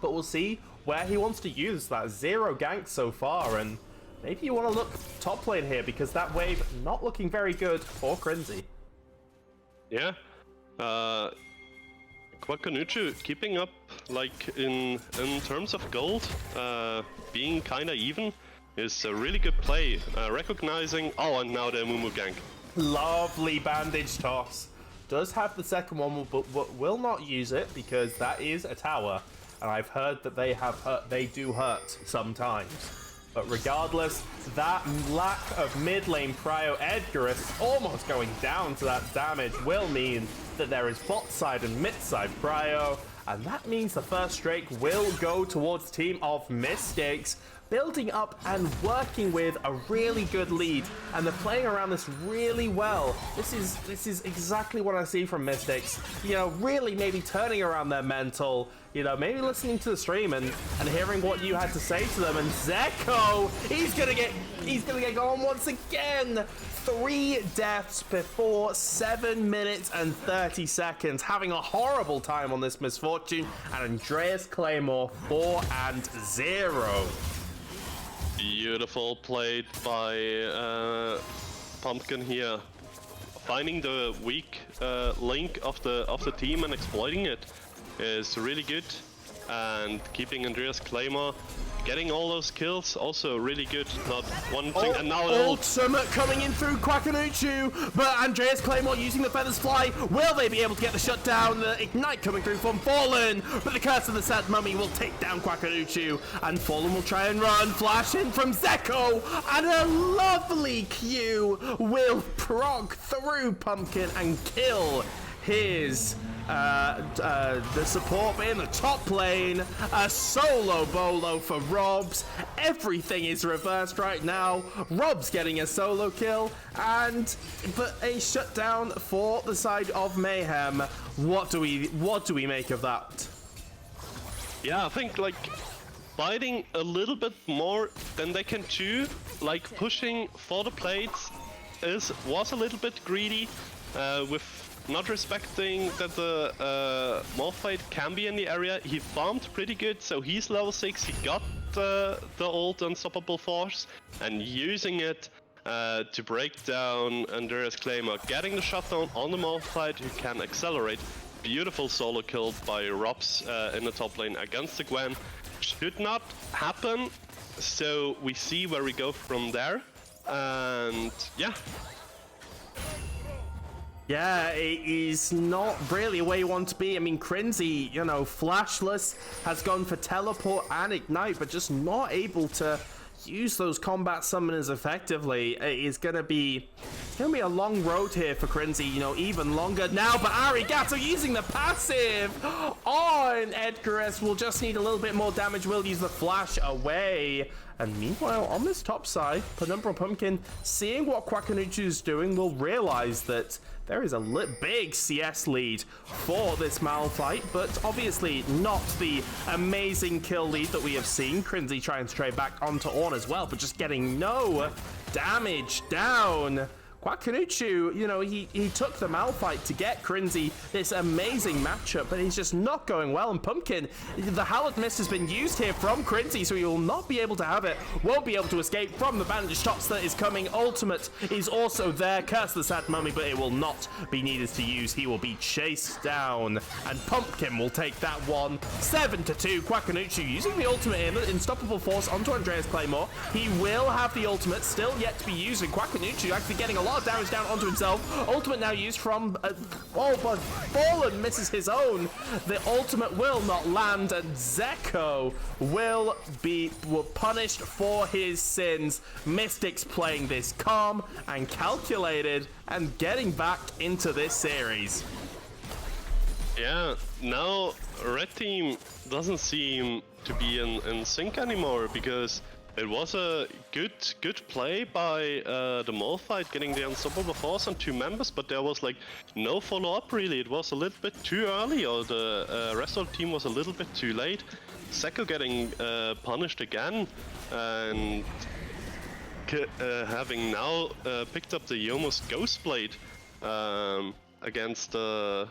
Speaker 1: But we'll see where he wants to use that 0 gank so far, and maybe you want to look top lane here because that wave not looking very good for Crinzy.
Speaker 2: Yeah. Quackanuchu keeping up like in terms of gold, being kinda even is a really good play. Recognizing, oh, and now the Mumu gank.
Speaker 1: Lovely bandage toss. Does have the second one, but will not use it because that is a tower, and I've heard that they do hurt sometimes. But regardless, that lack of mid lane prio Edgarus almost going down to that damage will mean that there is bot side and mid side prio, and that means the first Drake will go towards team of Mystics, building up and working with a really good lead, and they're playing around this really well. This is exactly what I see from Mystics. You know, really maybe turning around their mental, you know, maybe listening to the stream and hearing what you had to say to them. And Zeko, he's gonna get going once again. 3 deaths before 7 minutes and 30 seconds, having a horrible time on this Misfortune, and Andreas Claymore 4-0.
Speaker 2: Beautiful played by Pumpkin here, finding the weak link of the team and exploiting it is really good, and keeping Andreas Claymore getting all those kills also really good. Not one thing, and now
Speaker 1: ultimate coming in through Quackanuchu, but Andreas Claymore using the Feathers Fly. Will they be able to get the shutdown? The Ignite coming through from Fallen, but the Curse of the Sad Mummy will take down Quackanuchu, and Fallen will try and run. Flash in from Zeko, and a lovely Q will proc through Pumpkin and kill his the support in the top lane. A solo bolo for Robs. Everything is reversed right now. Robs getting a solo kill, but a shutdown for the side of Mayhem. What do we make of that?
Speaker 2: Yeah, I think like biting a little bit more than they can chew, like pushing for the plates was a little bit greedy, with not respecting that the Malphite can be in the area. He farmed pretty good, so he's level 6. He got the old Unstoppable Force and using it to break down Andreas Claymore, getting the shutdown on the Malphite, who can accelerate. Beautiful solo kill by Robs in the top lane against the Gwen. Should not happen, so we see where we go from there. And yeah.
Speaker 1: Yeah, it is not really where you want to be. I mean, Crinzy, you know, flashless, has gone for teleport and ignite, but just not able to use those combat summoners effectively. It is gonna be a long road here for Crinzy, you know, even longer now. But Arigato using the passive on Edgarus will just need a little bit more damage. Will use the flash away. And meanwhile, on this top side, Penumbral Pumpkin, seeing what Quackanuchu's doing, will realize that there is a big CS lead for this Malphite, but obviously not the amazing kill lead that we have seen. Crinzy trying to trade back onto Ornn as well, but just getting no damage down. Quackanuchu, you know, he took the Malphite to get Crinzy this amazing matchup, but he's just not going well. And Pumpkin, the Hallowed Mist has been used here from Crinzy, so he will not be able to have it. Won't be able to escape from the bandage shots that is coming. Ultimate is also there. Curse the Sad Mummy, but it will not be needed to use. He will be chased down, and Pumpkin will take that one. 7-2. Quackanuchu using the ultimate in Unstoppable Force onto Andreas Claymore. He will have the ultimate, still yet to be used, and Quackanuchu actually getting a lot of damage down onto himself. Ultimate now used from but Fallen misses his own. The ultimate will not land, and Zeko will be punished for his sins. Mystics playing this calm and calculated and getting back into this series.
Speaker 2: Yeah, now red team doesn't seem to be in sync anymore, because it was a good play by the Malphite getting the Unstoppable Force on 2 members, but there was like no follow-up really. It was a little bit too early, or the rest of the team was a little bit too late. Zeko getting punished again, and having now picked up the Yomu's Ghostblade against the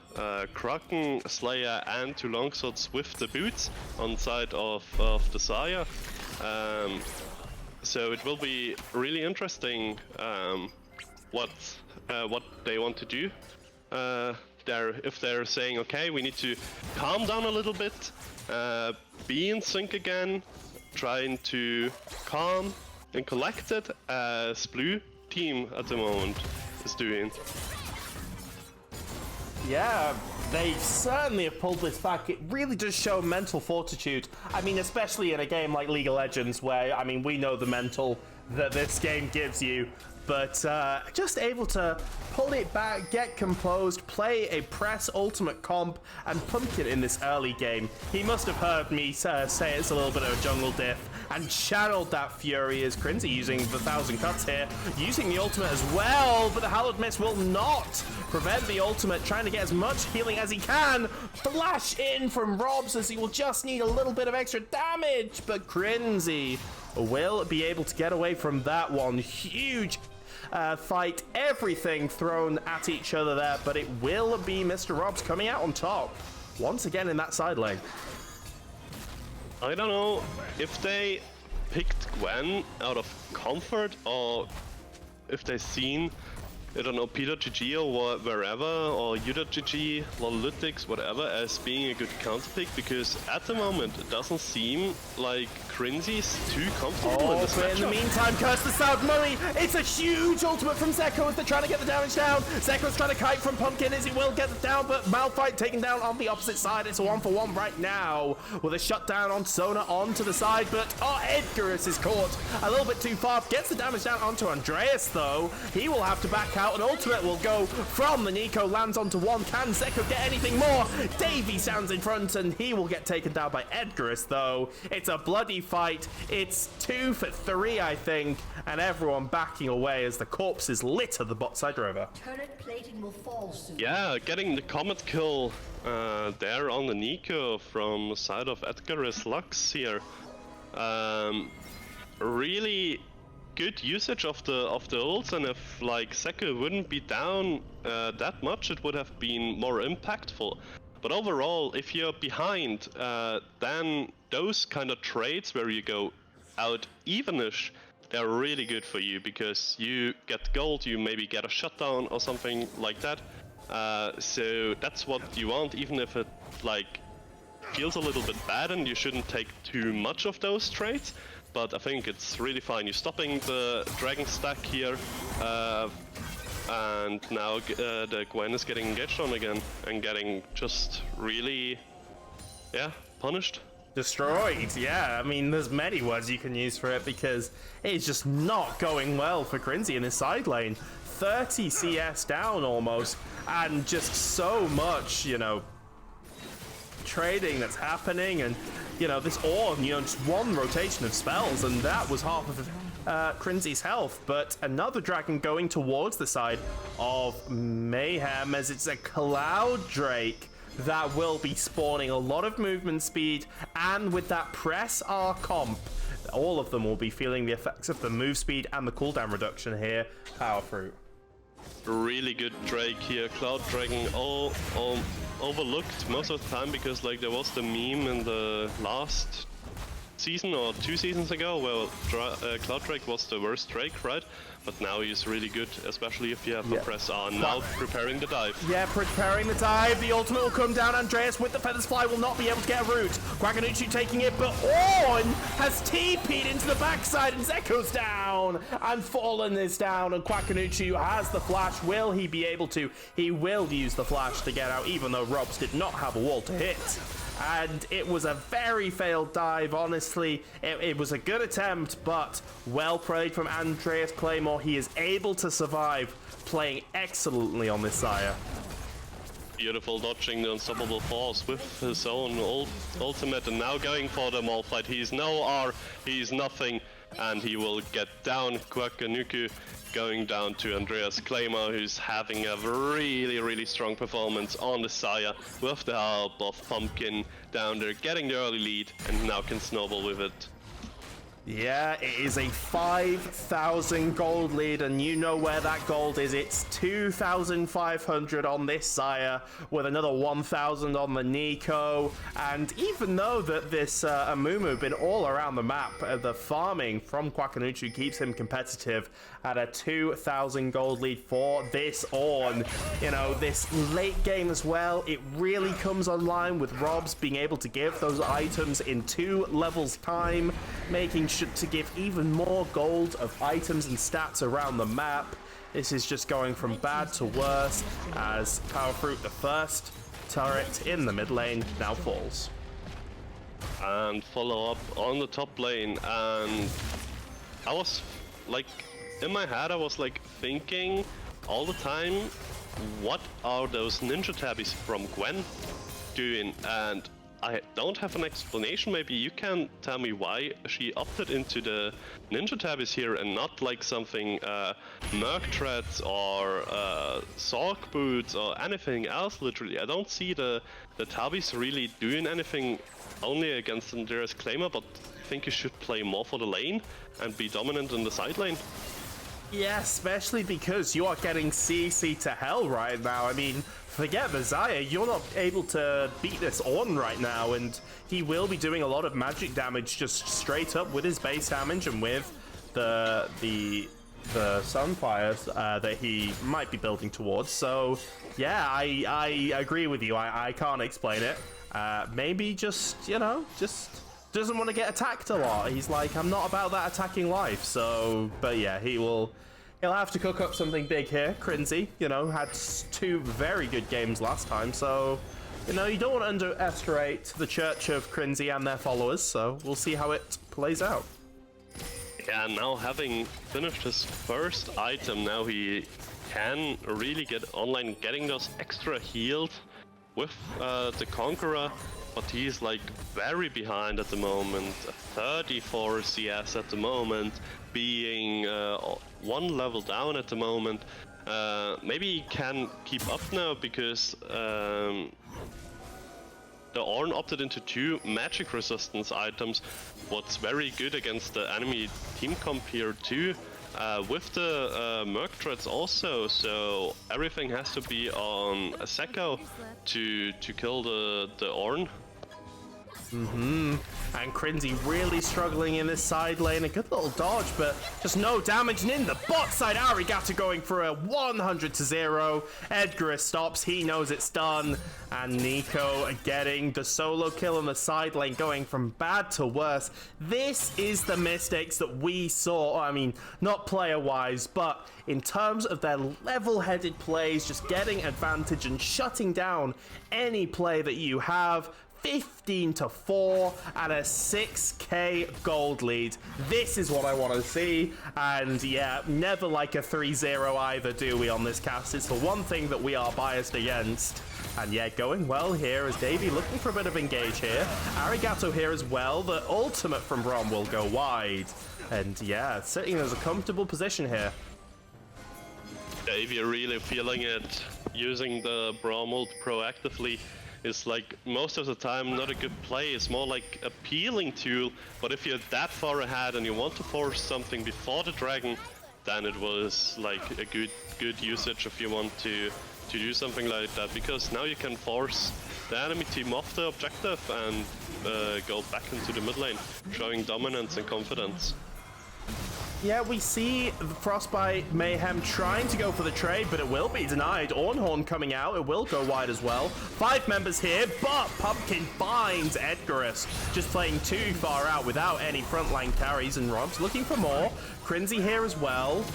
Speaker 2: Kraken Slayer and 2 longswords with the boots on side of the Sire. So it will be really interesting what they want to do. If they're saying, okay, we need to calm down a little bit, be in sync again, trying to calm and collected as blue team at the moment is doing.
Speaker 1: Yeah, they certainly have pulled this back. It really does show mental fortitude. I mean, especially in a game like League of Legends, where, I mean, we know the mental that this game gives you, but just able to pull it back, get composed, play a press ultimate comp, and Pumpkin in this early game. He must have heard me say it's a little bit of a jungle diff and channeled that fury as Crinzy using the 1,000 cuts here, using the ultimate as well, but the Hallowed Mist will not prevent the ultimate, trying to get as much healing as he can. Flash in from Robs as he will just need a little bit of extra damage, but Crinzy will be able to get away from that one. Huge fight, everything thrown at each other there, but it will be Mr. Robs coming out on top once again in that side lane.
Speaker 2: I don't know if they picked Gwen out of comfort, or if they've seen, I don't know, Peter.GG or wherever, or U.GG, Lolalytics, whatever, as being a good counter pick, because at the moment it doesn't seem like Crinzy's too comfortable in this matchup.
Speaker 1: In the meantime, Curse the Sound Mummy, it's a huge ultimate from Zeko as they're trying to get the damage down. Zeko's trying to kite from Pumpkin as he will get it down, but Malphite taken down on the opposite side. It's a 1-for-1 right now with a shutdown on Sona onto the side, but Edgarus is caught a little bit too far. Gets the damage down onto Andreas though. He will have to back out. An ultimate will go from the Nico, lands onto one. Can Zeko get anything more? Davey stands in front and he will get taken down by Edgarus though. It's a bloody fight. It's 2 for 3, I think, and everyone backing away as the corpses litter the bot side rover.
Speaker 3: Turret plating will fall soon.
Speaker 2: Yeah, getting the Comet kill there on the Nico from the side of Edgarus Lux here. Really good usage of the ults, and if like Zeko wouldn't be down that much, it would have been more impactful. But overall, if you're behind, then those kind of trades where you go out evenish, they're really good for you, because you get gold, you maybe get a shutdown or something like that. So that's what you want, even if it like feels a little bit bad and you shouldn't take too much of those trades. But I think it's really fine. You're stopping the Dragon stack here and now the Gwen is getting engaged on again and getting just really, yeah, punished.
Speaker 1: Destroyed, yeah. I mean, there's many words you can use for it because it's just not going well for Crinzy in his side lane. 30 CS down almost, and just so much, you know, trading that's happening, and you know, this Ornn, you know, just one rotation of spells, and that was half of Crinzy's health. But another dragon going towards the side of Mayhem, as it's a Cloud Drake that will be spawning a lot of movement speed, and with that press R comp, all of them will be feeling the effects of the move speed and the cooldown reduction here. Power Fruit.
Speaker 2: Really good Drake here. Cloud Dragon overlooked most of the time because like there was the meme in the last season or 2 seasons ago where Cloud Drake was the worst Drake, right? But now he's really good, especially if you have a press on. Now preparing the dive.
Speaker 1: Yeah, preparing the dive. The ultimate will come down. Andreas with the Feathers Fly will not be able to get a root. Quackanucci taking it, but Ornn has TP'd into the backside, and Zeko's down. And Fallen is down, and Quackanucci, who has the flash, will he be able to? He will use the flash to get out, even though Robs did not have a wall to hit. And it was a very failed dive, honestly. It was a good attempt, but well played from Andreas Claymore. He is able to survive, playing excellently on this Xayah.
Speaker 2: Beautiful dodging the unstoppable force with his own ultimate, and now going for the mall fight. He's no R, he's nothing, and he will get down. Quackanucci going down to Andreas Claymore, who's having a really strong performance on the Xayah with the help of Pumpkin down there, getting the early lead, and now can snowball with it.
Speaker 1: Yeah, it is a 5,000 gold lead, and you know where that gold is. It's 2,500 on this Xayah, with another 1,000 on the Nico. And even though that this Amumu been all around the map, the farming from Quackanucci keeps him competitive at a 2,000 gold lead for this Ornn. You know, this late game as well, it really comes online with Robs being able to give those items in 2 levels time, making sure to give even more gold of items and stats around the map. This is just going from bad to worse as Power Fruit, the first turret in the mid lane, now falls.
Speaker 2: And follow up on the top lane, and I was like, in my head I was like thinking all the time, what are those ninja tabbies from Gwen doing? And I don't have an explanation. Maybe you can tell me why she opted into the ninja tabbies here and not like something Merc Treads or Sork Boots or anything else. Literally, I don't see the tabbies really doing anything only against Andreas Claymore, but I think you should play more for the lane and be dominant in the side lane.
Speaker 1: Yeah, especially because you are getting CC to hell right now. I mean, forget the Xayah, you're not able to beat this Ornn right now, and he will be doing a lot of magic damage just straight up with his base damage and with the Sunfires that he might be building towards. So yeah, I agree with you. I can't explain it. Maybe just, you know, just doesn't want to get attacked a lot. He's like, I'm not about that attacking life. So, but yeah, he'll have to cook up something big here. Crinzy, you know, had 2 very good games last time, so you know, you don't want to underestimate the Church of Crinzy and their followers. So we'll see how it plays out.
Speaker 2: Yeah, now having finished his first item, now he can really get online, getting those extra heals with the Conqueror. But he's like very behind at the moment, 34 CS at the moment, being 1 level down at the moment. Maybe he can keep up now because the Ornn opted into 2 magic resistance items, what's very good against the enemy team comp here too, with the Merc Treads also, so everything has to be on a Zeko to kill the Ornn.
Speaker 1: And Crinzy really struggling in this side lane. A good little dodge, but just no damage. And in the bot side, Arigato going for a 100-0. Edgar stops. He knows it's done. And Nico getting the solo kill on the side lane, going from bad to worse. This is the mistakes that we saw. I mean, not player-wise, but in terms of their level-headed plays, just getting advantage and shutting down any play that you have. 15-4 and a 6k gold lead. This is what I want to see. And yeah, never like a 3-0 either, do we, on this cast? It's the one thing that we are biased against. And yeah, going well here as Davey looking for a bit of engage here. Arigato here as well. The ultimate from Brom will go wide. And yeah, sitting as a comfortable position here.
Speaker 2: Davey really feeling it, using the Brom ult proactively. Is like most of the time not a good play. It's more like a peeling tool, but if you're that far ahead and you want to force something before the dragon, then it was like a good usage if you want to do something like that, because now you can force the enemy team off the objective and go back into the mid lane, showing dominance and confidence.
Speaker 1: Yeah, we see the Frostbite Mayhem trying to go for the trade, but it will be denied. Ornhorn coming out, it will go wide as well. 5 members here, but Pumpkin finds Edgarus, just playing too far out without any frontline carries, and Rob's looking for more. Crinzy here as well,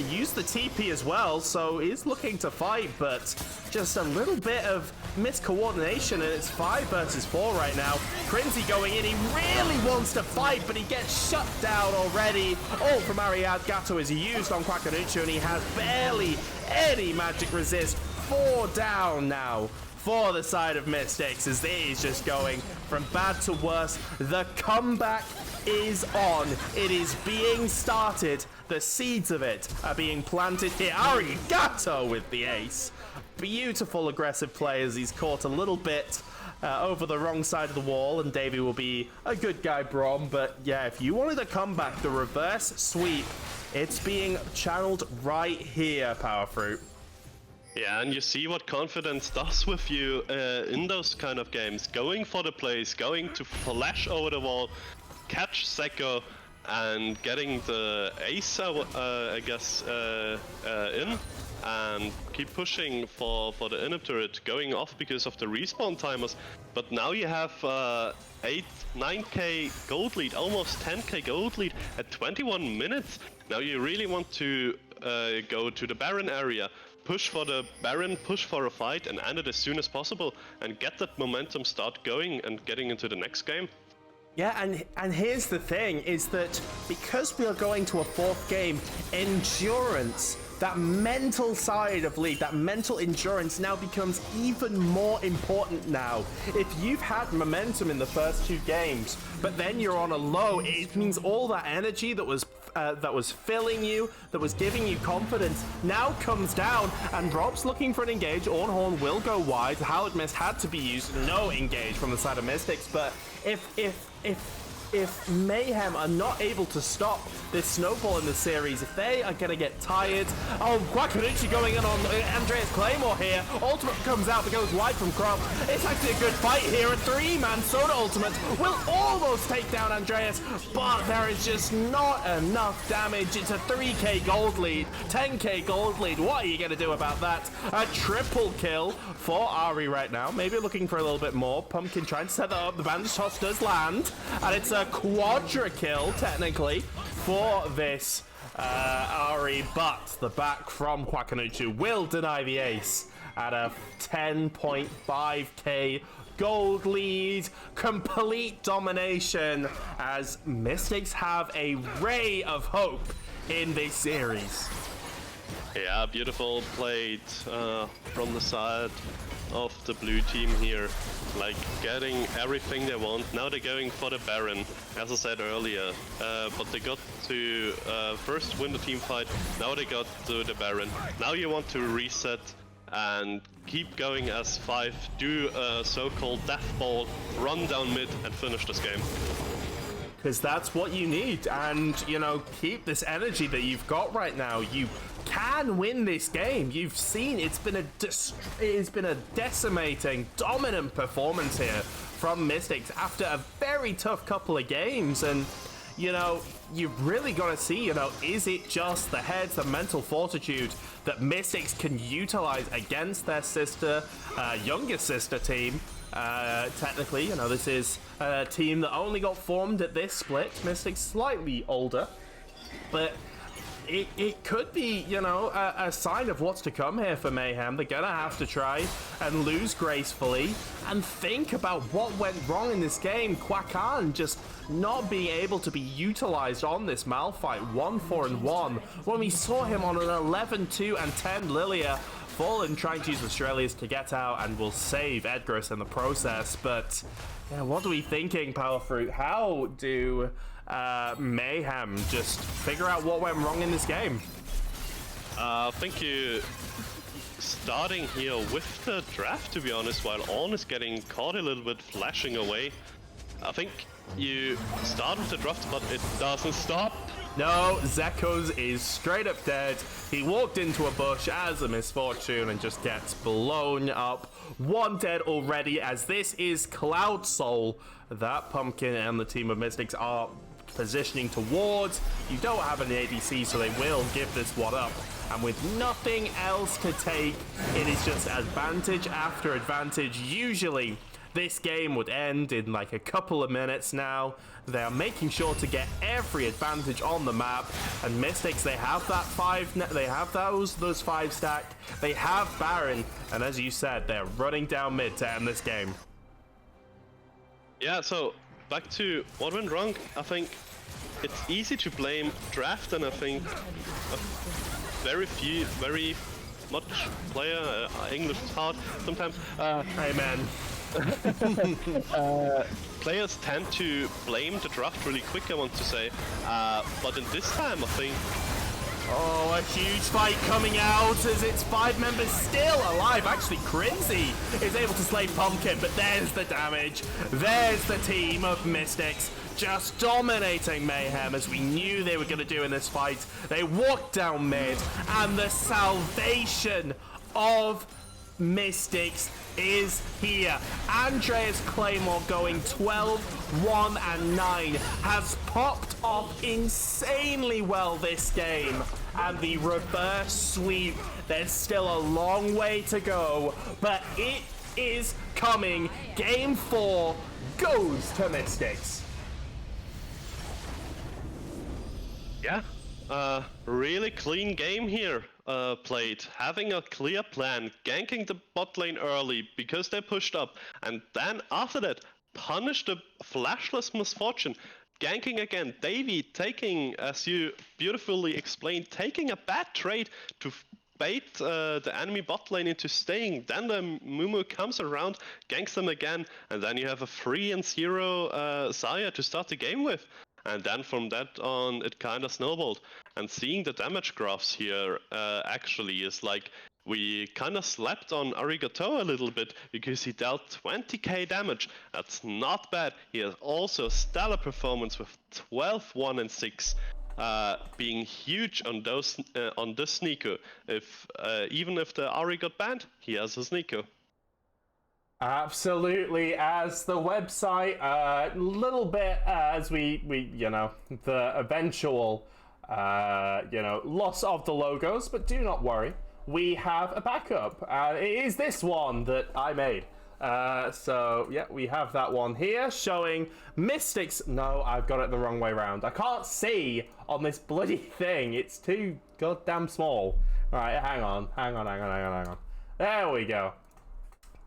Speaker 1: used the TP as well, so is looking to fight, but just a little bit of miscoordination, and it's 5 versus 4 right now. Crinzy going in, he really wants to fight, but he gets shut down already. All from Arigato is used on Quackanucho, and he has barely any magic resist. 4 down now for the side of Mystics, as these just going from bad to worse. The comeback is on. It is being started. The seeds of it are being planted here. Arigato with the ace. Beautiful aggressive play as he's caught a little bit over the wrong side of the wall, and Davey will be a good guy, Brom. But yeah, if you wanted a comeback, the reverse sweep, it's being channeled right here, Powerfruit.
Speaker 2: Yeah, and you see what confidence does with you in those kind of games. Going for the plays, going to flash over the wall, catch Sekko, and getting the ace, I guess, in, and keep pushing for the inhib turret, going off because of the respawn timers. But now you have 9k gold lead, almost 10k gold lead at 21 minutes. Now you really want to go to the Baron area, push for the Baron, push for a fight, and end it as soon as possible, and get that momentum start going and getting into the next game.
Speaker 1: Yeah, and here's the thing, is that because we are going to a 4th game, endurance, that mental side of League, that mental endurance now becomes even more important now. If you've had momentum in the first 2 games, but then you're on a low, it means all that energy that was filling you, that was giving you confidence, now comes down, and Rob's looking for an engage. Ornhorn will go wide. Hallowed Mist had to be used. No engage from the side of Mystics, but if Mayhem are not able to stop this snowball in the series, if they are going to get tired... Oh, Quackanucci going in on Andreas Claymore here. Ultimate comes out but goes wide from Crop. It's actually a good fight here. A 3-man Soda Ultimate will almost take down Andreas, but there is just not enough damage. It's a 3k gold lead, 10k gold lead. What are you going to do about that? A triple kill for Ari right now. Maybe looking for a little bit more. Pumpkin trying to set that up. The bandage toss does land, and it's a quadra kill, technically, for this Ari, but the back from Quackanucho will deny the ace at a 10.5k gold lead. Complete domination as Mystics have a ray of hope in this series.
Speaker 2: Yeah, beautiful played from the side of the blue team here, like getting everything they want. Now they're going for the Baron, as I said earlier, but they got to first win the team fight, now they got to the Baron. Now you want to reset and keep going as 5, do a so-called death ball, run down mid and finish this game.
Speaker 1: Because that's what you need, and you know, keep this energy that you've got right now. You can win this game. You've seen it's been a decimating, dominant performance here from Mystics after a very tough couple of games. And, you know, you've really got to see, you know, is it just the heads, the mental fortitude that Mystics can utilize against their sister, younger sister team? Technically, you know, this is a team that only got formed at this split. Mystics slightly older, but it could be, you know, a sign of what's to come here for Mayhem. They're gonna have to try and lose gracefully and think about what went wrong in this game. Kwakan just not being able to be utilized on this Malphite 1-4-1 when we saw him on an 11-2 and 10 Lilia. Fallen trying to use Australia's to get out and will save Edgar's in the process. But yeah, what are we thinking, Powerfruit? How do Mayhem just figure out what went wrong in this game?
Speaker 2: I think you starting here with the draft, to be honest, while On is getting caught a little bit flashing away. I think you start with the draft, but it doesn't stop.
Speaker 1: No, Zekos is straight up dead. He walked into a bush as a misfortune and just gets blown up. One dead already, as this is Cloud Soul that Pumpkin and the team of Mystics are positioning towards. You don't have an ADC, so they will give this one up. And with nothing else to take, it is just advantage after advantage. Usually, this game would end in like a couple of minutes now. They are making sure to get every advantage on the map, and Mystics, they have that those 5 stack. They have Baron, and as you said, they're running down mid to end this game.
Speaker 2: Yeah, so back to what went wrong. I think it's easy to blame draft, and I think very much player English is hard sometimes.
Speaker 1: Amen.
Speaker 2: Players tend to blame the draft really quick, I want to say, but in this time I think...
Speaker 1: Oh, a huge fight coming out as it's 5 members still alive. Actually, Crimsy is able to slay Pumpkin, but there's the damage. There's the team of Mystics just dominating Mayhem, as we knew they were going to do in this fight. They walked down mid, and the salvation of Mystics is here. Andreas Claymore going 12, 1, and 9 has popped off insanely well this game. And the reverse sweep, there's still a long way to go, but it is coming. Game 4 goes to Mystics.
Speaker 2: Yeah, really clean game here. Played, having a clear plan, ganking the bot lane early because they pushed up, and then after that punish the flashless misfortune, ganking again. Davey taking, as you beautifully explained, taking a bad trade to bait the enemy bot lane into staying. Then the Mumu comes around, ganks them again, and then you have a 3-0 Xayah to start the game with. And then from that on, it kind of snowballed. And seeing the damage graphs here actually is like, we kind of slept on Arigato a little bit because he dealt 20k damage. That's not bad. He has also stellar performance with 12, 1, and 6. Being huge on those on this Nico. Even if the Ari got banned, he has his Nico.
Speaker 1: Absolutely, as the website, little bit as we you know, the eventual loss of the logos, but do not worry, we have a backup. It is this one that I made. So yeah, we have that one here showing Mystics. No, I've got it the wrong way around. I can't see on this bloody thing. It's too goddamn small. All right, hang on. There we go.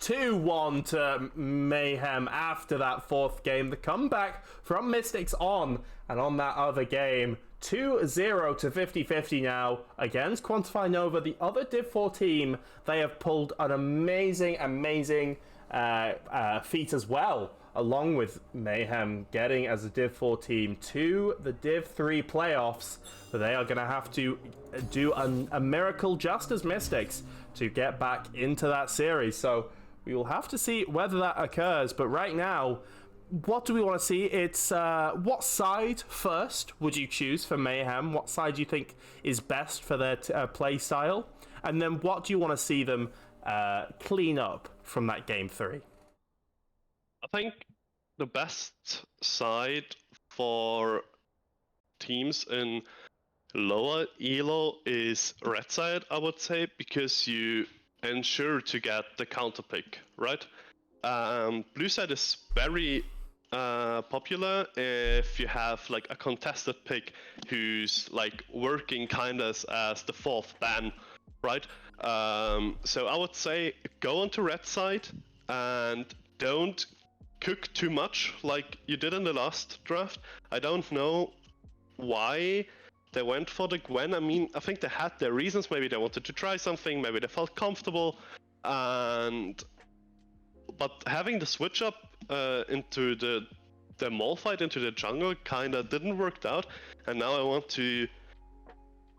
Speaker 1: 2-1 to Mayhem after that 4th game. The comeback from Mystics on, and on that other game, 2-0 to 50-50 now against Quantify Nova. The other Div 4 team, they have pulled an amazing feat as well, along with Mayhem getting as a Div 4 team to the Div 3 playoffs. They are going to have to do a miracle just as Mystics to get back into that series. So we will have to see whether that occurs. But right now, what do we want to see? It's what side first would you choose for Mayhem? What side do you think is best for their play style? And then what do you want to see them clean up from that game 3?
Speaker 2: I think the best side for teams in lower elo is red side, I would say, because you ensure to get the counter pick, right? Blue side is very popular if you have like a contested pick who's like working kind of as the fourth ban, right? So I would say go onto red side and don't cook too much like you did in the last draft. I don't know why they went for the Gwen. I mean, I think they had their reasons. Maybe they wanted to try something. Maybe they felt comfortable. But having the switch up into the mall fight into the jungle kind of didn't work out. And now I want to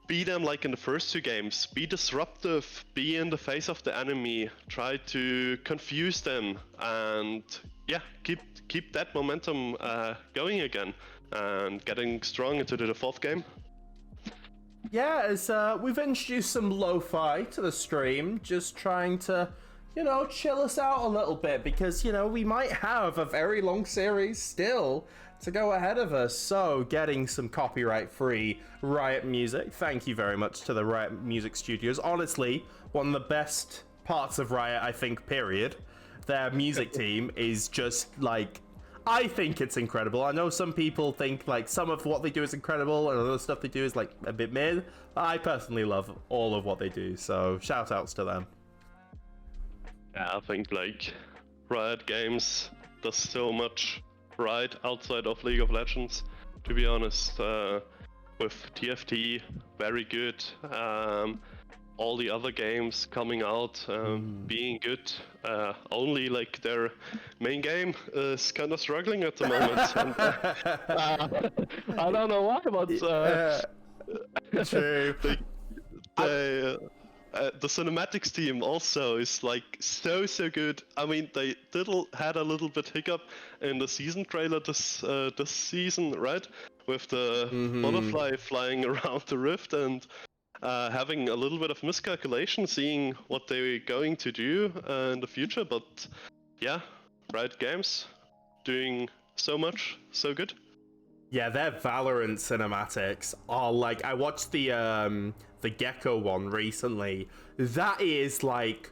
Speaker 2: be them like in the first two games. Be disruptive. Be in the face of the enemy. Try to confuse them. And yeah, keep that momentum going again. And getting strong into the fourth game.
Speaker 1: Yeah, as we've introduced some lo-fi to the stream, just trying to, chill us out a little bit, because, we might have a very long series still to go ahead of us. So, getting some copyright-free Riot music. Thank you very much to the Riot Music Studios. Honestly, one of the best parts of Riot, I think, period. Their music team is just, like... I think it's incredible. I know some people think like some of what they do is incredible and other stuff they do is like a bit mid. I personally love all of what they do, so shout outs to them.
Speaker 2: Yeah, I think like Riot Games does so much right outside of League of Legends, to be honest. With TFT, very good. All the other games coming out being good. Only like their main game is kind of struggling at the moment. And, I don't know why, but
Speaker 1: true.
Speaker 2: The cinematics team also is like so good. I mean, they had a little bit hiccup in the season trailer this season, right? With the butterfly flying around the rift and having a little bit of miscalculation, seeing what they're going to do in the future. But yeah, Riot Games doing so much, so good.
Speaker 1: Yeah, their Valorant cinematics are like, I watched the Gecko one recently. That is like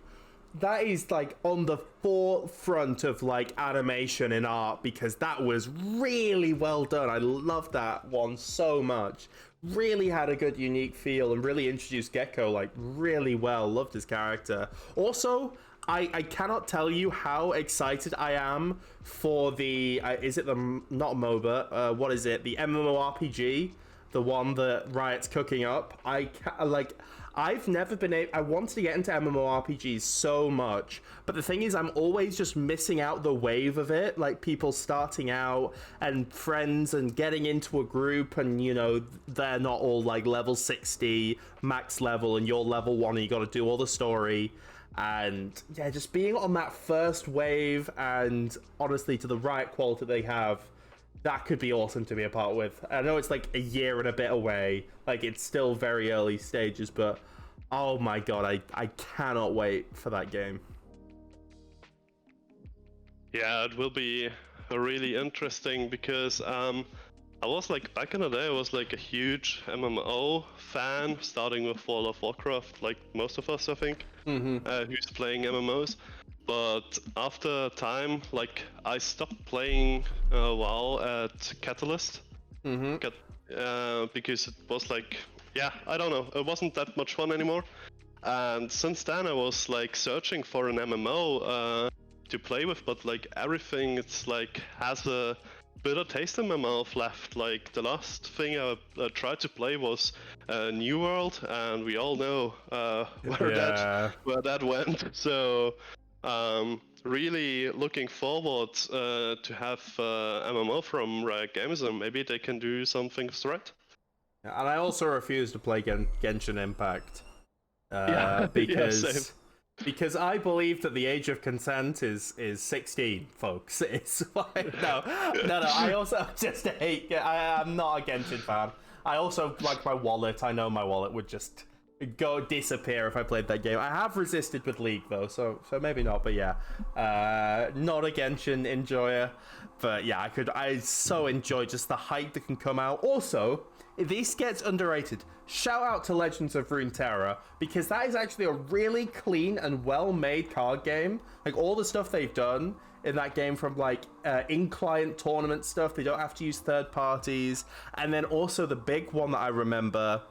Speaker 1: on the forefront of like animation and art, because that was really well done. I love that one so much. Really had a good unique feel and really introduced Gecko like really well. Loved his character. Also, I cannot tell you how excited I am for the is it the not MOBA, what is it, the MMORPG, the one that Riot's cooking up. I've never been able... I wanted to get into MMORPGs so much, but the thing is, I'm always just missing out the wave of it, like people starting out and friends and getting into a group and, they're not all like level 60, max level, and you're level 1 and you got to do all the story. And yeah, just being on that first wave, and honestly, to the Riot quality they have, that could be awesome to be a part with. I know it's like a year and a bit away, like it's still very early stages, but oh my god, I cannot wait for that game.
Speaker 2: Yeah, it will be really interesting because I was like, back in the day, I was like a huge MMO fan, starting with World of Warcraft, like most of us, I think, who's playing MMOs. But after time, like, I stopped playing WoW at Catalyst, because it was like, yeah, I don't know, it wasn't that much fun anymore. And since then, I was like searching for an MMO to play with, but like everything, it's like has a bitter taste in my mouth left. Like the last thing I tried to play was New World, and we all know where that went. So really looking forward to have MMO from Riot Games, and maybe they can do some things right.
Speaker 1: And I also refuse to play Genshin Impact because I believe that the age of consent is 16, folks. It's like, no. I also just hate. I'm not a Genshin fan. I also like my wallet. I know my wallet would just go disappear if I played that game. I have resisted with League though, so maybe not. But yeah, not a Genshin enjoyer, but yeah, I so enjoy just the hype that can come out. Also, if this gets underrated, shout out to Legends of Runeterra, because that is actually a really clean and well-made card game. Like all the stuff they've done in that game, from like in-client tournament stuff, they don't have to use third parties, and then also the big one that I remember,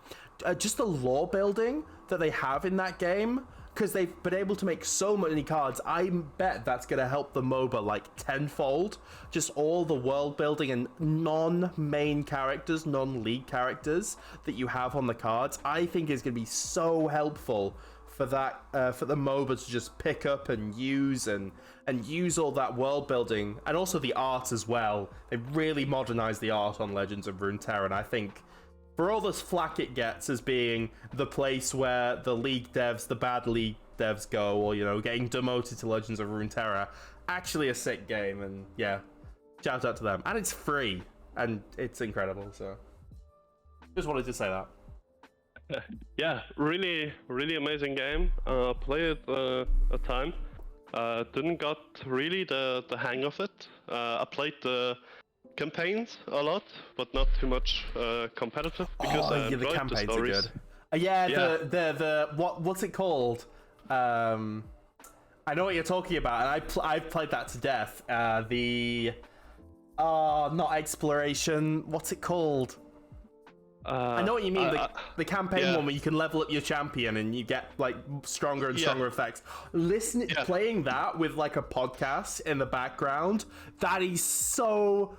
Speaker 1: just the lore building that they have in that game, because they've been able to make so many cards. I bet that's going to help the MOBA like tenfold. Just all the world building and non-main characters, non-league characters that you have on the cards, I think is going to be so helpful for that, for the MOBA to just pick up and use all that world building, and also the art as well. They really modernized the art on Legends of Runeterra, and I think for all this flack it gets as being the place where the league devs, the bad league devs go, or, you know, getting demoted to Legends of Runeterra, actually a sick game, and yeah, shout out to them. And it's free, and it's incredible, so just wanted to say that.
Speaker 2: Yeah, really, really amazing game. Played a time. Didn't got really the hang of it. I played the campaigns a lot, but not too much competitive, because I enjoyed
Speaker 1: the campaigns
Speaker 2: the stories.
Speaker 1: are good. The what's it called? I know what you're talking about, and I've played that to death. Not exploration. What's it called? I know what you mean. The campaign one where you can level up your champion and you get like stronger and stronger effects. Playing that with like a podcast in the background, that is so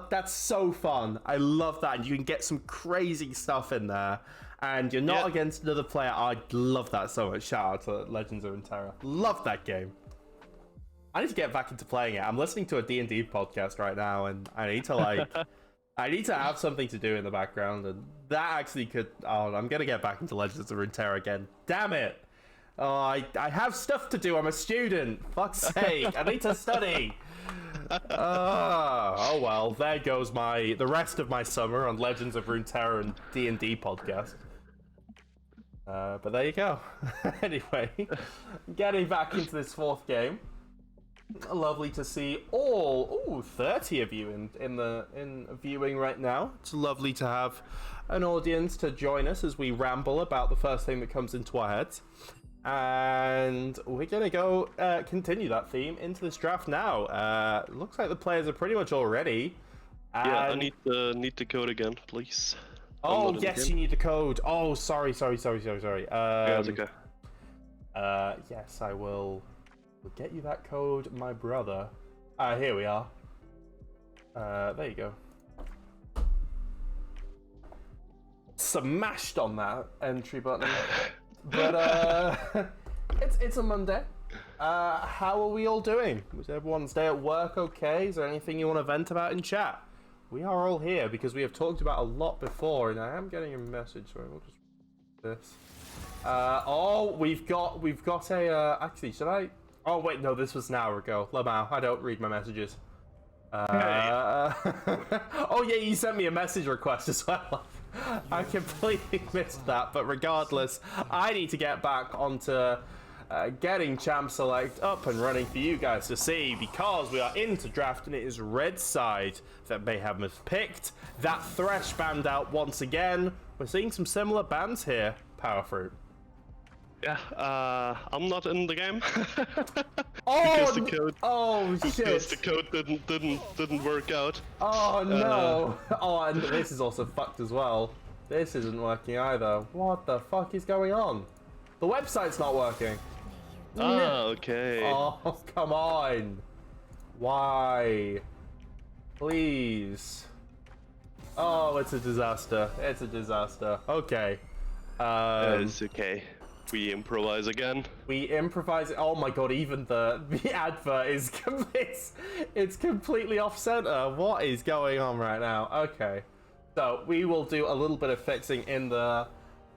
Speaker 1: that's so fun. I love that, and you can get some crazy stuff in there, and you're not against another player. I love that so much. Shout out to Legends of Runeterra. Love that game. I need to get back into playing it. I'm listening to a D&D podcast right now, and I need to like I need to have something to do in the background, and that actually could... Oh, I'm going to get back into Legends of Runeterra again. Damn it! Oh, I have stuff to do. I'm a student. Fuck's sake. I need to study. Oh, well, there goes the rest of my summer on Legends of Runeterra and D&D podcast. But there you go. Anyway, getting back into this fourth game. Lovely to see all 30 of you in viewing right now. It's lovely to have an audience to join us as we ramble about the first thing that comes into our heads. And we're gonna go continue that theme into this draft now. Looks like the players are pretty much all ready.
Speaker 2: Yeah, I need the code again, please.
Speaker 1: Oh yes, you need the code. Oh, sorry.
Speaker 2: Yeah, it's okay.
Speaker 1: Yes, I will. We'll get you that code, my brother. Here we are. There you go. Smashed on that entry button. But it's a Monday. How are we all doing? Was everyone's day at work okay? Is there anything you want to vent about in chat? We are all here because we have talked about a lot before, and I am getting a message. So we'll just this. We've got a. Actually, should I? Oh wait, no, this was an hour ago. Lamau, I don't read my messages. Oh yeah, you sent me a message request as well. I completely missed that, but regardless, I need to get back onto getting Champ Select up and running for you guys to see, because we are into draft and it is red side that Mayhem has picked. That Thresh banned out once again. We're seeing some similar bans here, Powerfruit.
Speaker 2: Yeah, I'm not in the game.
Speaker 1: Because
Speaker 2: the code didn't work out.
Speaker 1: Oh no! And this is also fucked as well. This isn't working either. What the fuck is going on? The website's not working.
Speaker 2: Okay.
Speaker 1: Oh, come on. Why? Please. Oh, it's a disaster. It's a disaster. Okay.
Speaker 2: It's okay. We improvise again.
Speaker 1: We improvise. Oh my god! Even the advert is it's completely off center. What is going on right now? Okay, so we will do a little bit of fixing in the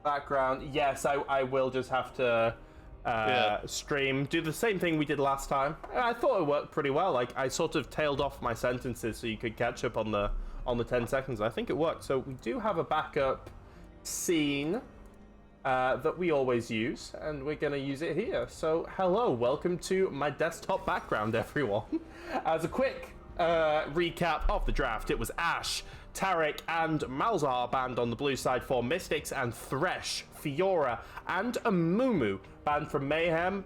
Speaker 1: background. Yes, I will just have to stream, do the same thing we did last time. I thought it worked pretty well. Like I sort of tailed off my sentences so you could catch up on the 10 seconds. I think it worked. So we do have a backup scene. that we always use, and we're going to use it here. So, hello, welcome to my desktop background, everyone. As a quick recap of the draft, it was Ashe, Taric, and Malzahar banned on the blue side for Mystics, and Thresh, Fiora, and Amumu banned from Mayhem.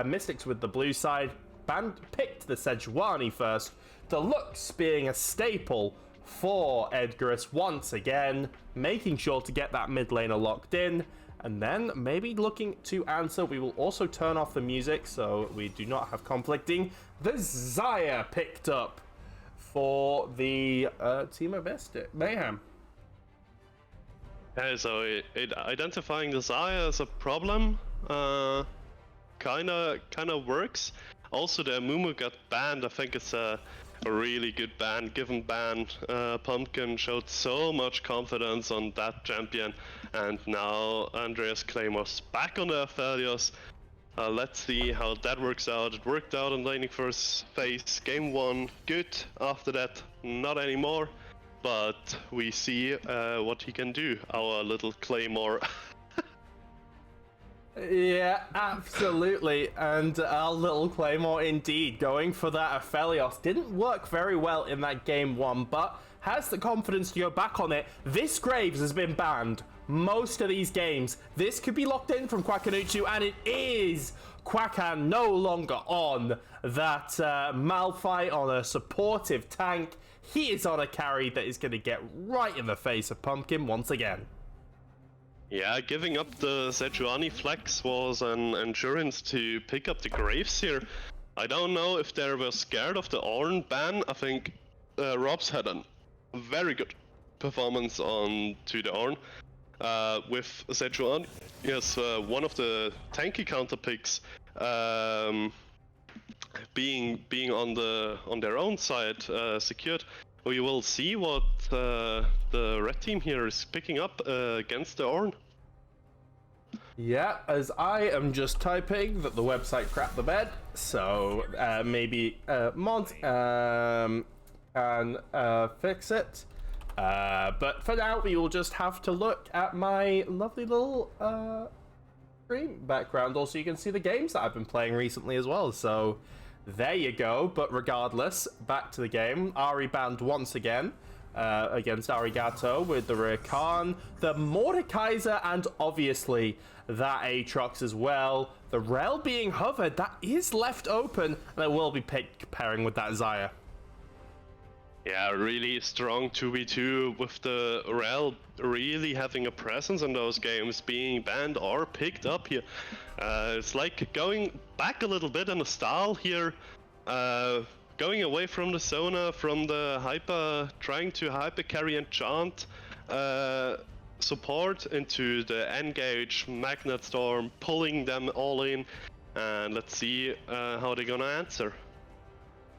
Speaker 1: Mystics with the blue side picked the Sejuani first. Deluxe being a staple for Edgarus once again, making sure to get that mid laner locked in, and then maybe looking to answer. We will also turn off the music so we do not have conflicting. The Xayah picked up for the team of Mayhem.
Speaker 2: Yeah, so identifying the Xayah as a problem kind of works. Also, the Amumu got banned. I think it's a really good ban. Given ban, Pumpkin showed so much confidence on that champion, and now Andreas Claymore's back on the Aphelios. Let's see how that works out. It worked out in laning first phase. Game 1, good. After that, not anymore. But we see what he can do, our little Claymore.
Speaker 1: Yeah, absolutely. And our little Claymore indeed, going for that Aphelios. Didn't work very well in that game 1, but has the confidence to go back on it. This Graves has been banned most of these games. This could be locked in from Quackanuchu, and it is. Quackan no longer on that Malphite on a supportive tank. He is on a carry that is going to get right in the face of Pumpkin once again.
Speaker 2: Yeah, giving up the Sejuani flex was an insurance to pick up the Graves here. I don't know if they were scared of the Ornn ban. I think Robs had a very good performance on to the Ornn. With Sejuani, yes, one of the tanky counter picks being on their own side secured. We will see what the red team here is picking up against the Ornn.
Speaker 1: Yeah, as I am just typing that the website crapped the bed, so maybe mod can fix it. But for now, we will just have to look at my lovely little stream background. Also, you can see the games that I've been playing recently as well, so there you go. But regardless, back to the game. Ari banned once again against Arigato with the Rakan, the Mordekaiser, and obviously that Aatrox as well. The Rel being hovered, that is left open, and it will be pairing with that Xayah.
Speaker 2: Yeah, really strong 2v2 with the Rel really having a presence in those games, being banned or picked up here. It's like going back a little bit in the style here, going away from the Sona, from the hyper, trying to hyper carry enchant support into the engage Magnet Storm, pulling them all in, and let's see how they're gonna answer.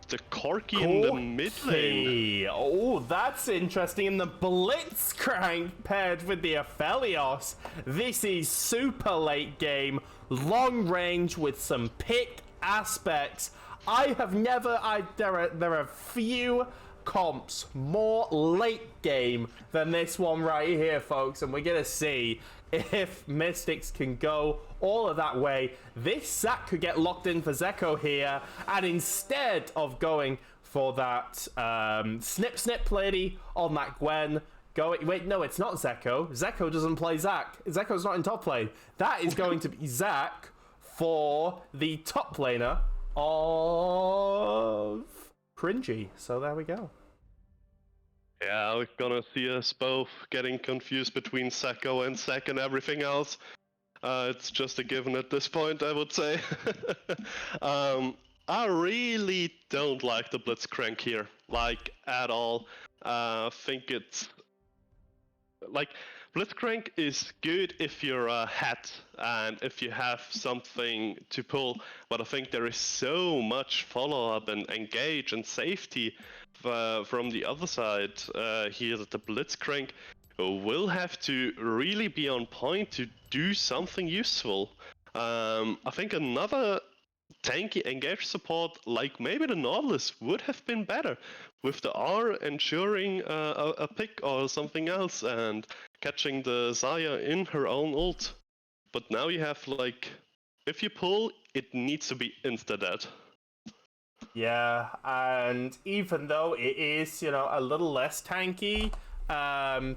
Speaker 2: The Corki in the mid lane.
Speaker 1: Oh, that's interesting. And the Blitzcrank paired with the Aphelios. This is super late game, long range with some pick aspects. I have never. There are few comps more late game than this one right here, folks, and we're gonna see if Mystics can go all of that way. This Zac could get locked in for Zeko here, and instead of going for that snip lady on that Gwen, wait, no, it's not Zeko. Zeko doesn't play Zac. Zeko's not in top lane. That is going to be Zac for the top laner of Cringy. So there we go.
Speaker 2: Yeah, we're gonna see us both getting confused between Zeko and Zac and everything else. It's just a given at this point, I would say. I really don't like the Blitzcrank here, like, at all. Think it's... like, Blitzcrank is good if you're a hat and if you have something to pull, but I think there is so much follow-up and engage and safety from the other side here that the Blitzcrank will have to really be on point to do something useful. I think another tanky engage support like maybe the Nautilus would have been better, with the R ensuring a pick or something else, and catching the Zarya in her own ult. But now you have, like, if you pull, it needs to be insta-dead.
Speaker 1: Yeah, and even though it is, a little less tanky,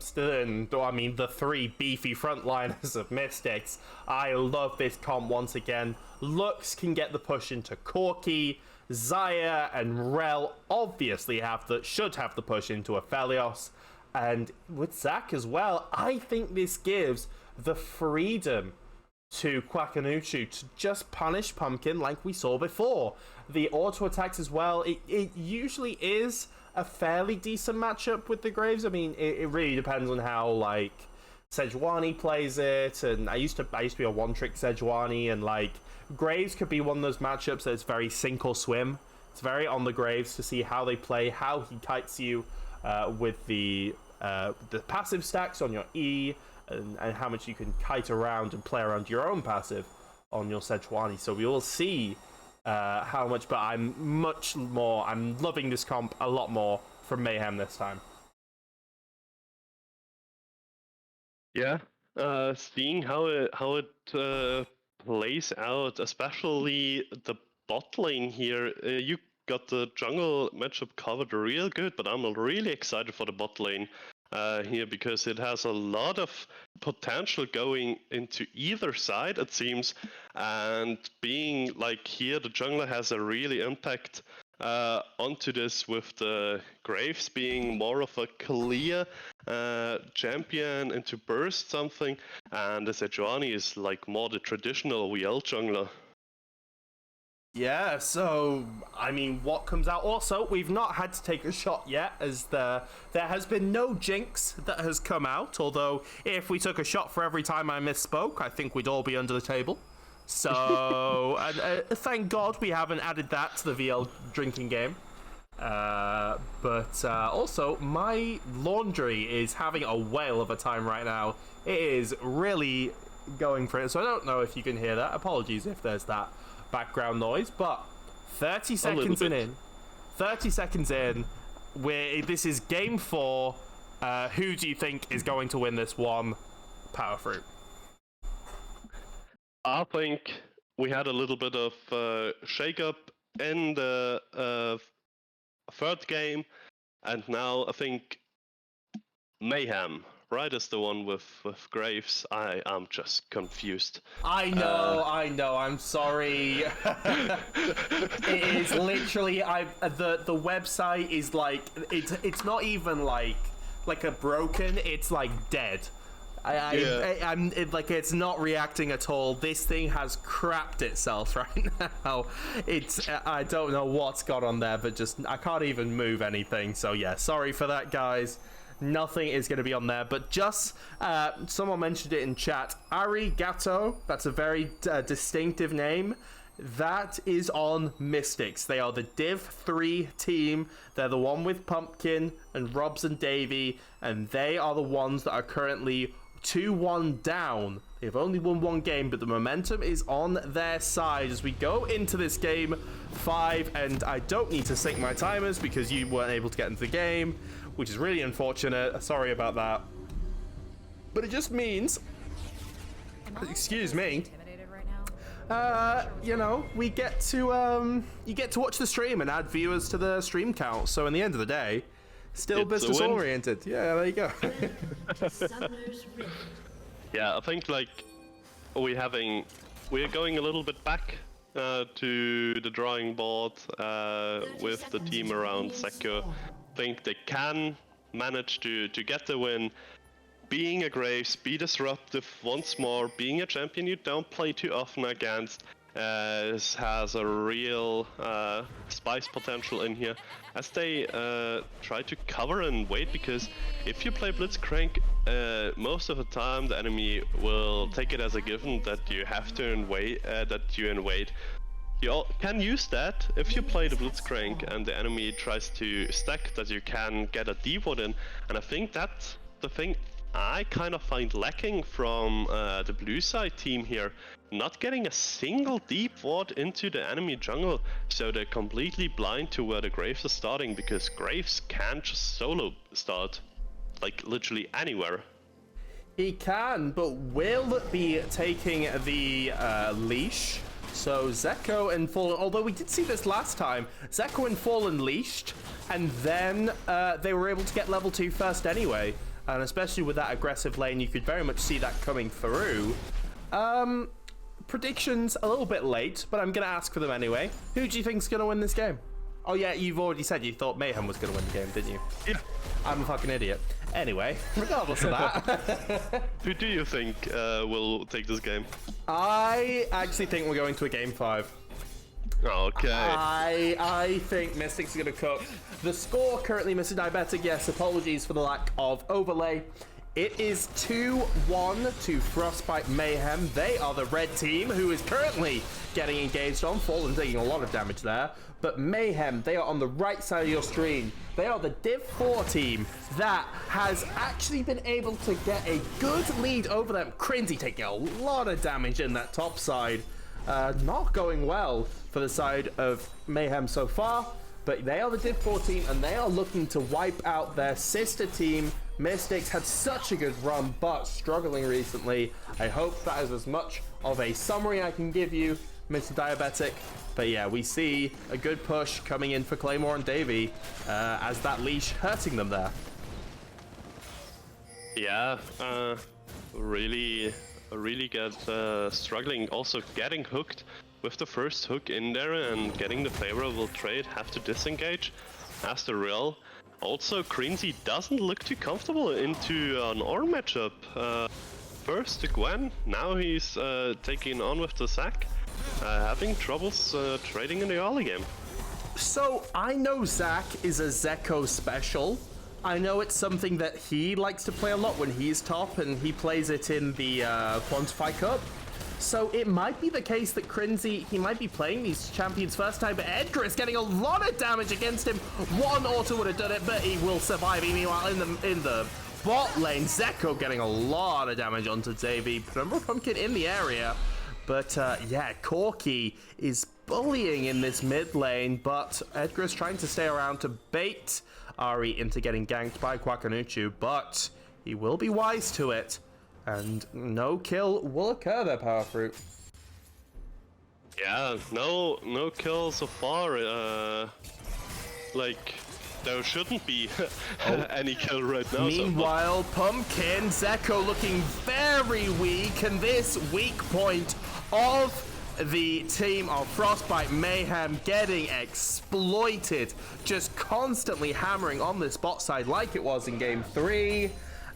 Speaker 1: still, I mean, the three beefy frontliners of Mystics, I love this comp once again. Lux can get the push into Corki, Zarya and Rel obviously should have the push into Aphelios, and with Zac as well, I think this gives the freedom to Kwakanuchu to just punish Pumpkin like we saw before. The auto attacks as well, it usually is a fairly decent matchup with the Graves. I mean, it really depends on how, like, Sejuani plays it, and I used to be a one-trick Sejuani, and, like, Graves could be one of those matchups that's very sink or swim. It's very on the Graves to see how they play, how he kites you with the passive stacks on your E, and how much you can kite around and play around your own passive on your Sejuani. So we will see how much, but I'm loving this comp a lot more from Mayhem this time.
Speaker 2: Yeah, seeing how it plays out, especially the bot lane here. You got the jungle matchup covered real good, but I'm really excited for the bot lane here because it has a lot of potential going into either side, it seems, and being like here, the jungler has a really impact onto this, with the Graves being more of a clear champion into burst something, and the Sejuani is like more the traditional VL jungler.
Speaker 1: Yeah, so, I mean, what comes out? Also, we've not had to take a shot yet, as there has been no jinx that has come out, although if we took a shot for every time I misspoke, I think we'd all be under the table. So, thank God we haven't added that to the VL drinking game. But also, my laundry is having a whale of a time right now. It is really going for it, so I don't know if you can hear that. Apologies if there's that background noise, but 30 seconds in, this is game 4. Who do you think is going to win this one? Power Fruit.
Speaker 2: I think we had a little bit of shake-up in the third game, and now I think Mayhem, right, is the one with Graves. I am just confused.
Speaker 1: I know, I'm sorry. It is literally, the website is like, it's not even like a broken, it's like dead. It's not reacting at all. This thing has crapped itself right now. I don't know what's got on there, but I can't even move anything. So yeah, sorry for that, guys. Nothing is going to be on there, but just someone mentioned it in chat. Arigato, that's a very distinctive name. That is on Mystics. They are the Div 3 team. They're the one with Pumpkin and Robs and Davey, and they are the ones that are currently 2-1 down. They've only won one game, but the momentum is on their side as we go into this game 5, and I don't need to sync my timers because you weren't able to get into the game, which is really unfortunate. Sorry about that. But it just means, excuse me, we get to you get to watch the stream and add viewers to the stream count. So in the end of the day, still business oriented. Yeah, there you go.
Speaker 2: Yeah, I think like we're going a little bit back to the drawing board with the team around Sekko. Think they can manage to get the win. Being a Graves, be disruptive once more. Being a champion you don't play too often against has a real spice potential in here, as they try to cover and wait, because if you play Blitzcrank, most of the time the enemy will take it as a given that you have to invade, You can use that if you play the Blitzcrank and the enemy tries to stack, that you can get a deep ward in, and I think that's the thing I kind of find lacking from the blue side team here. Not getting a single deep ward into the enemy jungle, so they're completely blind to where the Graves are starting, because Graves can't just solo start, like literally anywhere.
Speaker 1: He can, but will be taking the leash. So Zeko and Fallen, although we did see this last time, Zeko and Fallen leashed, and then they were able to get level 2 first anyway. And especially with that aggressive lane, you could very much see that coming through. Predictions a little bit late, but I'm going to ask for them anyway. Who do you think's going to win this game? Oh yeah, you've already said you thought Mayhem was going to win the game, didn't you?
Speaker 2: Yeah.
Speaker 1: I'm a fucking idiot. Anyway, regardless of that.
Speaker 2: Who do you think will take this game?
Speaker 1: I actually think we're going to a game 5.
Speaker 2: Okay.
Speaker 1: I think Mystics are going to cook. The score currently, Mr. Diabetic, yes, apologies for the lack of overlay. It is 2-1 to Frostbite Mayhem. They are the red team who is currently getting engaged on. Fallen taking a lot of damage there. But Mayhem, they are on the right side of your screen. They are the Div 4 team that has actually been able to get a good lead over them. Crinzy taking a lot of damage in that top side. Not going well for the side of Mayhem so far. But they are the Div 4 team, and they are looking to wipe out their sister team. Mystics had such a good run, but struggling recently. I hope that is as much of a summary I can give you, Mr. Diabetic. But yeah, we see a good push coming in for Claymore and Davey as that leash hurting them there.
Speaker 2: Yeah, really get struggling. Also getting hooked with the first hook in there and getting the favorable trade, have to disengage as the real. Also, Crinzy doesn't look too comfortable into an Ornn matchup. First to Gwen, now he's taking on with the Zac, having troubles trading in the early game.
Speaker 1: So, I know Zac is a Zeko special. I know it's something that he likes to play a lot when he's top, and he plays it in the Quantify Cup. So it might be the case that Crinzy, he might be playing these champions first time, but Edgar is getting a lot of damage against him. One auto would have done it, but he will survive. Meanwhile, in the bot lane, Zeko getting a lot of damage onto Davey. Remember Pumpkin in the area. But yeah, Corki is bullying in this mid lane, but Edgar is trying to stay around to bait Ari into getting ganked by Quackanuchu, but he will be wise to it. And no kill will occur there, Power Fruit.
Speaker 2: Yeah, no kill so far. Like, there shouldn't be any kill right now.
Speaker 1: Meanwhile, Pumpkin, Zeko looking very weak, and this weak point of the team of Frostbite Mayhem getting exploited, just constantly hammering on this bot side like it was in game 3.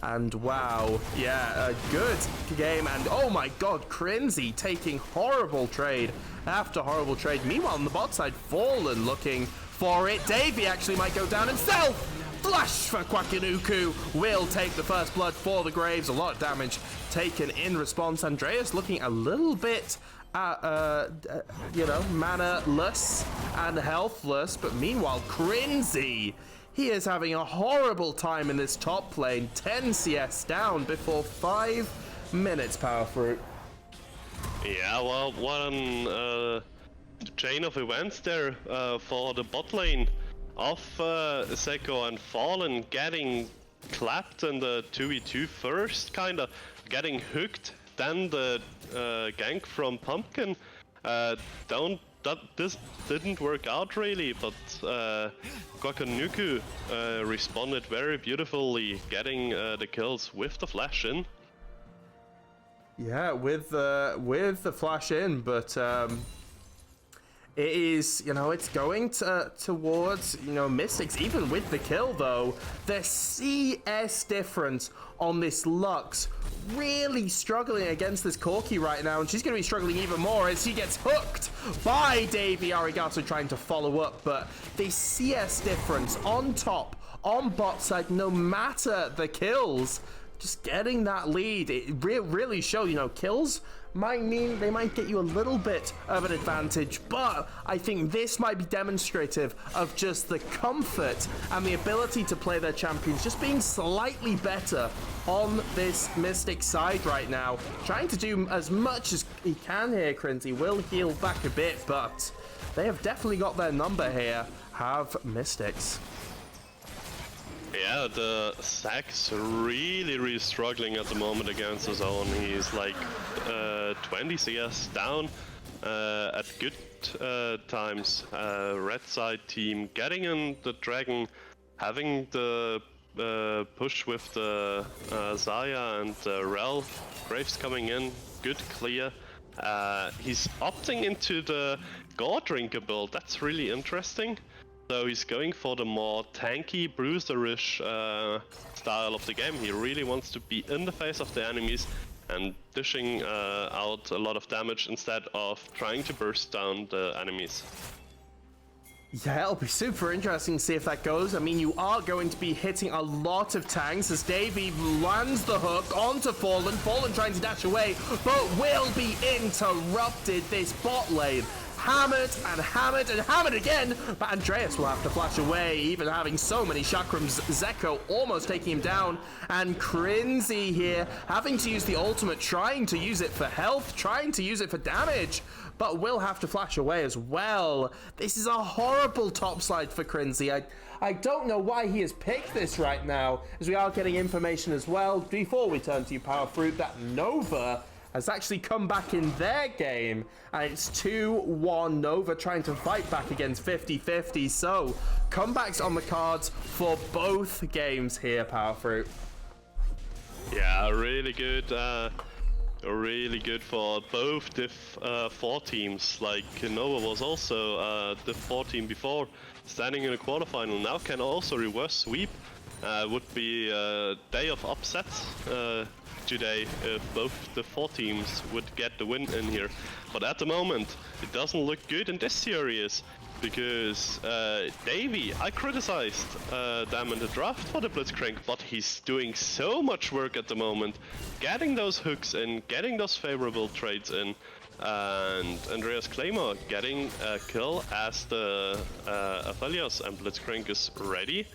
Speaker 1: And wow, yeah, a good game. And oh my god, Crinzy taking horrible trade after horrible trade. Meanwhile, on the bot side, Fallen looking for it. Davey actually might go down himself. Flash for Quackanuku will take the first blood for the Graves. A lot of damage taken in response. Andreas looking a little bit, you know, mana-less and healthless. But meanwhile, Crinzy, he is having a horrible time in this top lane. 10 CS down before 5 minutes, Power Fruit.
Speaker 2: Yeah, well, one chain of events there for the bot lane of Zeko and Fallen getting clapped in the 2v2 first, kinda getting hooked, then the gank from Pumpkin. This didn't work out really, but Quackanuku responded very beautifully, getting the kills with the flash in.
Speaker 1: Yeah, with the flash in, but it is, you know, it's going towards, you know, Mystics. Even with the kill though, the CS difference on this Lux really struggling against this Corki right now, and she's going to be struggling even more as she gets hooked by Davey. Arigato trying to follow up, but the CS difference on top, on bot side, no matter the kills, just getting that lead, it really shows, you know, kills might mean they might get you a little bit of an advantage, but I think this might be demonstrative of just the comfort and the ability to play their champions just being slightly better on this Mystic side right now. Trying to do as much as he can here. Crinzy will heal back a bit, but they have definitely got their number here, have Mystics.
Speaker 2: Yeah, the Zack's really struggling at the moment against his own. He's like 20 CS down at good times. Red side team getting in the Dragon, having the push with the Zaya and Rel. Graves coming in, good clear. He's opting into the God Drinker build. That's really interesting. So he's going for the more tanky, bruiserish style of the game. He really wants to be in the face of the enemies and dishing out a lot of damage instead of trying to burst down the enemies.
Speaker 1: Yeah, it'll be super interesting to see if that goes. I mean, you are going to be hitting a lot of tanks as Davey lands the hook onto Fallen. Fallen trying to dash away, but will be interrupted this bot lane. Hammered and hammered and hammered again, but Andreas will have to flash away, even having so many chakrams. Zeko almost taking him down, and Crinzy here having to use the ultimate, trying to use it for health, trying to use it for damage, but will have to flash away as well. This is a horrible topside for Crinzy. I don't know why he has picked this right now, as we are getting information as well, before we turn to you, Power Fruit, that Nova has actually come back in their game, and it's 2-1 Nova trying to fight back against 50-50, so comebacks on the cards for both games here, Power Fruit.
Speaker 2: Yeah, really good for both Div 4 teams. Like Nova was also Div 4 team before, standing in a quarterfinal, now can also reverse sweep. Would be a day of upsets today if both the 4 teams would get the win in here. But at the moment, it doesn't look good in this series, because Davey, I criticized them in the draft for the Blitzcrank, but he's doing so much work at the moment, getting those hooks in, getting those favorable trades in, and Andreas Claymore getting a kill as the Aphelios and Blitzcrank is ready,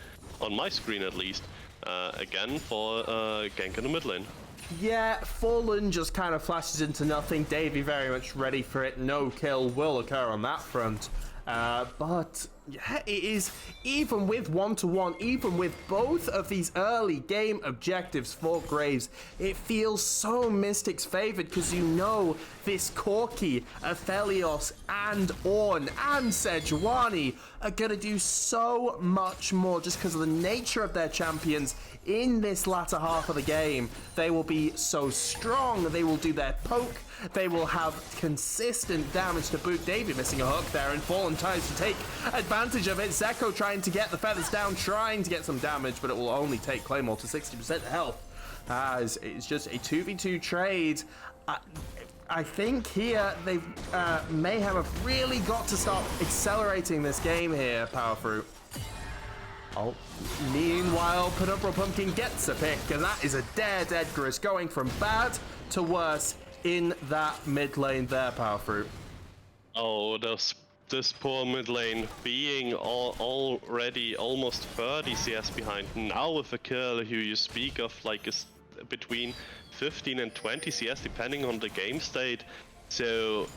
Speaker 2: on my screen at least, again for gank in the mid lane.
Speaker 1: Yeah, Fallen just kind of flashes into nothing. Davey very much ready for it. No kill will occur on that front. But yeah, it is, even with 1-1, even with both of these early game objectives for Graves, it feels so Mystics favored, because you know this Corki, Aphelios, and Ornn, and Sejuani are going to do so much more just because of the nature of their champions in this latter half of the game. They will be so strong, they will do their poke, they will have consistent damage to boot. Davey missing a hook there, and Fallen tries to take advantage of it. Zeko trying to get the feathers down, trying to get some damage, but it will only take Claymore to 60% health, as it's just a 2v2 trade. I think here they've Mayhem have really got to start accelerating this game here, Power Fruit. Oh, meanwhile, Penumbral Pumpkin gets a pick, and that is a dead Edgarus going from bad to worse in that mid lane there, Power Fruit.
Speaker 2: Oh, this poor mid lane being already almost 30 CS behind. Now with a kill who you speak of like is between 15 and 20 CS depending on the game state. So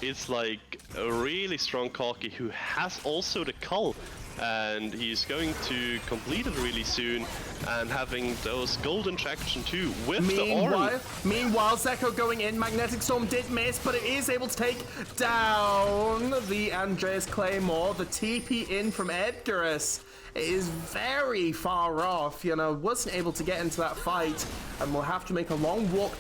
Speaker 2: it's like a really strong Corki who has also the cull, and he's going to complete it really soon, and having those gold injection too with the Ornn.
Speaker 1: Meanwhile, Zeko going in. Magnetic Storm did miss, but it is able to take down the Andreas Claymore. The TP in from Edgarus is very far off, you know, wasn't able to get into that fight, and will have to make a long walk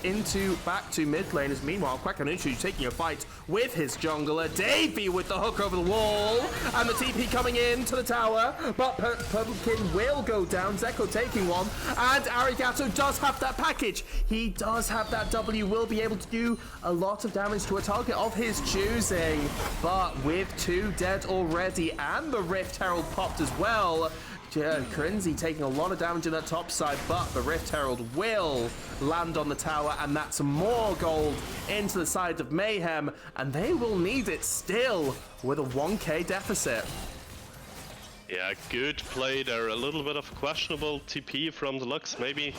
Speaker 1: back to mid lane. As meanwhile, Kwakanuchu taking a fight with his jungler. Davey with the hook over the wall, and the TP coming in to the tower, but Pumpkin will go down. Zeko taking one, and Arigato does have that package. He does have that W, will be able to do a lot of damage to a target of his choosing, but with 2 dead already, and the Rift Herald popped as well. Crinzy taking a lot of damage in that top side, but the Rift Herald will land on the tower, and that's more gold into the side of Mayhem, and they will need it still with a 1k deficit.
Speaker 2: Yeah, good play there. A little bit of questionable TP from the Lux. Maybe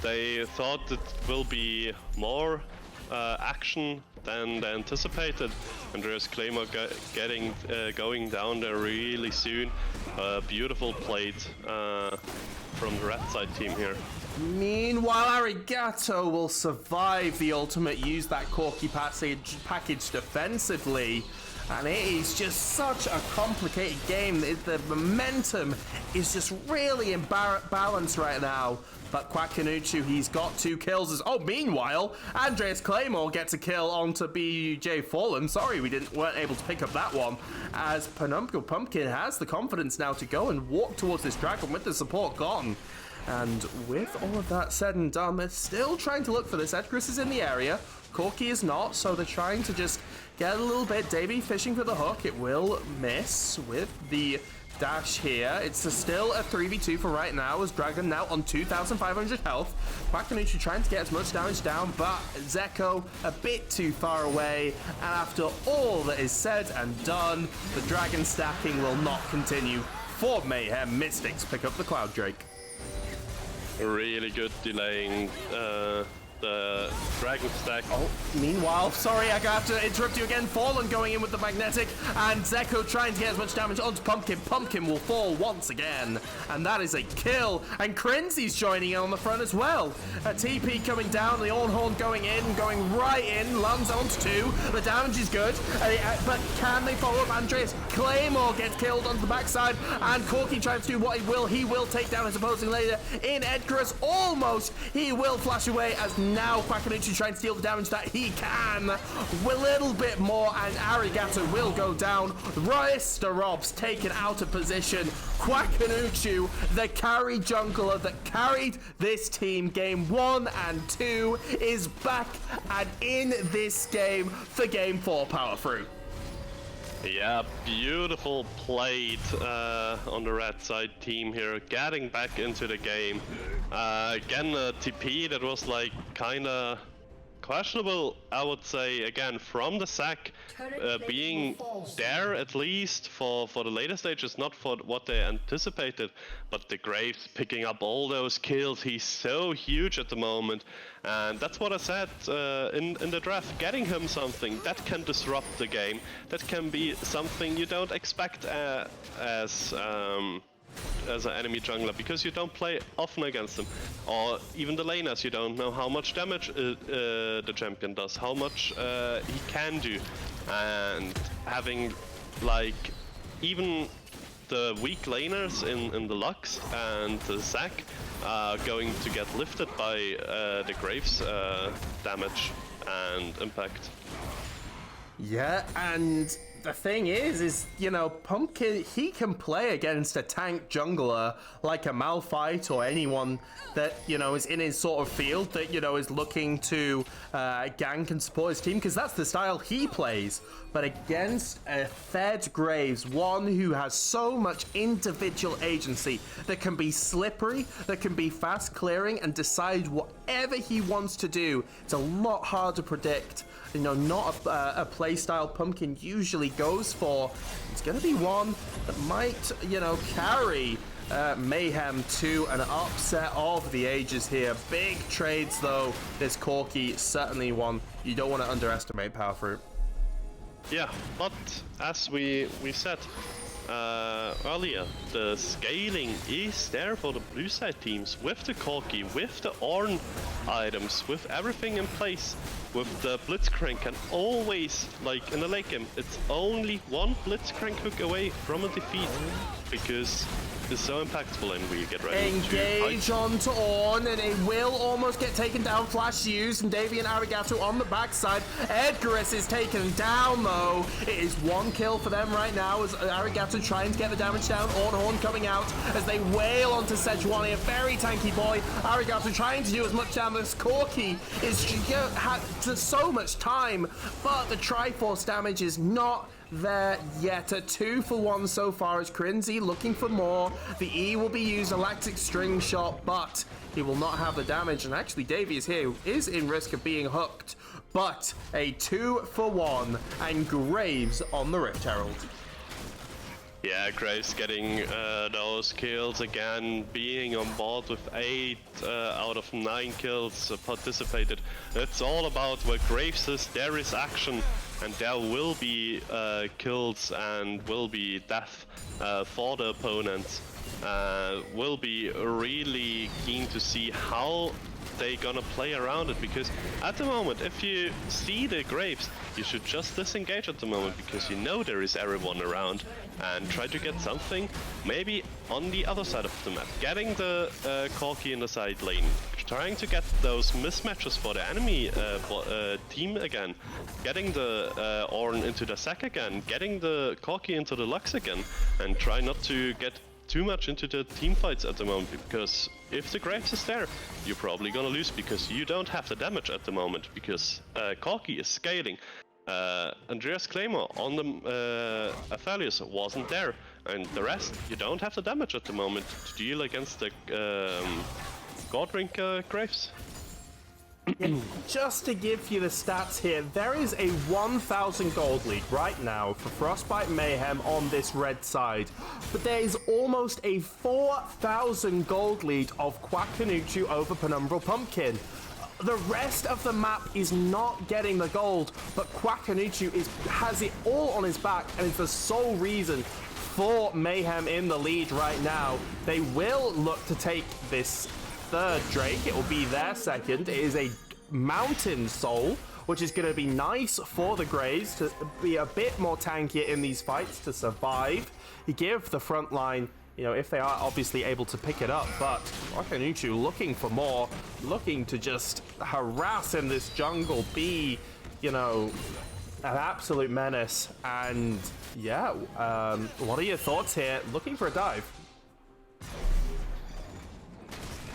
Speaker 2: they thought it will be more action than anticipated. Andreas Claymore going down there really soon. Beautiful played from the red side team here.
Speaker 1: Meanwhile, Arigato will survive the ultimate, use that Corki package defensively. And it is just such a complicated game. The momentum is just really imbalanced right now. But Quackanuchu, he's got 2 kills. Oh, meanwhile, Andreas Claymore gets a kill onto BJ Fallen. Sorry, weren't able to pick up that one. As Penumbral Pumpkin has the confidence now to go and walk towards this dragon with the support gone. And with all of that said and done, they're still trying to look for this. Edgris is in the area. Corki is not, so they're trying to just get a little bit. Davey fishing for the hook. It will miss with the dash here. It's still a 3v2 for right now, as Dragon now on 2,500 health. Quackanuchu trying to get as much damage down, but Zeko a bit too far away. And after all that is said and done, the Dragon stacking will not continue for Mayhem. Mystics pick up the Cloud Drake.
Speaker 2: Really good delaying the Dragon stack.
Speaker 1: Oh, meanwhile, sorry, I have to interrupt you again. Fallen going in with the magnetic, and Zeko trying to get as much damage onto Pumpkin. Pumpkin will fall once again, and that is a kill. And Crinzy's joining in on the front as well. A TP coming down, the Ornhorn going in, going right in, lands onto 2. The damage is good, but can they follow up? Andreas Claymore gets killed onto the backside, and Corki tries to do what he will. He will take down his opposing later in Edgarus. Almost, he will flash away as now Quackanuchu trying to deal the damage that he can. A little bit more, and Arigato will go down. Mr. Rob's taken out of position. Quackanuchu, the carry jungler that carried this team game 1 and 2, is back and in this game for game 4, Power Fruit.
Speaker 2: Yeah, beautiful played on the red side team here, getting back into the game. Again, a TP that was like kinda questionable, I would say, again, from the sack, being there at least for the later stages, not for what they anticipated, but the Graves picking up all those kills. He's so huge at the moment, and that's what I said in the draft. Getting him something that can disrupt the game, that can be something you don't expect as an enemy jungler, because you don't play often against them, or even the laners. You don't know how much damage the champion does, how much he can do, and having like even the weak laners in the Lux and the Zac going to get lifted by the Graves damage and impact.
Speaker 1: Yeah, and the thing is, you know, Pumpkin, he can play against a tank jungler like a Malphite or anyone that, you know, is in his sort of field that, you know, is looking to gank and support his team, because that's the style he plays. But against a fed Graves, one who has so much individual agency, that can be slippery, that can be fast clearing and decide whatever he wants to do, it's a lot harder to predict. You know, not a play style Pumpkin usually goes for. It's going to be one that might, you know, carry Mayhem to an upset of the ages here. Big trades, though. This Corki, certainly one you don't want to underestimate, Power Fruit.
Speaker 2: Yeah, but as we said earlier, the scaling is there for the blue side teams with the Corki, with the Ornn items, with everything in place, with the Blitzcrank, and always, like in the late game, it's only one Blitzcrank hook away from a defeat, because it's so impactful, and we get ready
Speaker 1: engage onto Ornn, and it will almost get taken down. Flash used, and Davey and Arigato on the backside. Edgarus is taken down, though. It is one kill for them right now, as Arigato trying to get the damage down. Ornhorn coming out as they wail onto Sejuani, a very tanky boy. Arigato trying to do as much damage as Corki is had so much time, but the Triforce damage is not there yet. A 2-for-1 so far as Crinzy looking for more. The E will be used, a lactic string shot, but he will not have the damage. And actually, Davey is here, is in risk of being hooked. But a 2-for-1 and Graves on the Rift Herald.
Speaker 2: Yeah, Graves getting those kills again, being on board with 8 out of 9 kills participated. It's all about where Graves is, there is action, and there will be kills and will be death for the opponents. Will be really keen to see how they gonna play around it, because at the moment, if you see the Graves, you should just disengage at the moment, because you know there is everyone around, and try to get something maybe on the other side of the map, getting the Corki in the side lane, trying to get those mismatches for the enemy team again, getting the Ornn into the sack again, getting the Corki into the Lux again, and try not to get too much into the team fights at the moment, because if the Graves is there, you're probably gonna lose, because you don't have the damage at the moment, because Corki is scaling. Andreas Claymore on the Aphelios wasn't there, and the rest, you don't have the damage at the moment to deal against the Godrink Graves.
Speaker 1: Just to give you the stats here, there is a 1,000 gold lead right now for Frostbite Mayhem on this red side, but there is almost a 4,000 gold lead of Quackanuchu over Penumbral Pumpkin. The rest of the map is not getting the gold, but Quackanuchu has it all on his back and is the sole reason for Mayhem in the lead right now. They will look to take this third Drake. It will be their second. It is a Mountain Soul, which is going to be nice for the Graves to be a bit more tankier in these fights to survive. You give the front line, you know, if they are obviously able to pick it up, but Wakanuchu looking for more, looking to just harass in this jungle, be, you know, an absolute menace. And yeah, what are your thoughts here? Looking for a dive.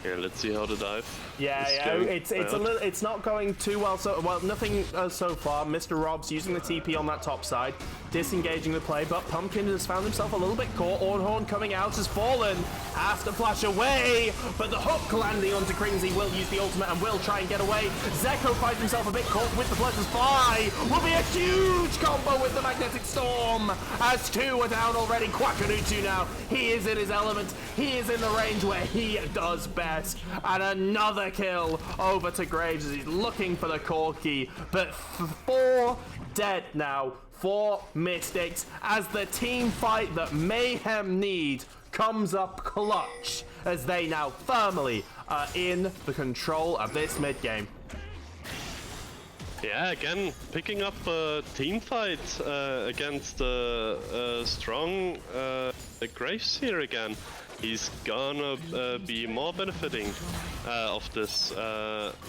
Speaker 2: Yeah, let's see how the dive.
Speaker 1: Yeah, it's a little, it's not going too well. So nothing so far. Mr. Rob's using the TP on that top side, disengaging the play, but Pumpkin has found himself a little bit caught. Ornhorn coming out has fallen, has to flash away, but the hook landing onto Kringsy will use the ultimate and will try and get away. Zeko finds himself a bit caught with the Blessed Fly. Will be a huge combo with the Magnetic Storm. As two are down already. Quackanuchu now, he is in his element. He is in the range where he does best. And another kill over to Graves as he's looking for the Corki, but 4 dead now for Mystics as the team fight that Mayhem need comes up clutch as they now firmly are in the control of this mid game.
Speaker 2: Yeah, again, picking up a team fight against strong Graves here again. He's gonna be more benefiting of this.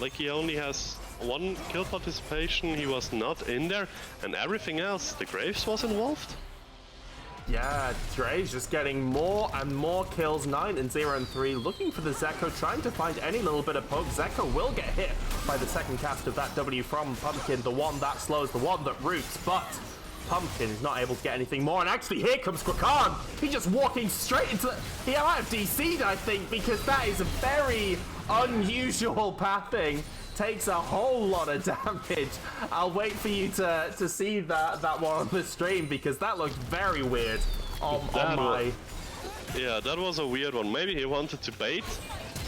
Speaker 2: Like, he only has 1 kill participation, he was not in there, and everything else, the Graves was involved.
Speaker 1: Yeah, Dre's just getting more and more kills, 9 and 0 and 3, looking for the Zeko, trying to find any little bit of poke. Zeko will get hit by the second cast of that W from Pumpkin, the one that slows, the one that roots, but Pumpkin is not able to get anything more, and actually here comes Quakan. He's just walking straight into he might have DC'd, I think, because that is a very unusual pathing. Takes a whole lot of damage. I'll wait for you to see that one on the stream, because that looked very weird on my...
Speaker 2: Yeah, that was a weird one. Maybe he wanted to bait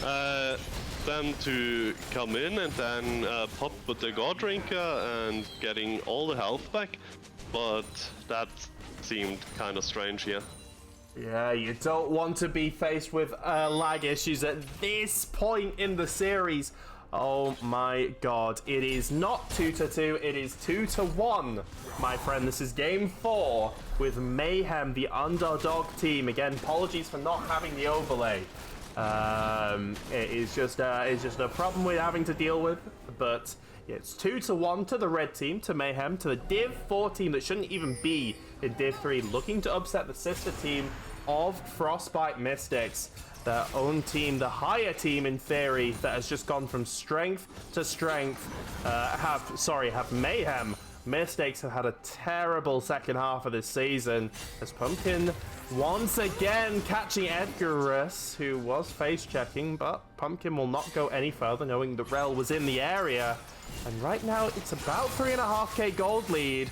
Speaker 2: them to come in and then pop with the God Drinker and getting all the health back, but that seemed kind of strange here.
Speaker 1: Yeah, you don't want to be faced with lag issues at this point in the series. Oh my god, it is not 2-2, it is 2-1, my friend. This is game 4 with Mayhem, the underdog team. Again, apologies for not having the overlay. It is just a problem we're having to deal with, but it's 2-1 to the red team, to Mayhem, to the Div 4 team that shouldn't even be in Div 3, looking to upset the sister team of Frostbite Mystics. Their own team, the higher team in theory, that has just gone from strength to strength, have Mayhem. Mystics have had a terrible second half of this season, as Pumpkin once again catching Edgarus, who was face checking, but Pumpkin will not go any further, knowing the Rel was in the area. And right now it's about 3.5k gold lead,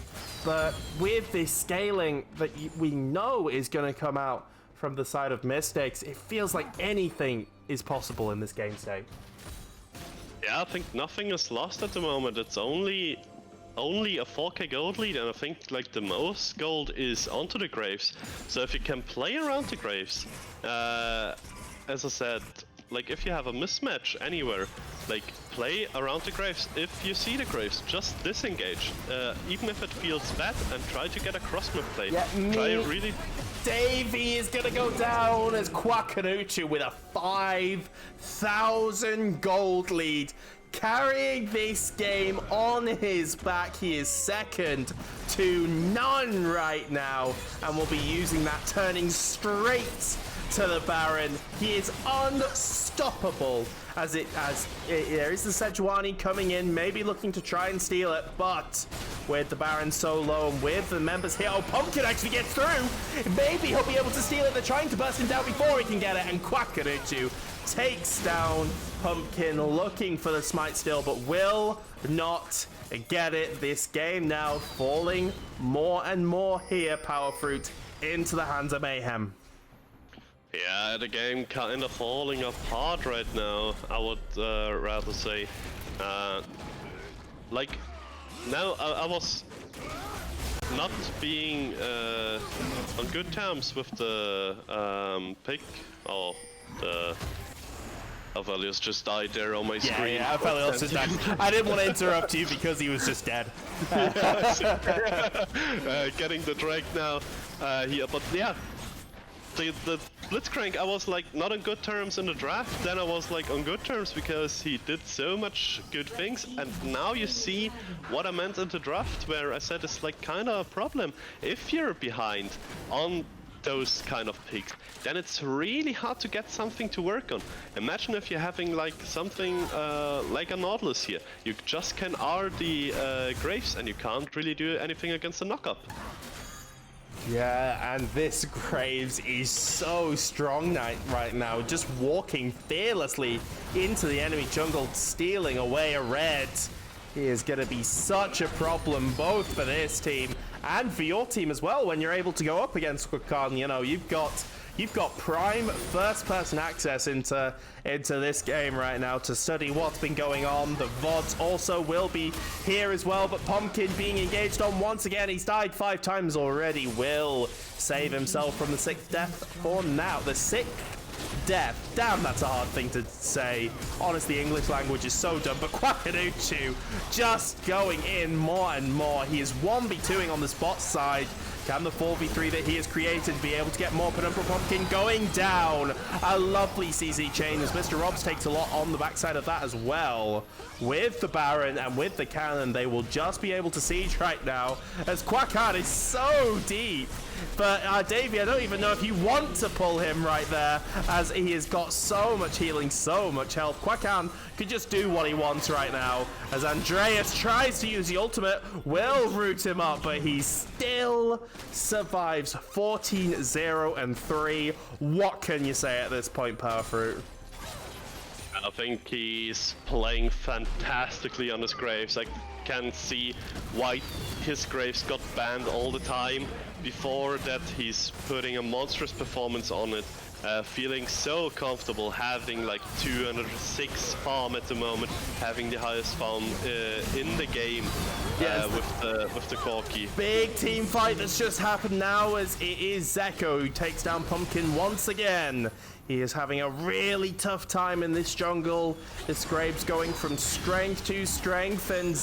Speaker 1: But with this scaling that we know is going to come out from the side of Mystics, it feels like anything is possible in this game state.
Speaker 2: Yeah, I think nothing is lost at the moment. It's only a 4k gold lead, and I think like the most gold is onto the Graves. So if you can play around the Graves, as I said, like if you have a mismatch anywhere, like play around the Graves. If you see the Graves, just disengage, even if it feels bad, and try to get a cross-move play.
Speaker 1: Yeah,
Speaker 2: try really.
Speaker 1: Davey is gonna go down as Kwakanuchu with a 5,000 gold lead. Carrying this game on his back. He is second to none right now, and will be using that, turning straight to the Baron. He is unstoppable as there is the Sejuani coming in, maybe looking to try and steal it, but with the Baron so low and with the members here, oh, Pumpkin actually gets through. Maybe he'll be able to steal it. They're trying to burst him down before he can get it, and Kwakanuchu takes down Pumpkin, looking for the smite still, but will not get it. This game now falling more and more here, Power Fruit, into the hands of Mayhem.
Speaker 2: Yeah, the game kind of falling apart right now, I would rather say. Like, now I was not being on good terms with the pick. Oh, the Aphelios just died there on my screen.
Speaker 1: Yeah, Aphelios just died. I didn't want to interrupt you because he was just dead.
Speaker 2: Getting the drag now here, but yeah. The Blitzcrank, I was like not on good terms in the draft, then I was like on good terms because he did so much good things, and now you see what I meant in the draft where I said it's like kind of a problem. If you're behind on those kind of picks, then it's really hard to get something to work on. Imagine if you're having like something like a Nautilus here. You just can R the Graves and you can't really do anything against the knockup.
Speaker 1: Yeah, and this Graves is so strong right now, just walking fearlessly into the enemy jungle, stealing away a red. He is going to be such a problem both for this team and for your team as well when you're able to go up against Quickon. You know, you've got prime first-person access into this game right now to study what's been going on. The VODs also will be here as well, but Pumpkin being engaged on once again. He's died 5 times already. Will save himself from the 6th death for now. The 6th death. Damn, that's a hard thing to say. Honestly, English language is so dumb, but Kwakanuchu just going in more and more. He is 1v2ing on the spot side. Can the 4v3 that he has created be able to get more Penumbra Pumpkin going down? A lovely CZ chain as Mr. Robs takes a lot on the backside of that as well. With the Baron and with the cannon, they will just be able to siege right now as Quackard is so deep. But Davey, I don't even know if you want to pull him right there as he has got so much healing, so much health. Quackard could just do what he wants right now as Andreas tries to use the ultimate, will root him up, but he still survives 14-0-3. What can you say at this point, Power Fruit?
Speaker 2: I think he's playing fantastically on his Graves. I can see why his Graves got banned all the time. Before that, he's putting a monstrous performance on it. Feeling so comfortable, having like 206 farm at the moment, having the highest farm in the game. Yes. With the Corki.
Speaker 1: Big team fight that's just happened now as it is Zeko who takes down Pumpkin once again. He is having a really tough time in this jungle. This Graves going from strength to strength, and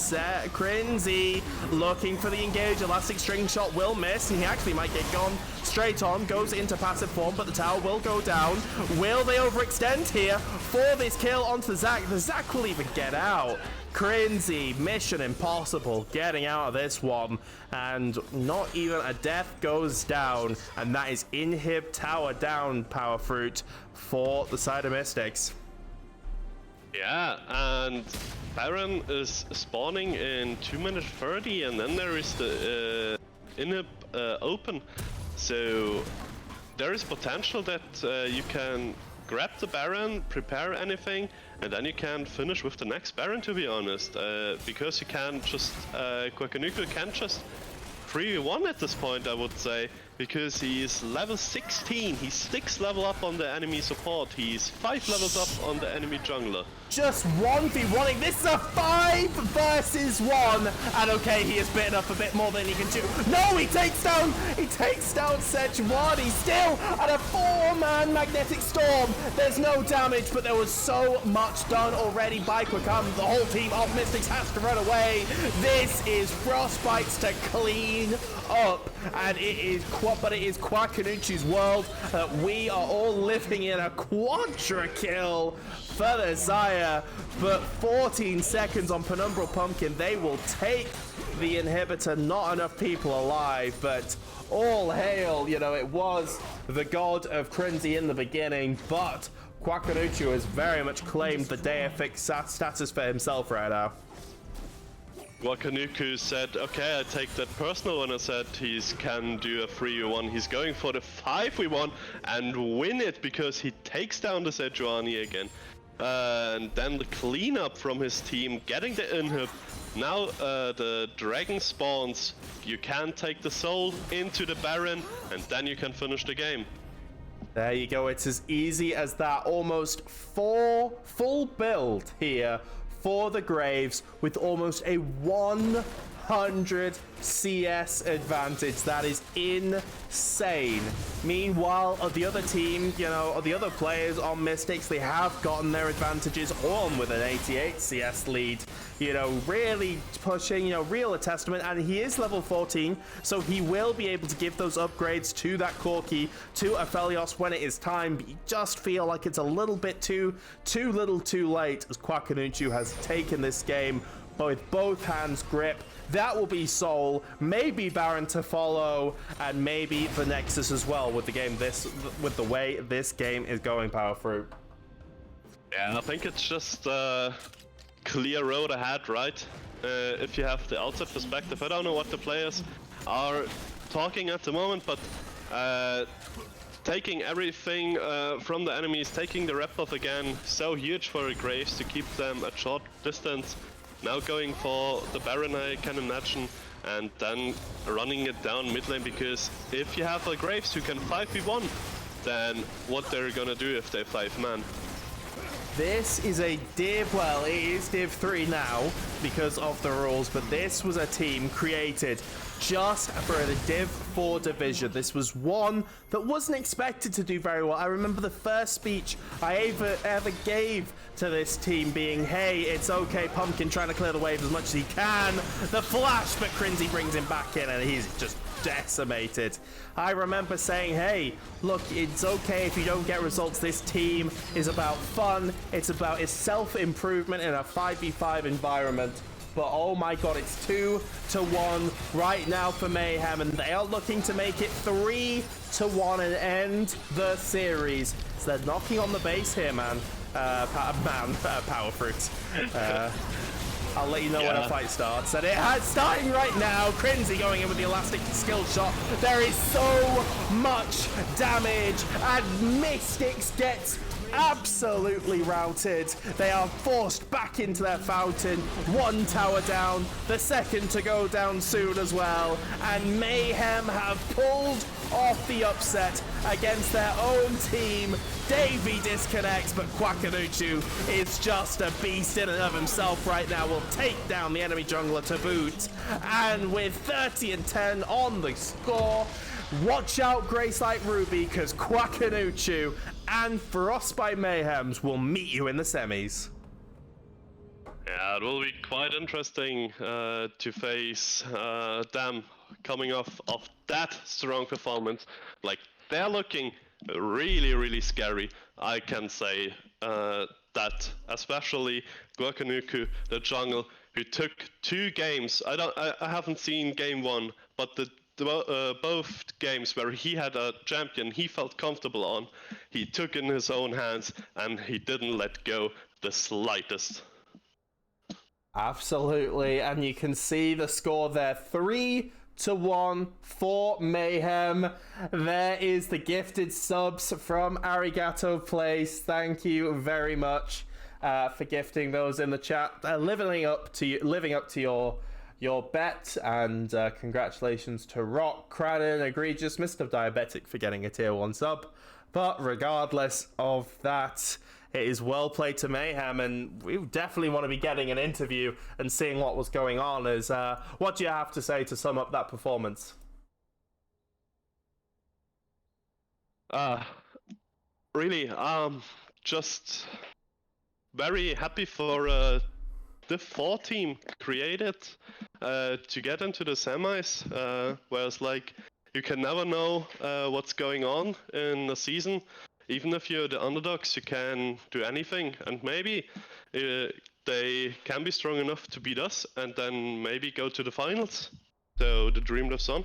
Speaker 1: Crinzy looking for the engage. Elastic string shot will miss, and he actually might get gone straight on. Goes into passive form, but the tower will go down. Will they overextend here for this kill onto the Zac? The Zac will even get out. Crinzy, mission impossible, getting out of this one, and not even a death goes down, and that is Inhib tower down, Power Fruit, for the side of Mystics.
Speaker 2: Yeah, and Baron is spawning in 2 minutes 30, and then there is the Inhib open, so there is potential that you can grab the Baron, prepare anything, and then you can finish with the next Baron, to be honest. Because you can just, Kwakanuku can just 3v1 at this point, I would say, because he's level 16. He's 6 level up on the enemy support. He's 5 levels up on the enemy jungler.
Speaker 1: Just 1v1ing. This is a 5 versus 1. And okay, he is bitten up a bit more than he can do. No, he takes down Sejuani. He's still at a 4-man magnetic storm. There's no damage, but there was so much done already by Quickham. The whole team of Mystics has to run away. This is Frostbites to clean up, and it is Quackanucci's world that we are all living in. A quadra kill for the Zaya, but 14 seconds on Penumbral Pumpkin. They will take the inhibitor. Not enough people alive, but all hail, you know, it was the god of Crinzy in the beginning, but Quackanucci has very much claimed the deific status for himself right now.
Speaker 2: Wakanuku said, okay, I take that personal, and I said he can do a 3v1. He's going for the 5v1 and win it because he takes down the Sejuani again. And then the cleanup from his team, getting the inhib. Now the dragon spawns. You can take the soul into the Baron, and then you can finish the game.
Speaker 1: There you go, it's as easy as that. Almost 4 full build here for the Graves with almost a 100 CS advantage. That is insane. Meanwhile, the other team, you know, the other players on Mystics, they have gotten their advantages on with an 88 CS lead. You know, really pushing, you know, real a testament. And he is level 14, so he will be able to give those upgrades to that Corki, to Aphelios when it is time. But you just feel like it's a little bit too little too late, as Quackanucci has taken this game with both hands grip. That will be Soul, maybe Baron to follow, and maybe the Nexus as well with the way this game is going, Power Fruit.
Speaker 2: Yeah, I think it's just clear road ahead, right? If you have the outside perspective. I don't know what the players are talking at the moment, but taking everything from the enemies, taking the rep buff again, so huge for the Graves to keep them at short distance. Now going for the Baron, I can imagine, and then running it down mid lane, because if you have a Graves who can 5v1, then what they're gonna do if they're 5-man?
Speaker 1: This is a Div, well, it is Div 3 now because of the rules, but this was a team created just for the Div 4 division. This was one that wasn't expected to do very well. I remember the first speech I ever gave to this team being, hey, it's okay, Pumpkin trying to clear the wave as much as he can. The flash, but Crinzy brings him back in and he's just decimated. I remember saying, hey, look, it's okay if you don't get results. This team is about fun. It's about self-improvement in a 5v5 environment. But oh my god, it's 2-1 right now for Mayhem, and they are looking to make it 3-1 and end the series. So they're knocking on the base here, man. Power Fruit. I'll let you know when a fight starts. And it's starting right now. Crinzy going in with the elastic skill shot. There is so much damage, and Mystics gets absolutely routed. They are forced back into their fountain. One tower down, the second to go down soon as well. And Mayhem have pulled off the upset against their own team. Davey disconnects, but Quackanucci is just a beast in and of himself right now. Will take down the enemy jungler to boot. And with 30 and 10 on the score, watch out, Grace Light Ruby, because Quackanucci and Frostbite Mayhems will meet you in the semis.
Speaker 2: Yeah, it will be quite interesting to face them coming off of that strong performance. Like, they're looking really scary, I can say that, especially Quackanucci, the jungle, who took 2 games. I haven't seen game 1, but both games where he had a champion he felt comfortable on, he took in his own hands and he didn't let go the slightest.
Speaker 1: Absolutely, and you can see the score there, 3-1 for Mayhem. There is the gifted subs from Arigato Place. Thank you very much for gifting those in the chat. Living up to your your bet, and congratulations to Rock, Cradden, Egregious, Mr. Diabetic for getting a tier 1 sub. But regardless of that, it is well played to Mayhem, and we definitely want to be getting an interview and seeing what was going on. What do you have to say to sum up that performance?
Speaker 2: Really, just very happy for the 4 team created to get into the semis. Whereas, like, you can never know what's going on in the season. Even if you're the underdogs, you can do anything, and maybe they can be strong enough to beat us, and then maybe go to the finals. So the dream lives on.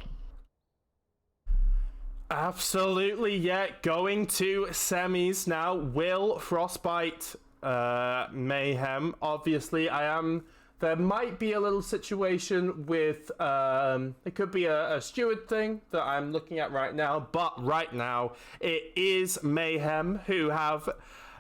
Speaker 1: Absolutely, yeah. Going to semis now. Will Frostbite Mayhem? Obviously, there might be a little situation with it could be a steward thing that I'm looking at right now, but right now it is Mayhem who have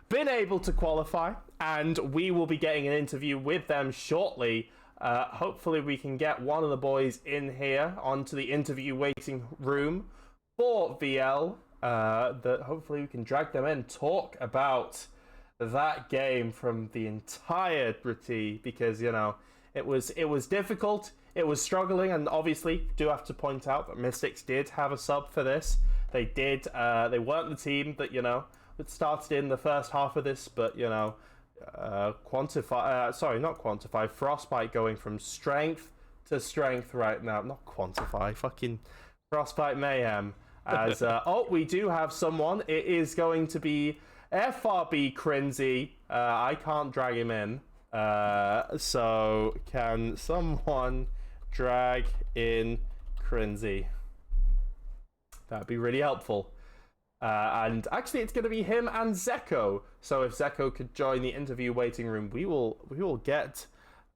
Speaker 1: been able to qualify, and we will be getting an interview with them shortly. Hopefully we can get one of the boys in here onto the interview waiting room for VL, that hopefully we can drag them in, talk about that game from the entirety, because, you know, it was difficult, it was struggling, and obviously do have to point out that Mystics did have a sub for this. They did, they weren't the team that, you know, that started in the first half of this, but, you know, Frostbite going from strength to strength right now. Not quantify, fucking Frostbite Mayhem. As we do have someone. It is going to be FRB Crinzy. I can't drag him in. So can someone drag in Crinzy? That'd be really helpful. And actually, it's going to be him and Zeko. So if Zeko could join the interview waiting room, we will get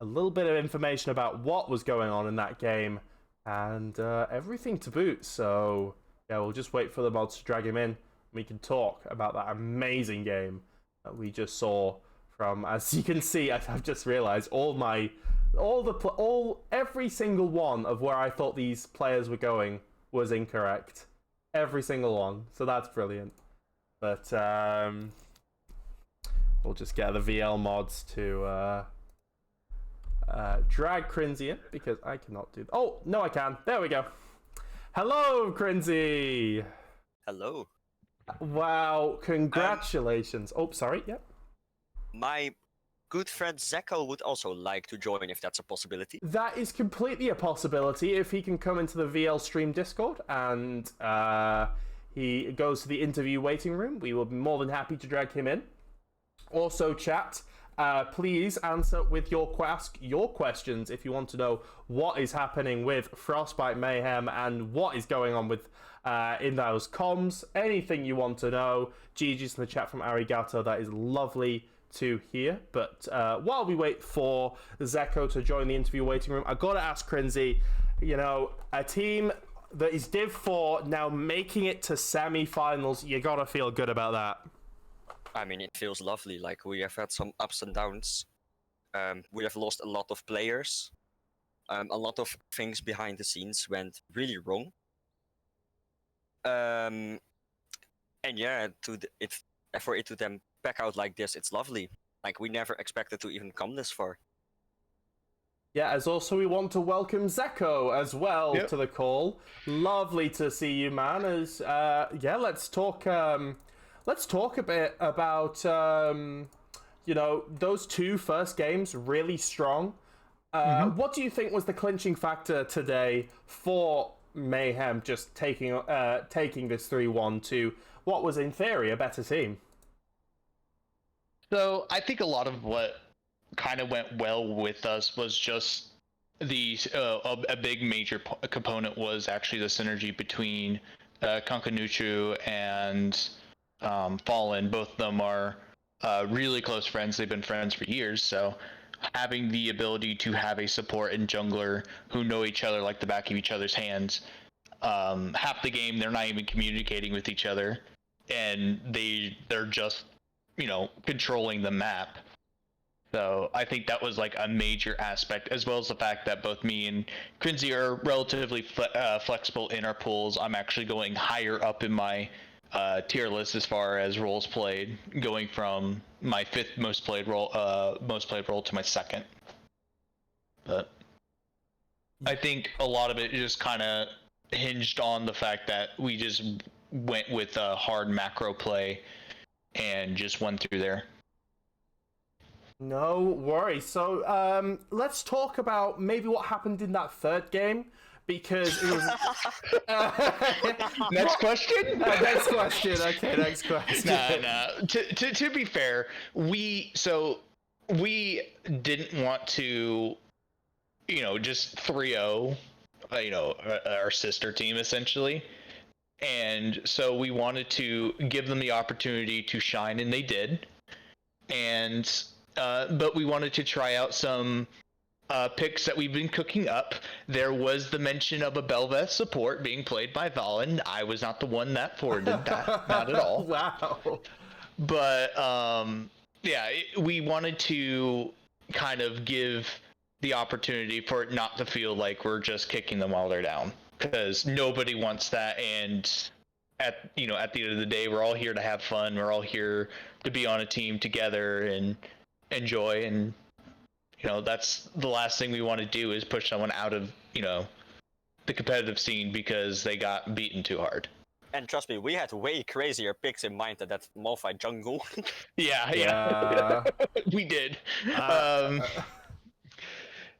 Speaker 1: a little bit of information about what was going on in that game and everything to boot. So yeah, we'll just wait for the mods to drag him in. We can talk about that amazing game that we just saw from. As you can see, I've just realized every single one of where I thought these players were going was incorrect. Every single one. So that's brilliant. But we'll just get the VL mods to drag Crinzy in, because I cannot do that. Oh, no, I can. There we go. Hello, Crinzy.
Speaker 4: Hello.
Speaker 1: Wow, congratulations. Sorry, yep.
Speaker 4: My good friend Zeko would also like to join, if that's a possibility.
Speaker 1: That is completely a possibility if he can come into the VL stream Discord and he goes to the interview waiting room. We will be more than happy to drag him in. Also, chat, please answer with your questions if you want to know what is happening with Frostbite Mayhem and what is going on with in those comms. Anything you want to know. GG's in the chat from Arigato. That is lovely to hear. But while we wait for Zeko to join the interview waiting room, I gotta ask Crinzy, you know, a team that is Div 4 now making it to semi-finals, you gotta feel good about that.
Speaker 4: I mean, it feels lovely. Like, we have had some ups and downs. We have lost a lot of players. A lot of things behind the scenes went really wrong. And yeah, for it to then back out like this, it's lovely. Like, we never expected to even come this far.
Speaker 1: Yeah, as also we want to welcome Zeko as well to the call. Lovely to see you, man. As let's talk a bit about you know, those two first games, really strong. What do you think was the clinching factor today for Mayhem just taking this 3-1 to what was in theory a better team?
Speaker 5: So I think a lot of what kind of went well with us was just a big major component was actually the synergy between Kankanuchu and Fallen. Both of them are really close friends. They've been friends for years, so having the ability to have a support and jungler who know each other like the back of each other's hands. Half the game they're not even communicating with each other, and they're just, you know, controlling the map. So I think that was like a major aspect, as well as the fact that both me and Quincy are relatively flexible in our pools. I'm actually going higher up in my tier list as far as roles played, going from my 5th most played role to my 2nd. But I think a lot of it just kind of hinged on the fact that we just went with a hard macro play and just went through there.
Speaker 1: No worries. So let's talk about maybe what happened in that 3rd game, because it was...
Speaker 5: Next question?
Speaker 1: Next question. Okay, next question.
Speaker 5: Nah. To be fair, we didn't want to, just 3-0, our sister team essentially. And so we wanted to give them the opportunity to shine, and they did. And but we wanted to try out some picks that we've been cooking up. There was the mention of a Belveth support being played by Valen. I was not the one that forwarded that, not at all.
Speaker 1: Wow.
Speaker 5: But we wanted to kind of give the opportunity for it not to feel like we're just kicking them while they're down, because nobody wants that. And at the end of the day, we're all here to have fun. We're all here to be on a team together and enjoy, and that's the last thing we want to do, is push someone out of the competitive scene because they got beaten too hard.
Speaker 4: And trust me, we had way crazier picks in mind than that Malphite jungle.
Speaker 5: Yeah. We did.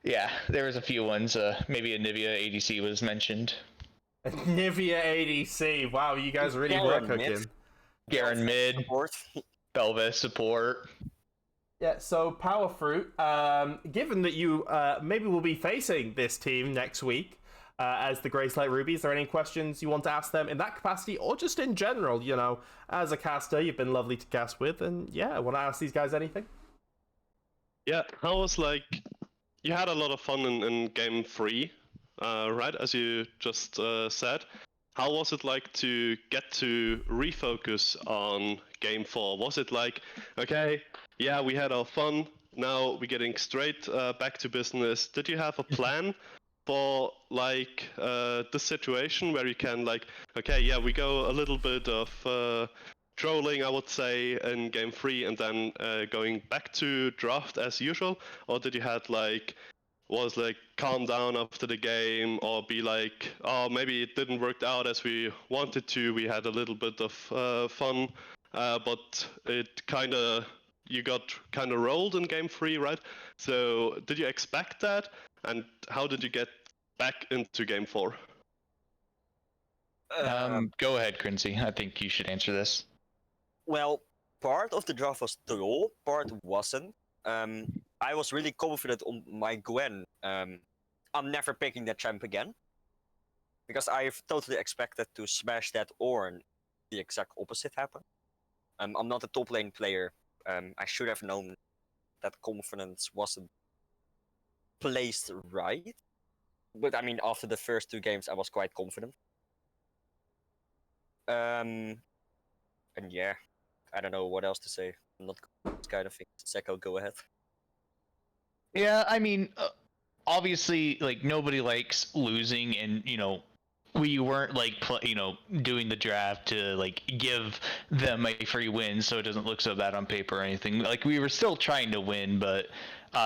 Speaker 5: Yeah, there was a few ones. Maybe a Nivea ADC was mentioned.
Speaker 1: Nivea ADC. Wow, you guys really were cooking.
Speaker 5: Garen mid.
Speaker 4: Support.
Speaker 5: Belveth support.
Speaker 1: Yeah, so Power Fruit, given that you maybe will be facing this team next week as the Grey Slate Rubies, are there any questions you want to ask them in that capacity, or just in general? As a caster, you've been lovely to cast with, and yeah, want to ask these guys anything?
Speaker 2: Yeah, how was you had a lot of fun in game 3, right? As you just said. How was it like to get to refocus on game 4? Was it like, okay, yeah, we had our fun, now we're getting straight back to business? Did you have a plan for the situation where you can okay, yeah, we go a little bit of trolling, I would say, in game 3, and then going back to draft as usual? Or did you had was calm down after the game, or be oh, maybe it didn't work out as we wanted to, we had a little bit of fun, but it you got kind of rolled in game 3, right? So did you expect that, and how did you get back into game 4?
Speaker 5: Go ahead, Quincy. I think you should answer this.
Speaker 4: Well, part of the draft was troll, part wasn't. I was really confident on my Gwen. I'm never picking that champ again, because I've totally expected to smash that, or the exact opposite happen. I'm not a top lane player. I should have known that confidence wasn't placed right. But I mean, after the first 2 games, I was quite confident. And yeah, I don't know what else to say. I'm not this kind of thing. Seko, go ahead.
Speaker 5: Yeah, I mean, obviously, nobody likes losing, and we weren't doing the draft to give them a free win, so it doesn't look so bad on paper or anything. We were still trying to win, but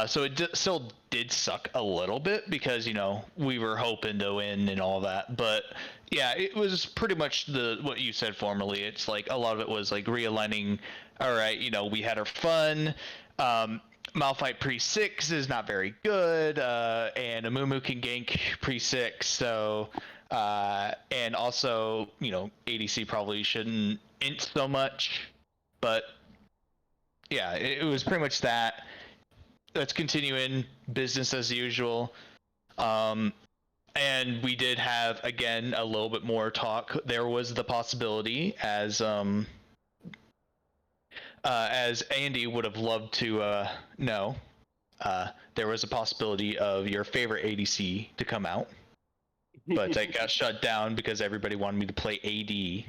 Speaker 5: so it still did suck a little bit, because we were hoping to win and all that. But yeah, it was pretty much what you said formerly. It's a lot of it was realigning. All right, we had our fun. Malphite pre-6 is not very good, and Amumu can gank pre-6, so and also ADC probably shouldn't int so much, but yeah, it was pretty much that. Let's continue in business as usual. And we did have, again, a little bit more talk. There was the possibility, as Andy would have loved to know, there was a possibility of your favorite ADC to come out, but that got shut down because everybody wanted me to play AD.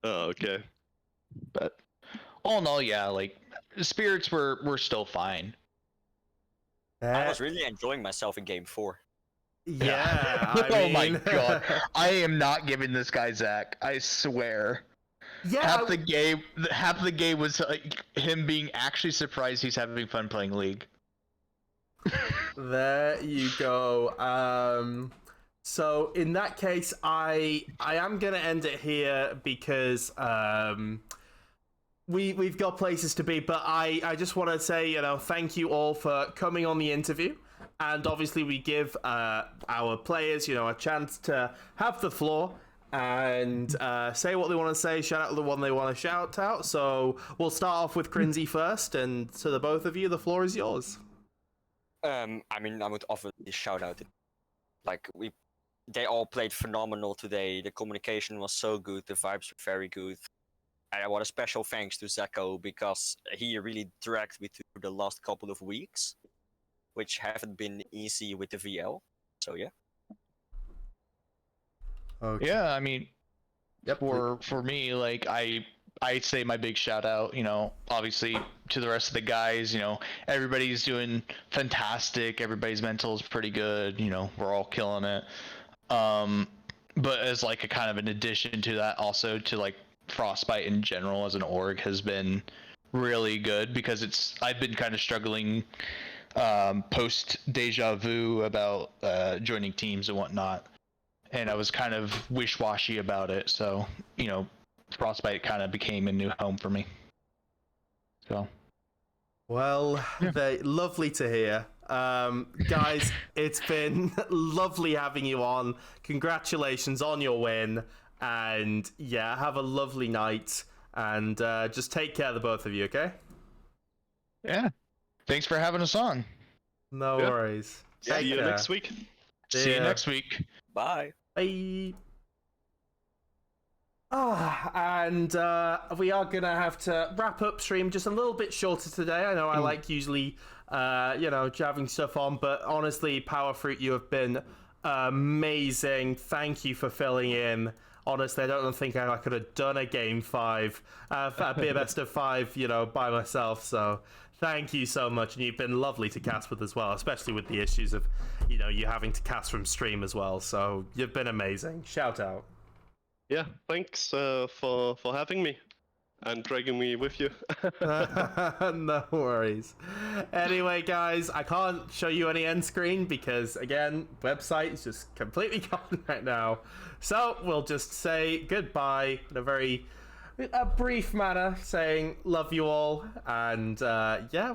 Speaker 2: Oh, okay.
Speaker 5: But all in all, yeah, spirits were still fine.
Speaker 4: I was really enjoying myself in game 4.
Speaker 1: Yeah, I
Speaker 5: Oh my
Speaker 1: mean-
Speaker 5: god, I am not giving this guy Zach. I swear.
Speaker 1: Yeah,
Speaker 5: Half the game was like him being actually surprised he's having fun playing League.
Speaker 1: there you go. So in that case, I am gonna end it here because we've got places to be. But I just want to say, thank you all for coming on the interview, and obviously we give our players, a chance to have the floor and say what they want to say, shout out the one they want to shout out. So we'll start off with Crinzy first, and to the both of you, the floor is yours.
Speaker 4: I mean, I would offer a shout out. Like they all played phenomenal today. The communication was so good. The vibes were very good. And I want a special thanks to Zeko because he really dragged me through the last couple of weeks, which haven't been easy with the VL. So yeah.
Speaker 1: Okay.
Speaker 5: Yeah, I mean,
Speaker 1: Yep.
Speaker 5: for me, like I'd say my big shout out, obviously to the rest of the guys, everybody's doing fantastic. Everybody's mental is pretty good. We're all killing it. But as like a kind of an addition to that, also to like Frostbite in general as an org has been really good because I've been kind of struggling post deja vu about joining teams and whatnot, and I was kind of wish-washy about it. So Frostbite kind of became a new home for me. So.
Speaker 1: Well, lovely to hear. Guys, it's been lovely having you on. Congratulations on your win. And yeah, have a lovely night. And just take care of the both of you, okay?
Speaker 5: Yeah. Thanks for having us on.
Speaker 1: No worries.
Speaker 2: See you next week.
Speaker 5: See you next week.
Speaker 4: Bye.
Speaker 1: Bye. And we are gonna have to wrap up stream just a little bit shorter today. I know I like usually, having stuff on, but honestly, Power Fruit, you have been amazing. Thank you for filling in. Honestly, I don't think I could have done a game 5, be a best of 5, by myself. So thank you so much, and you've been lovely to cast with as well, especially with the issues of, you having to cast from stream as well. So you've been amazing. Shout out.
Speaker 2: Yeah, thanks for having me and dragging me with you.
Speaker 1: No worries. Anyway, guys, I can't show you any end screen because, again, website is just completely gone right now. So we'll just say goodbye in a brief manner, saying love you all, and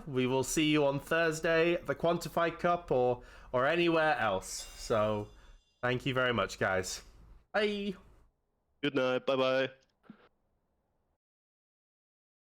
Speaker 1: we will see you on Thursday at the Quantified Cup or anywhere else. So thank you very much, guys. Bye.
Speaker 2: Good night. Bye bye.